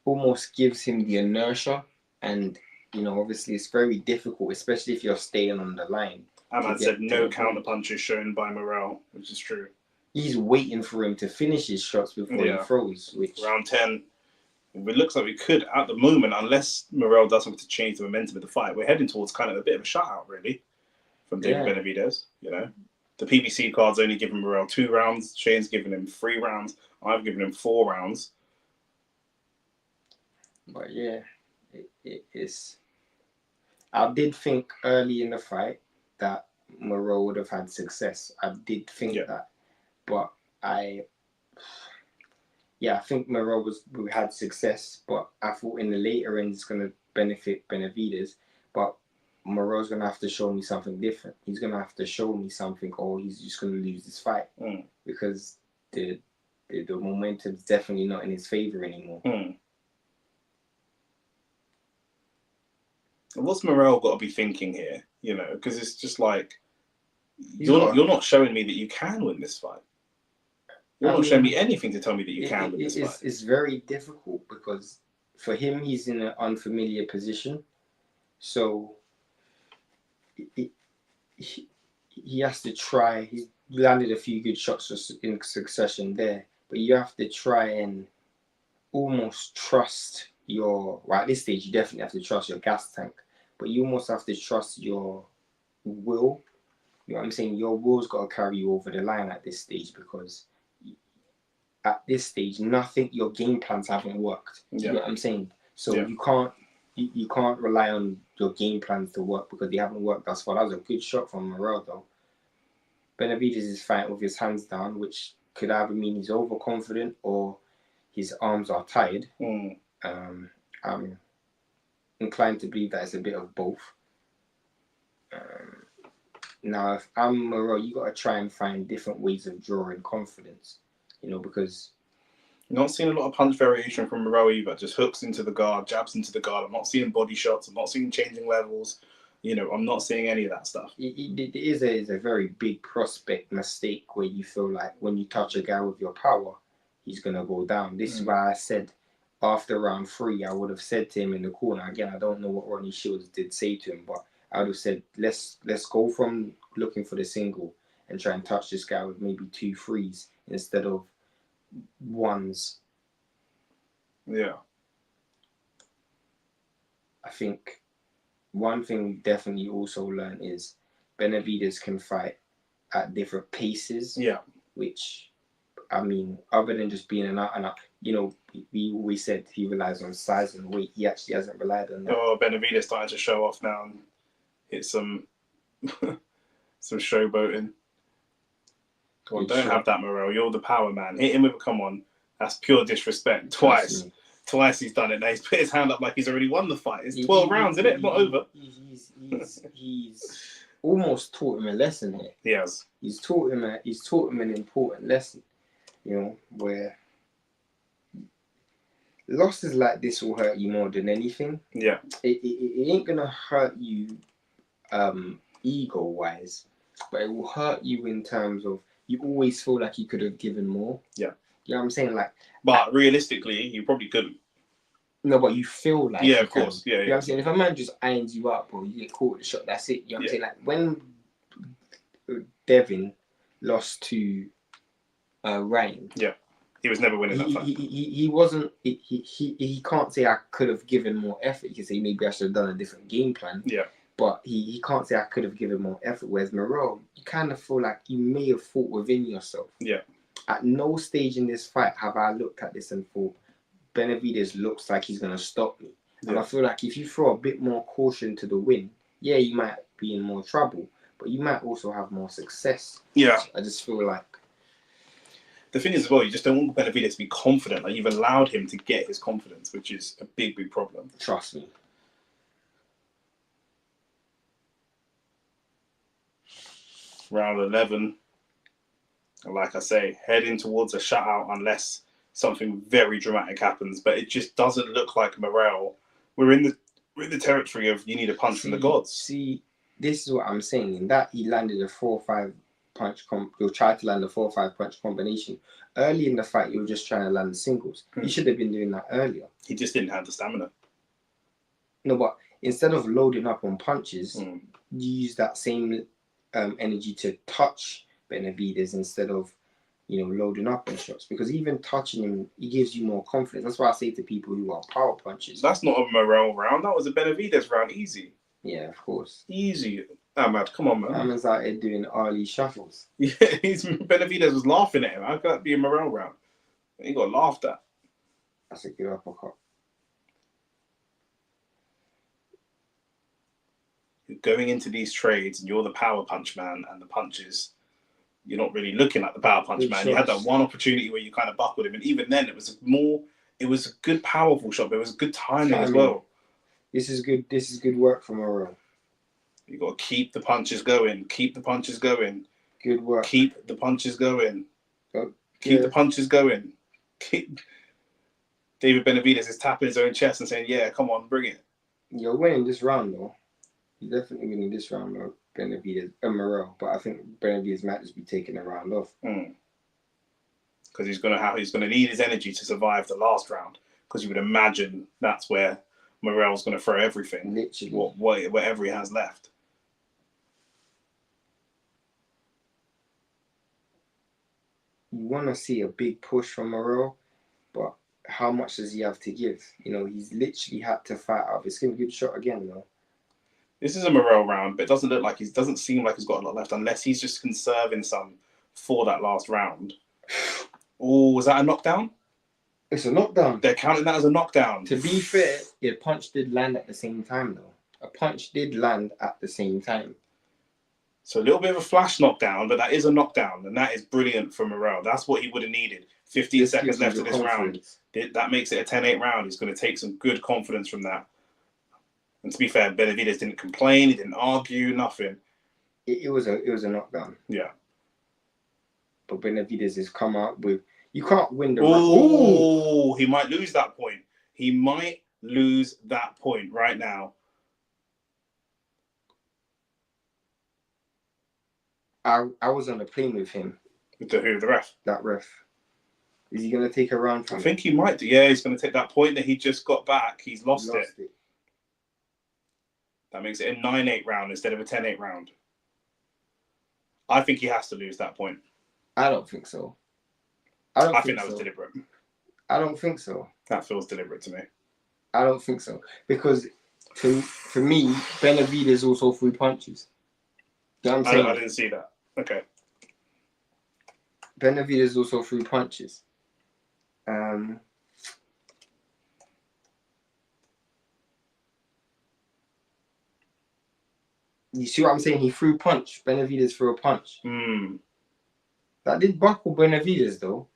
almost gives him the inertia, and obviously it's very difficult, especially if you're staying on the line. Ahmad said no counter punches shown by Morell, which is true. He's waiting for him to finish his shots before he throws. Which round 10, it looks like we could at the moment, unless Morell does something to change the momentum of the fight. We're heading towards kind of a bit of a shutout, really, from David Benavidez. The PBC card's only given Morell 2 rounds. Shane's given him 3 rounds. I've given him 4 rounds. But yeah, it's. I did think early in the fight that Morell would have had success. I did think that. But I think Morell had success, but I thought in the later end it's going to benefit Benavidez. But Morell's going to have to show me something different. He's going to have to show me something, or he's just going to lose this fight because the momentum's definitely not in his favor anymore. What's Morell got to be thinking here? Because it's just like you're not showing me that you can win this fight. You're not showing me anything to tell me that you can win this fight. It's very difficult because for him, he's in an unfamiliar position. So he has to try. He's landed a few good shots in succession there, but you have to try and almost trust at this stage, you definitely have to trust your gas tank, but you almost have to trust your will. You know what I'm saying? Your will's got to carry you over the line at this stage, because at this stage, your game plans haven't worked. You know what I'm saying? So you can't rely on your game plans to work because they haven't worked thus far. That was a good shot from Morell, though. Benavidez is fighting with his hands down, which could either mean he's overconfident or his arms are tired. I'm inclined to believe that it's a bit of both. Now, if I'm Morell, you got to try and find different ways of drawing confidence, because I'm not seeing a lot of punch variation from Morell either. Just hooks into the guard, jabs into the guard. I'm not seeing body shots. I'm not seeing changing levels. I'm not seeing any of that stuff. It is a very big prospect mistake where you feel like when you touch a guy with your power, he's going to go down. This is why I said after round 3, I would have said to him in the corner, again, I don't know what Ronnie Shields did say to him, but I would have said, let's go from looking for the single and try and touch this guy with maybe 2 3s instead of 1s. Yeah. I think one thing we definitely also learned is Benavidez can fight at different paces. Yeah. Which, other than just being an out and out, we said he relies on size and weight. He actually hasn't relied on that. Oh, Benavidez starting to show off now and hit some showboating. Come on, don't have that, Morell. You're the power man. Hit him with a come on. That's pure disrespect. Twice he's done it. Now he's put his hand up like he's already won the fight. It's 12 rounds, isn't it? It's not over. He's almost taught him a lesson here. He has. He's taught him an important lesson. Where losses like this will hurt you more than anything. Yeah. It ain't gonna hurt you ego wise, but it will hurt you in terms of you always feel like you could have given more. Yeah. You know what I'm saying? Like, but realistically, you probably couldn't. No, but you feel like of course. Yeah, You know what I'm saying? If a man just irons you up or you get caught with a shot, that's it. You know what I'm saying? Like when Devin lost to Ryan. Yeah. He was never winning that fight. He wasn't. He can't say I could have given more effort. He can say maybe I should have done a different game plan. Yeah. But he can't say I could have given more effort. Whereas Morell, you kind of feel like you may have thought within yourself. Yeah. At no stage in this fight have I looked at this and thought Benavidez looks like he's gonna stop me. Yeah. And I feel like if you throw a bit more caution to the wind, yeah, you might be in more trouble, but you might also have more success. Yeah. I just feel like. The thing is as well, you just don't want Benavidez to be confident. Like you've allowed him to get his confidence, which is a big, big problem. Trust me. Round 11. And like I say, heading towards a shutout unless something very dramatic happens. But it just doesn't look like Morell. We're in the territory of you need a punch from the gods. See, this is what I'm saying. In that he landed a 4-5 punch. He'll try to land a 4-5 punch combination. Early in the fight, you were just trying to land the singles. He should have been doing that earlier. He just didn't have the stamina. No, but instead of loading up on punches, you use that same energy to touch Benavidez instead of, loading up on shots. Because even touching him, he gives you more confidence. That's why I say to people who are power punches. That's not a Morell round. That was a Benavidez round. Easy. Yeah, of course. Easy. Ahmad, come on, man. Ahmad's out here doing early shuffles. Yeah, Benavidez was laughing at him. How could that be a Morell round? He got laughed at. That's a good uppercut. You're going into these trades and you're the power punch man, and the punches, you're not really looking like the power punch man. You had that one opportunity where you kind of buckled him, and even then it was a good powerful shot, but it was good timing as well. This is good. This is good work from Morell. You got to keep the punches going. Keep the punches going. Good work. Keep the punches going. Keep the punches going. David Benavidez is tapping his own chest and saying, "Yeah, come on, bring it." You're winning this round, though. You're definitely winning this round, though, Benavidez and Morell. But I think Benavidez might just be taking the round off. Because he's gonna need his energy to survive the last round. Because you would imagine that's where Morell's going to throw everything, literally, whatever he has left. You want to see a big push from Morell, but how much does he have to give? He's literally had to fight out. It's going to be a good shot again, though. This is a Morell round, but it doesn't seem like he's got a lot left, unless he's just conserving some for that last round. Oh, was that a knockdown? It's a knockdown. They're counting that as a knockdown. To be fair, a punch did land at the same time, though. A punch did land at the same time. So a little bit of a flash knockdown, but that is a knockdown, and that is brilliant for Morell. That's what he would have needed. 15 seconds left of this round. That makes it a 10-8 round. He's going to take some good confidence from that. And to be fair, Benavidez didn't complain. He didn't argue. Nothing. It was a knockdown. Yeah. But Benavidez has come out with. You can't win the round. Oh, he might lose that point. He might lose that point right now. I was on a plane with him. With who? The ref? That ref. Is he going to take a round from I think he might do. Yeah, he's going to take that point that he just got back. He's lost it. That makes it a 9-8 round instead of a 10-8 round. I think he has to lose that point. I don't think so. I think that was deliberate. I don't think so. That feels deliberate to me. I don't think so. Because for me, Benavidez also threw punches. You know what I'm saying? I didn't see that. Okay. Benavidez also threw punches. You see what I'm saying? He threw punch. Benavidez threw a punch. That did buckle Benavidez, though.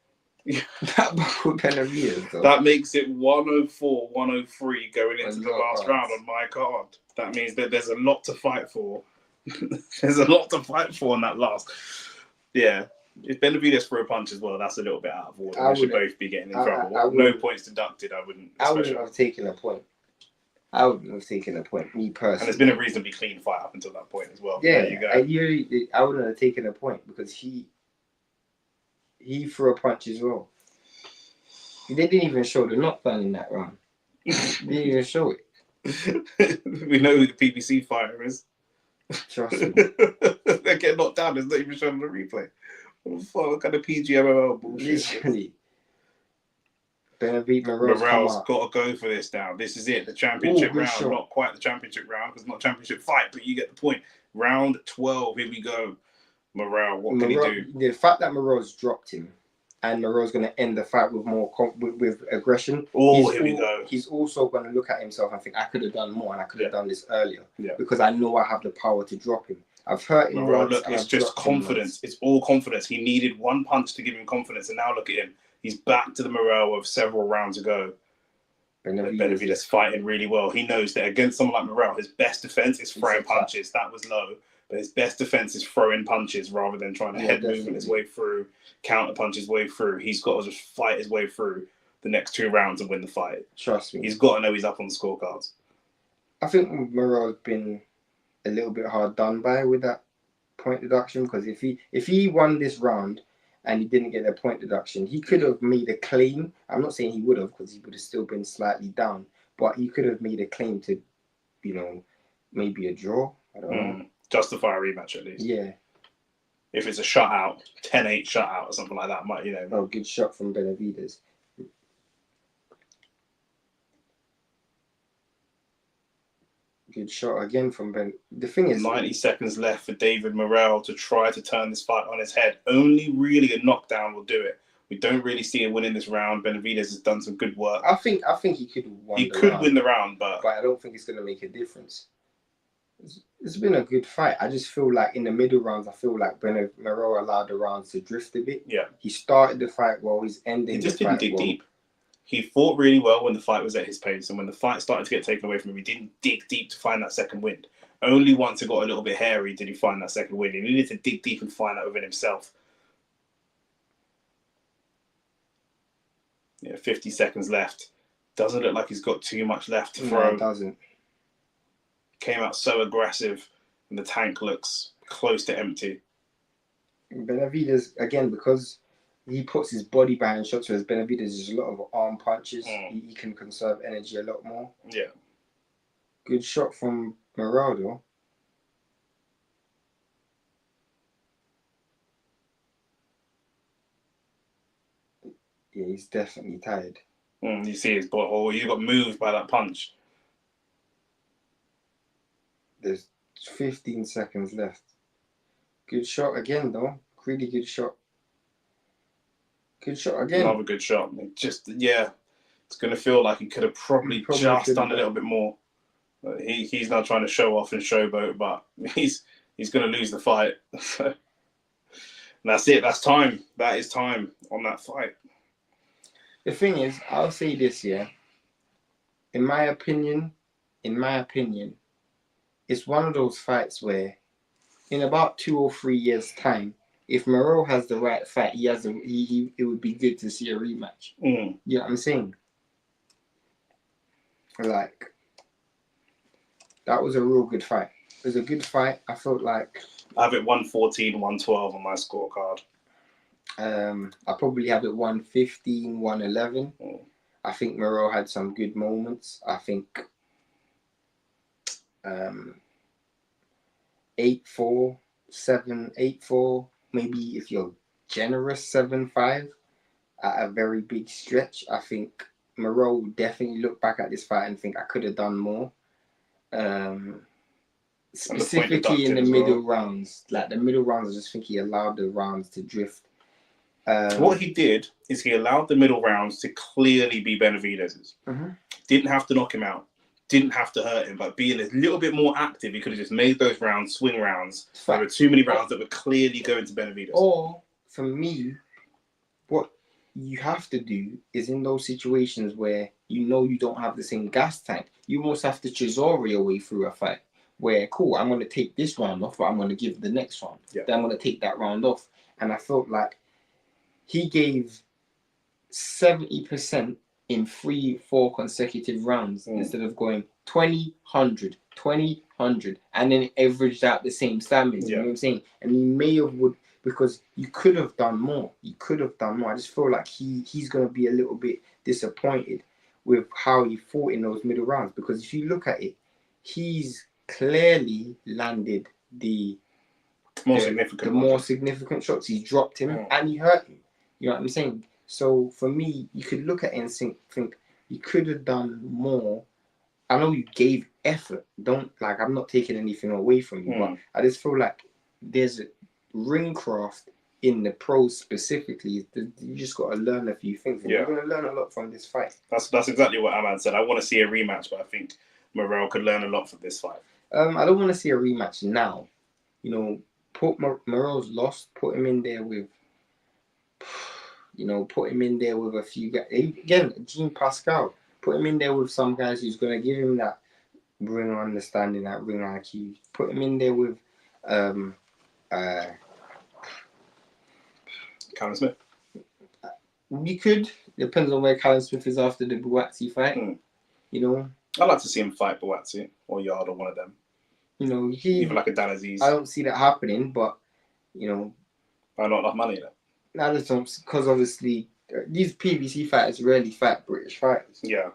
That buckled Benavidez, though. That makes it 104, 103 going into the last round on my card. That means that there's a lot to fight for. There's a lot to fight for on that last. Yeah. If Benavidez threw a punch as well, that's a little bit out of order. We should both be getting in trouble. No points deducted. I wouldn't have taken a point. I wouldn't have taken a point, me personally. And it's been a reasonably clean fight up until that point as well. Yeah, there you go. I wouldn't have taken a point because he He threw a punch as well. They didn't even show the knockdown in that round. They didn't even show it. We know who the PBC fighter is. Trust me. They get knocked down. It's not even shown on the replay. What kind of PGMOL bullshit? Literally. Morell's got to go for this now. This is it. The championship round. Shot. Not quite the championship round because it's not a championship fight, but you get the point. Round 12. Here we go. Morell, what can he do? The fact that Morell's dropped him and Morell's going to end the fight with more with aggression. Here we go. He's also going to look at himself and think, I could have done more and I could have done this earlier because I know I have the power to drop him. I've hurt him once. Look, it's just confidence. It's all confidence. He needed one punch to give him confidence, and now look at him. He's back to the Morell of several rounds ago. Benavidez fighting really well. He knows that against someone like Morell, his best defense is throwing punches. That was low. But his best defense is throwing punches rather than trying to head movement his way through, counter punch his way through. He's got to just fight his way through the next 2 rounds and win the fight. Trust me. He's got to know he's up on the scorecards. I think Morell's been a little bit hard done by with that point deduction because if he won this round and he didn't get a point deduction, he could have made a claim. I'm not saying he would have because he would have still been slightly down, but he could have made a claim to, maybe a draw. I don't know. Justify a rematch at least. Yeah. If it's a shutout, 10-8 shutout or something like that, might. Oh, good shot from Benavidez. Good shot again from Ben. The thing is, 90 seconds left for David Morell to try to turn this fight on his head. Only really a knockdown will do it. We don't really see him winning this round. Benavidez has done some good work. I think he could win. He could win the round, but I don't think it's going to make a difference. It's been a good fight. I just feel like in the middle rounds, I feel like Morell allowed the rounds to drift a bit. Yeah. He started the fight well. He's ending. He just didn't dig deep. He fought really well when the fight was at his pace, and when the fight started to get taken away from him, he didn't dig deep to find that second wind. Only once it got a little bit hairy did he find that second wind. He needed to dig deep and find that within himself. 50 seconds left. Doesn't look like he's got too much left to throw. No, it doesn't. Came out so aggressive, and the tank looks close to empty. Benavidez, again, because he puts his body behind shots, whereas Benavidez is a lot of arm punches. He can conserve energy a lot more. Yeah. Good shot from Morell, though. Yeah, he's definitely tired. You see his body. Oh, you got moved by that punch. There's 15 seconds left. Good shot again, though. Really good shot. Good shot again. Another good shot. It's going to feel like he could have probably just done a little bit more. He's now trying to show off and showboat, but he's going to lose the fight. And that's it. That's time. That is time on that fight. The thing is, I'll say this, in my opinion, it's one of those fights where in about 2 or 3 years' time, if Morell has the right fight, it would be good to see a rematch. You know what I'm saying? Like, that was a real good fight. It was a good fight. I felt like... I have it 114, 112 on my scorecard. I probably have it 115, 111. I think Morell had some good moments. I think 8-4, 7-8-4, maybe if you're generous, 7-5 at a very big stretch. I think Morell will definitely look back at this fight and think I could have done more. Specifically in the middle rounds. Like the middle rounds, I just think he allowed the rounds to drift. What he did is he allowed the middle rounds to clearly be Benavidez's. Didn't have to knock him out. Didn't have to hurt him, but being a little bit more active, he could have just made those rounds swing rounds. There were too many rounds that were clearly going to Benavidez. Or, for me, what you have to do is in those situations where you don't have the same gas tank, you almost have to Chisora your way through a fight. Where, cool, I'm going to take this round off, but I'm going to give the next round. Yeah. Then I'm going to take that round off. And I felt like he gave 70% in 3-4 consecutive rounds instead of going 20, 100, 20, 100, and then averaged out the same stamina. You know what I'm saying? And he may have because you could have done more. You could have done more. I just feel like he's going to be a little bit disappointed with how he fought in those middle rounds, because if you look at it, he's clearly landed the more significant shots. He's dropped him and he hurt him. You know what I'm saying? So for me, you could look at it and think you could have done more. I know you gave effort. I'm not taking anything away from you, but I just feel like there's a ring craft in the pros specifically. You just got to learn a few things. And you're going to learn a lot from this fight. That's exactly what Ahmad said. I want to see a rematch, but I think Morell could learn a lot from this fight. I don't want to see a rematch now. You know, Morell's lost. Put him in there with, a few guys. Again, Jean Pascal. Put him in there with some guys who's going to give him that ring understanding, that ring IQ. Put him in there with Callum Smith. We could. Depends on where Callum Smith is after the Buatsi fight. You know, I'd like to see him fight Buatsi or Yard or one of them. You know, even like a Dan Aziz. I don't see that happening, but you know, not enough money then. I just don't, because obviously these PBC fighters rarely fight British fighters. Yeah.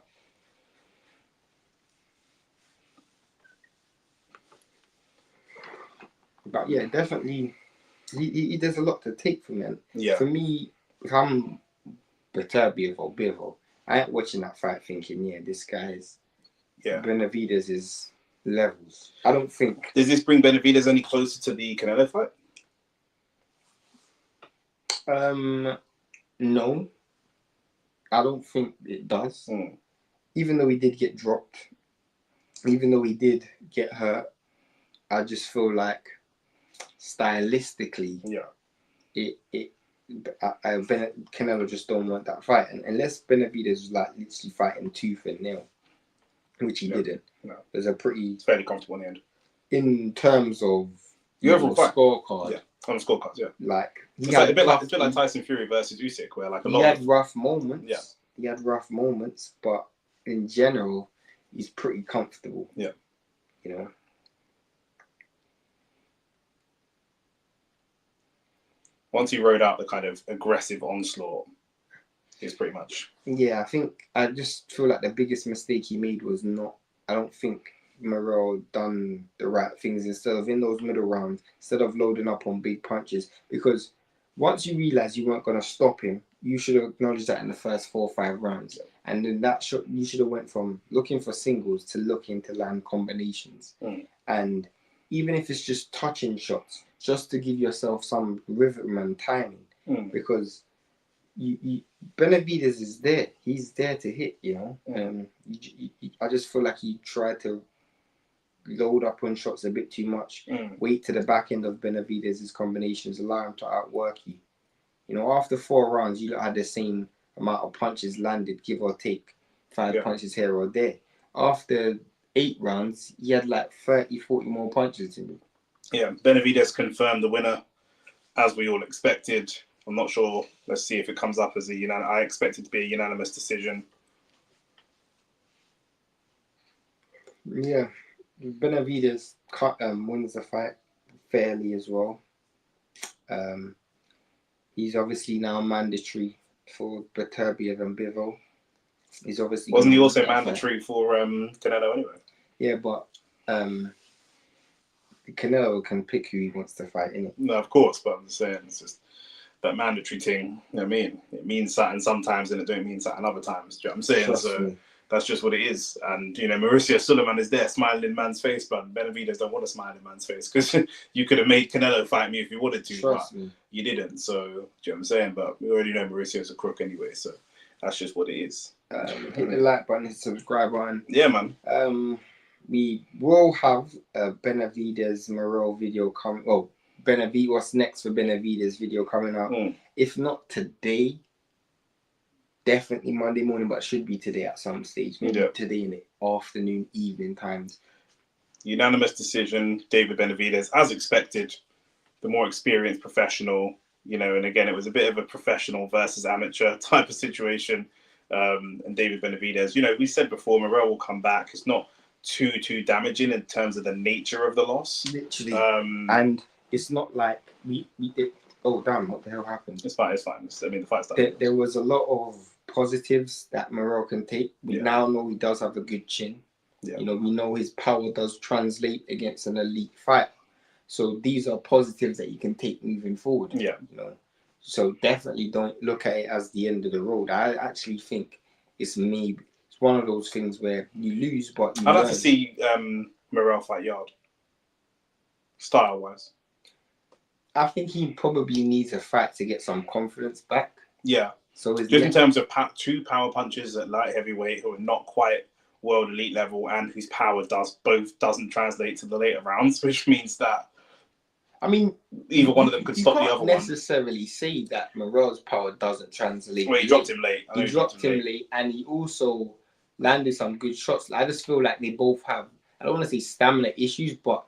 But yeah, definitely, he does a lot to take from him. Yeah. For me, if I'm Benavidez, I ain't watching that fight thinking, this guy's Benavidez is levels. I don't think. Does this bring Benavidez any closer to the Canelo fight? No. I don't think it does. Even though he did get dropped, even though he did get hurt, I just feel like stylistically, Canelo just don't want that fight, and unless Benavidez was like literally fighting tooth and nail, which he didn't. No, there's a pretty. It's fairly comfortable in the end. In terms of the overall scorecard, on the scorecards, like it's a bit like Tyson Fury versus Usyk, where like he had rough moments. He had rough moments, but in general, he's pretty comfortable. Yeah, you know. Once he rode out the kind of aggressive onslaught, it's pretty much. Yeah, I just feel like the biggest mistake he made was not. I don't think Morell done the right things instead of in those middle rounds, instead of loading up on big punches. Because once you realize you weren't going to stop him, you should have acknowledged that in the first 4 or 5 rounds. And then you should have went from looking for singles to looking to land combinations. And even if it's just touching shots, just to give yourself some rhythm and timing, because Benavidez is there. He's there to hit, you know. I just feel like he tried to load up on shots a bit too much, wait to the back end of Benavidez's combinations, allow him to outwork you. You know, after 4 rounds, you had the same amount of punches landed, give or take 5 punches here or there. After 8 rounds, he had like 30, 40 more punches in him. Yeah, Benavidez confirmed the winner, as we all expected. I'm not sure. Let's see if it comes up as a unanimous. I expect it to be a unanimous decision. Yeah, Benavidez wins the fight fairly as well. He's obviously now mandatory for Beterbiev and Bivol. He's obviously wasn't he also mandatory for Canelo anyway? Yeah, but Canelo can pick who he wants to fight, innit? No, of course, but I'm just saying it's just that mandatory thing. You know what I mean? It means something sometimes and it don't mean something other times. Do you know what I'm saying? Trust me. That's just what it is. And, you know, Mauricio Suleiman is there smiling in man's face, but Benavidez don't want to smile in man's face because you could have made Canelo fight me if you wanted to, Trust but me. You didn't. So, do you know what I'm saying? But we already know Mauricio's a crook anyway, so that's just what it is. Hit the like button, hit the subscribe button. Yeah, man. We will have a Benavidez Morell video coming. Well, what's next for Benavidez video coming out? If not today, definitely Monday morning, but it should be today at some stage. Maybe today in the afternoon, evening times. Unanimous decision, David Benavidez, as expected. The more experienced professional, you know, and again, it was a bit of a professional versus amateur type of situation. And David Benavidez, you know, we said before, Morell will come back. It's not too damaging in terms of the nature of the loss. Literally. And it's not like Oh, damn, what the hell happened? It's fine. I mean, the fight's done. There was a lot of positives that Morell can take. We now know he does have a good chin. Yeah. You know, we know his power does translate against an elite fighter. So these are positives that you can take moving forward. Yeah. You know, so definitely don't look at it as the end of the road. I actually think it's one of those things where you lose, but you I'd learn. like to see Morell fight Yard, style-wise. I think he probably needs a fight to get some confidence back. Yeah. So just in terms of two power punches at light heavyweight who are not quite world elite level and whose power doesn't translate to the later rounds, which means that either one of them could stop the other one. You can't necessarily say that Morell's power doesn't translate. Well, he dropped him late. He dropped him late, and he also landed some good shots. I just feel like they both have, I don't want to say stamina issues, but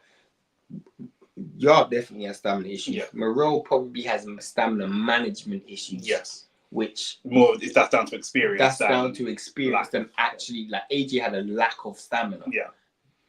Yard definitely has stamina issues. Yeah. Morell probably has stamina management issues. Yes. Which that's down to experience. That's down to experience than actually, like, AJ had a lack of stamina. Yeah.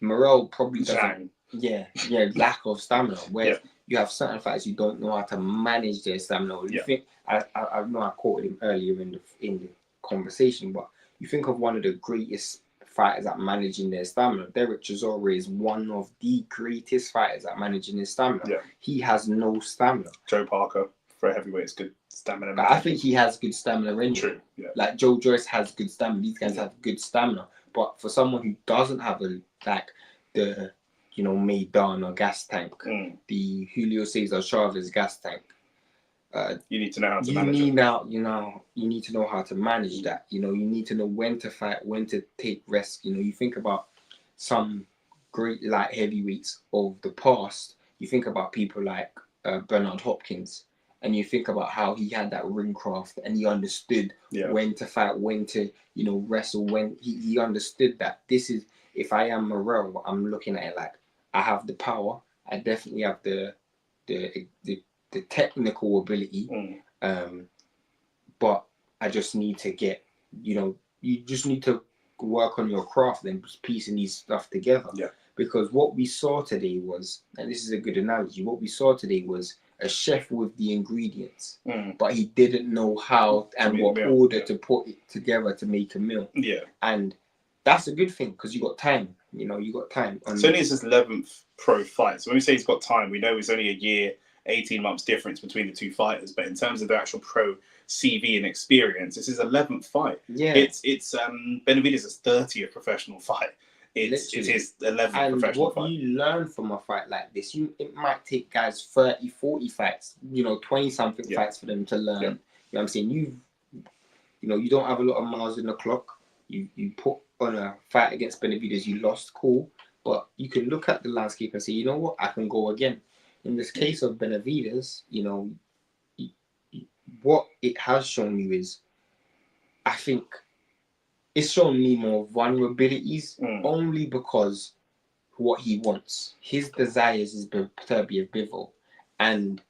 Morell probably doesn't. Yeah, lack of stamina. Where you have certain fighters who don't know how to manage their stamina. You think I know I quoted him earlier in the conversation, but you think of one of the greatest fighters at managing their stamina. Derek Chisora is one of the greatest fighters at managing his stamina. Yeah. He has no stamina. Joe Parker for a heavyweight is good stamina. But I think he has good stamina anyway. True. Yeah. Like Joe Joyce has good stamina. These guys have good stamina. But for someone who doesn't have the Maidan or gas tank, the Julio Cesar Chavez gas tank, you need to know how to manage it. You need to know how to manage that. You need to know when to fight, when to take risks. You think about some great light heavyweights of the past. You think about people like Bernard Hopkins, and you think about how he had that ring craft and he understood when to fight, when to wrestle. When he understood that this is, if I am Morell, I'm looking at it like I have the power. I definitely have the technical ability, but I just need to get, you just need to work on your craft and piecing these stuff together. Yeah. Because what we saw today was, and this is a good analogy, what we saw today was a chef with the ingredients, but he didn't know how and what order to put it together to make a meal. Yeah. And that's a good thing because you got time. You got time. So only it's his 11th pro fight. So when we say he's got time, we know it's only a year, 18 months difference between the two fighters. But in terms of the actual pro CV and experience, it's his 11th fight. Yeah. It's Benavidez' 30th professional fight. It's his 11th professional fight. What you learn from a fight like this, it might take guys 30, 40 fights, 20-something fights for them to learn. You know what I'm saying? You don't have a lot of miles in the clock. You put on a fight against Benavidez, you lost, cool. But you can look at the landscape and say, you know what, I can go again. In this case of Benavidez, what it has shown you is, I think, it's shown me more vulnerabilities only because what he wants. His desires is Beterbiev Bivol. And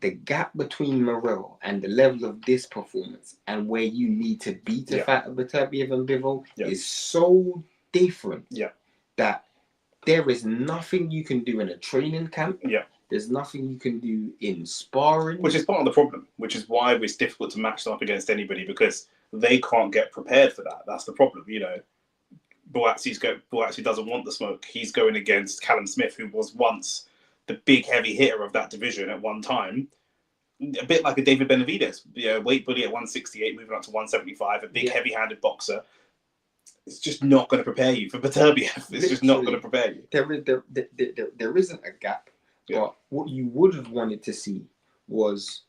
the gap between Morell and the level of this performance and where you need to be to fight Beterbiev and Bivol is so different that there is nothing you can do in a training camp. There's nothing you can do in sparring. Which is part of the problem, which is why it's difficult to match them up against anybody, because they can't get prepared for that. That's the problem, Buatsi doesn't want the smoke. He's going against Callum Smith, who was once the big heavy hitter of that division at one time. A bit like a David Benavidez, weight bully at 168, moving up to 175, a big heavy-handed boxer. It's just not going to prepare you for Beterbiev. It's just not going to prepare you. There isn't a gap. But what you would have wanted to see was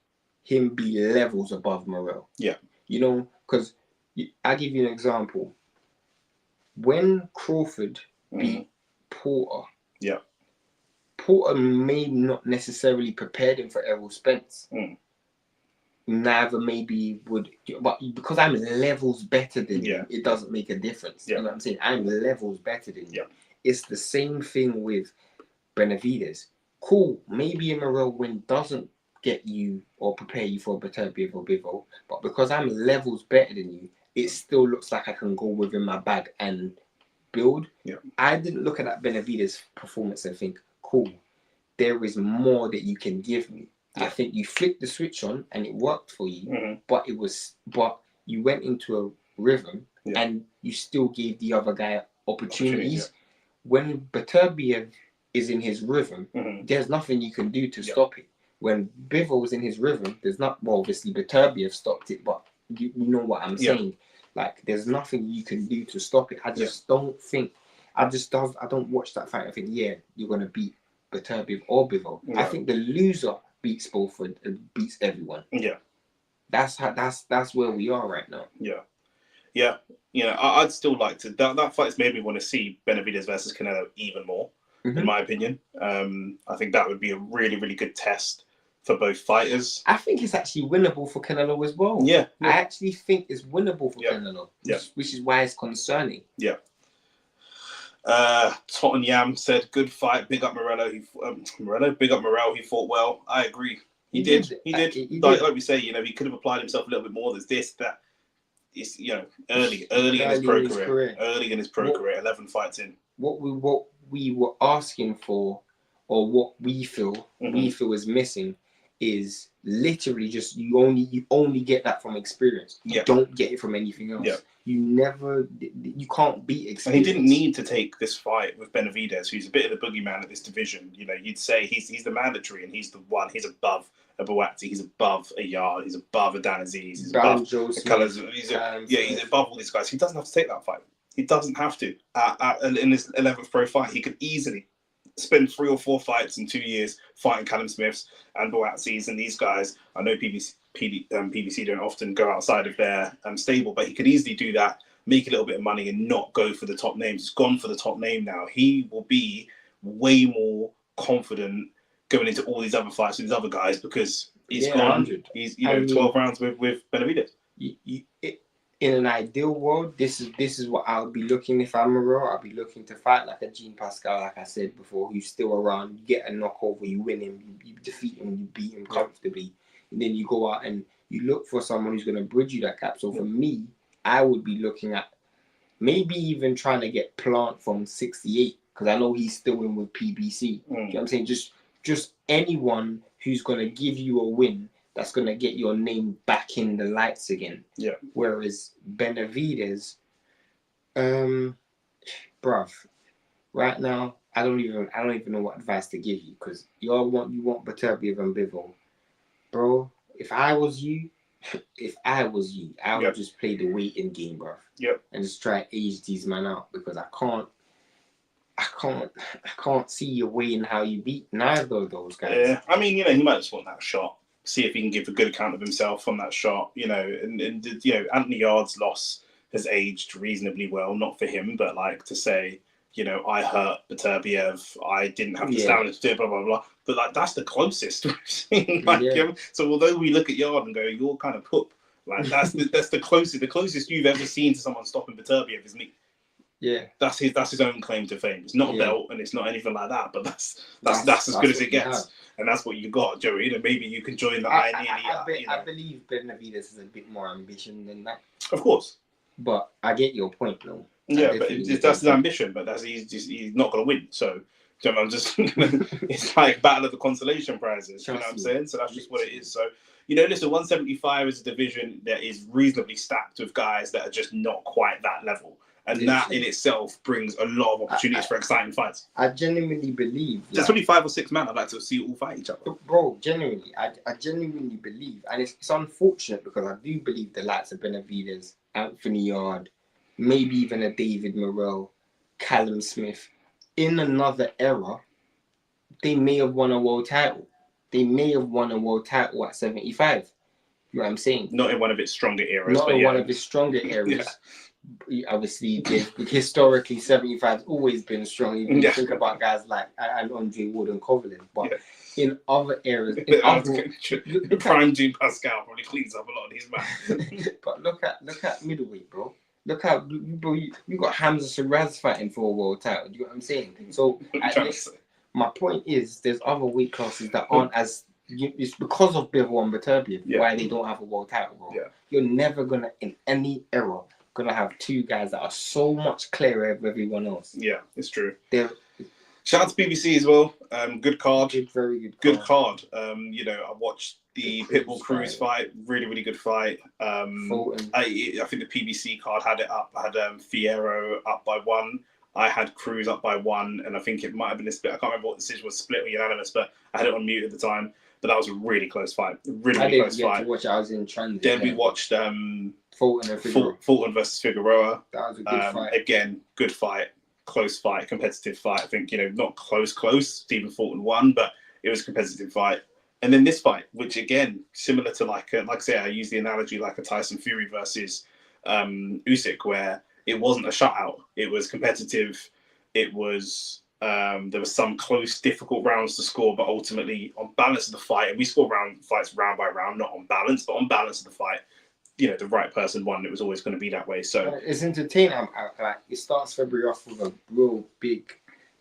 him be levels above Morell. Yeah. Because I'll give you an example. When Crawford beat Porter, Porter may not necessarily prepared him for Errol Spence. Neither maybe would, but because I'm levels better than you, it doesn't make a difference. You know what I'm saying? I'm levels better than you. It's the same thing with Benavidez. Cool, maybe a Morell win doesn't get you or prepare you for a Beterbiev or Bivol, but because I'm levels better than you, it still looks like I can go within my bag and build. I didn't look at that Benavidez performance and think, cool, there is more that you can give me. I think you flicked the switch on and it worked for you, Mm-hmm. but you went into a rhythm and you still gave the other guy opportunities. When Beterbiev is in his rhythm, there's nothing you can do to stop it. When Bivol was in his rhythm, there's not, well, obviously Beterbiev stopped it, but you know what I'm saying. Like, there's nothing you can do to stop it. I just don't think, I don't watch that fight. I think, you're going to beat Beterbiev or Bivol. I think the loser beats beats everyone. Yeah. That's where we are right now. Yeah. I'd still like to. That fight's made me want to see Benavidez versus Canelo even more, in my opinion. I think that would be a really, really good test for both fighters. I think it's actually winnable for Canelo as well. Yeah. I actually think it's winnable for Canelo, which is why it's concerning. Yeah. Tottenham said, "Good fight. Big up Morello. Big up Morell. He fought well. I agree. He did. Like we say, he could have applied himself a little bit more. There's this, that. It's early in his pro career. Early in his pro career, 11 fights in. What we were asking for, or what we feel is missing, is literally just you only get that from experience. You don't get it from anything else. You can't beat experience. And he didn't need to take this fight with Benavidez, who's a bit of the boogeyman at this division. You'd say he's the mandatory, and he's the one. He's above a Boatti, he's above a Yard, he's above a Dan Aziz, he's above the Colours. He's above all these guys. He doesn't have to take that fight. He doesn't have to. In his 11th pro fight, he could easily spend 3 or 4 fights in 2 years fighting Callum Smiths and Boattis and these guys. I know PBC don't often go outside of their stable, but he could easily do that, make a little bit of money and not go for the top names. He's gone for the top name now. He will be way more confident going into all these other fights with these other guys because he's gone. 100. He's 12 rounds with Benavidez. In an ideal world, this is what I would be looking if I'm Morell. I'll be looking to fight like a Jean Pascal, like I said before, who's still around. You get a knockover, you win him, you defeat him, you beat him comfortably, and then you go out and you look for someone who's going to bridge you that gap. So for me, I would be looking at maybe even trying to get Plant from 68 because I know he's still in with PBC. You know what I'm saying? Just anyone who's going to give you a win that's going to get your name back in the lights again. Yeah. Whereas Benavidez, bruv, right now, I don't even know what advice to give you because you want Beterbiev and Bivol. Bro, if I was you, I would just play the waiting game, bruv. Yep. And just try to age these men out because I can't see your way in how you beat neither of those guys. Yeah, I mean, he might just want that shot. See if he can give a good account of himself on that shot. And Anthony Yard's loss has aged reasonably well. Not for him, but like to say, I hurt Beterbiev. I didn't have the stamina to do it. Blah blah blah. But like that's the closest we've seen. So although we look at Yard and go, you're kind of poop. Like that's the closest. The closest you've ever seen to someone stopping Beterbiev is me. Yeah, that's his own claim to fame. It's not a belt and it's not anything like that, but that's as good as it gets, and that's what you got, Joey. Maybe you can join the I believe Benavidez has a bit more ambition than that. Of course, but I get your point, though. Yeah, but that's his ambition, but he's not going to win. So I'm just it's like battle of the consolation prizes. You know what I'm saying? So that's just what it is. So. Listen, 175 is a division that is reasonably stacked with guys that are just not quite that level. And that in itself brings a lot of opportunities for exciting fights. I genuinely believe. There's only 5 or 6 men I'd like to see all fight each other. Bro, genuinely. I genuinely believe. And it's unfortunate because I do believe the likes of Benavidez, Anthony Yard, maybe even a David Morrell, Callum Smith, in another era, they may have won a world title. They may have won a world title at 75. You know what I'm saying? Not in one of its stronger eras. Not in one of its stronger eras. Obviously, historically, 75's always been strong. You can think about guys like Andre Wood and Kovalev. But in other eras... Prime Jean Pascal probably cleans up a lot of these men. But look at middleweight, bro. Look how... Bro, you got Hamza Shiraz fighting for a world title. You know what I'm saying? So... My point is, there's other weight classes that aren't as... It's because of Bivol and Beterbiev why they don't have a world title, bro. Yeah. You're never going to, in any era, going to have 2 guys that are so much clearer of everyone else. Yeah, it's true. Shout out to BBC as well. Good card. Very good. Good card. You know, I watched the Pitbull Cruz fight. Really, really good fight. I think the PBC card had it up. I had Figueroa up by 1. I had Cruz up by 1, and I think it might have been a split. I can't remember what the decision was, split or unanimous, but I had it on mute at the time. But that was a really close fight. Really close fight. To watch it. I was in transit. Then we watched Fulton versus Figueroa. That was a good fight. Again, good fight, close fight, competitive fight. I think, you know, not close. Stephen Fulton won, but it was a competitive fight. And then this fight, which again, similar to like I say, I use the analogy like a Tyson Fury versus Usyk, where it wasn't a shutout. It was competitive. It was there was some close, difficult rounds to score, but ultimately on balance of the fight, and we score fights round by round, not on balance, but on balance of the fight, you know, the right person won. It was always going to be that way. So it's entertaining. Like, it starts February off with a real big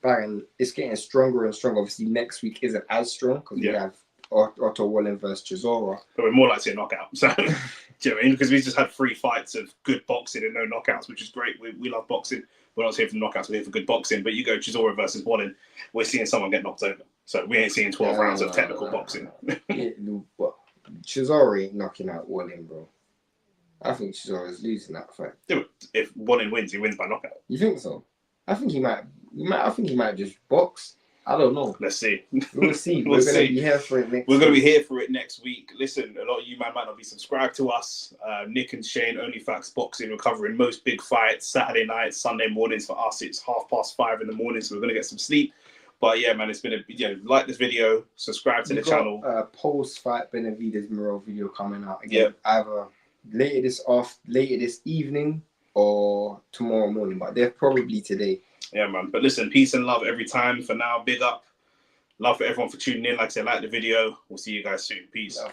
bang, and it's getting stronger and stronger. Obviously, next week isn't as strong because we have Otto Wallen versus Chisora. But we're more likely to see a knockout. So, do you know what I mean? Because we just had 3 fights of good boxing and no knockouts, which is great. We love boxing. We're not here for knockouts, we're here for good boxing. But you go Chisora versus Wallen, we're seeing someone get knocked over. So we ain't seeing 12 rounds of technical boxing. But Chisora ain't knocking out Wallen, bro. I think Chisora's losing that fight. If Wallen wins, he wins by knockout. You think so? I think he might. I think he might just box. I don't know. Let's see. We'll see. We're going to be here for it next week. We're going to be here for it next week. Listen, a lot of you might not be subscribed to us. Nick and Shane, Only Facts Boxing, we're covering most big fights, Saturday nights, Sunday mornings. For us, it's 5:30 in the morning, so we're going to get some sleep. But yeah, man, it's been like this video, subscribe to the channel. Post-fight Benavidez Morell video coming out again. Either later this evening or tomorrow morning, but they're probably today. Yeah, man. But listen, peace and love every time. For now, big up. Love for everyone for tuning in. Like I said, like the video. We'll see you guys soon. Peace. Love.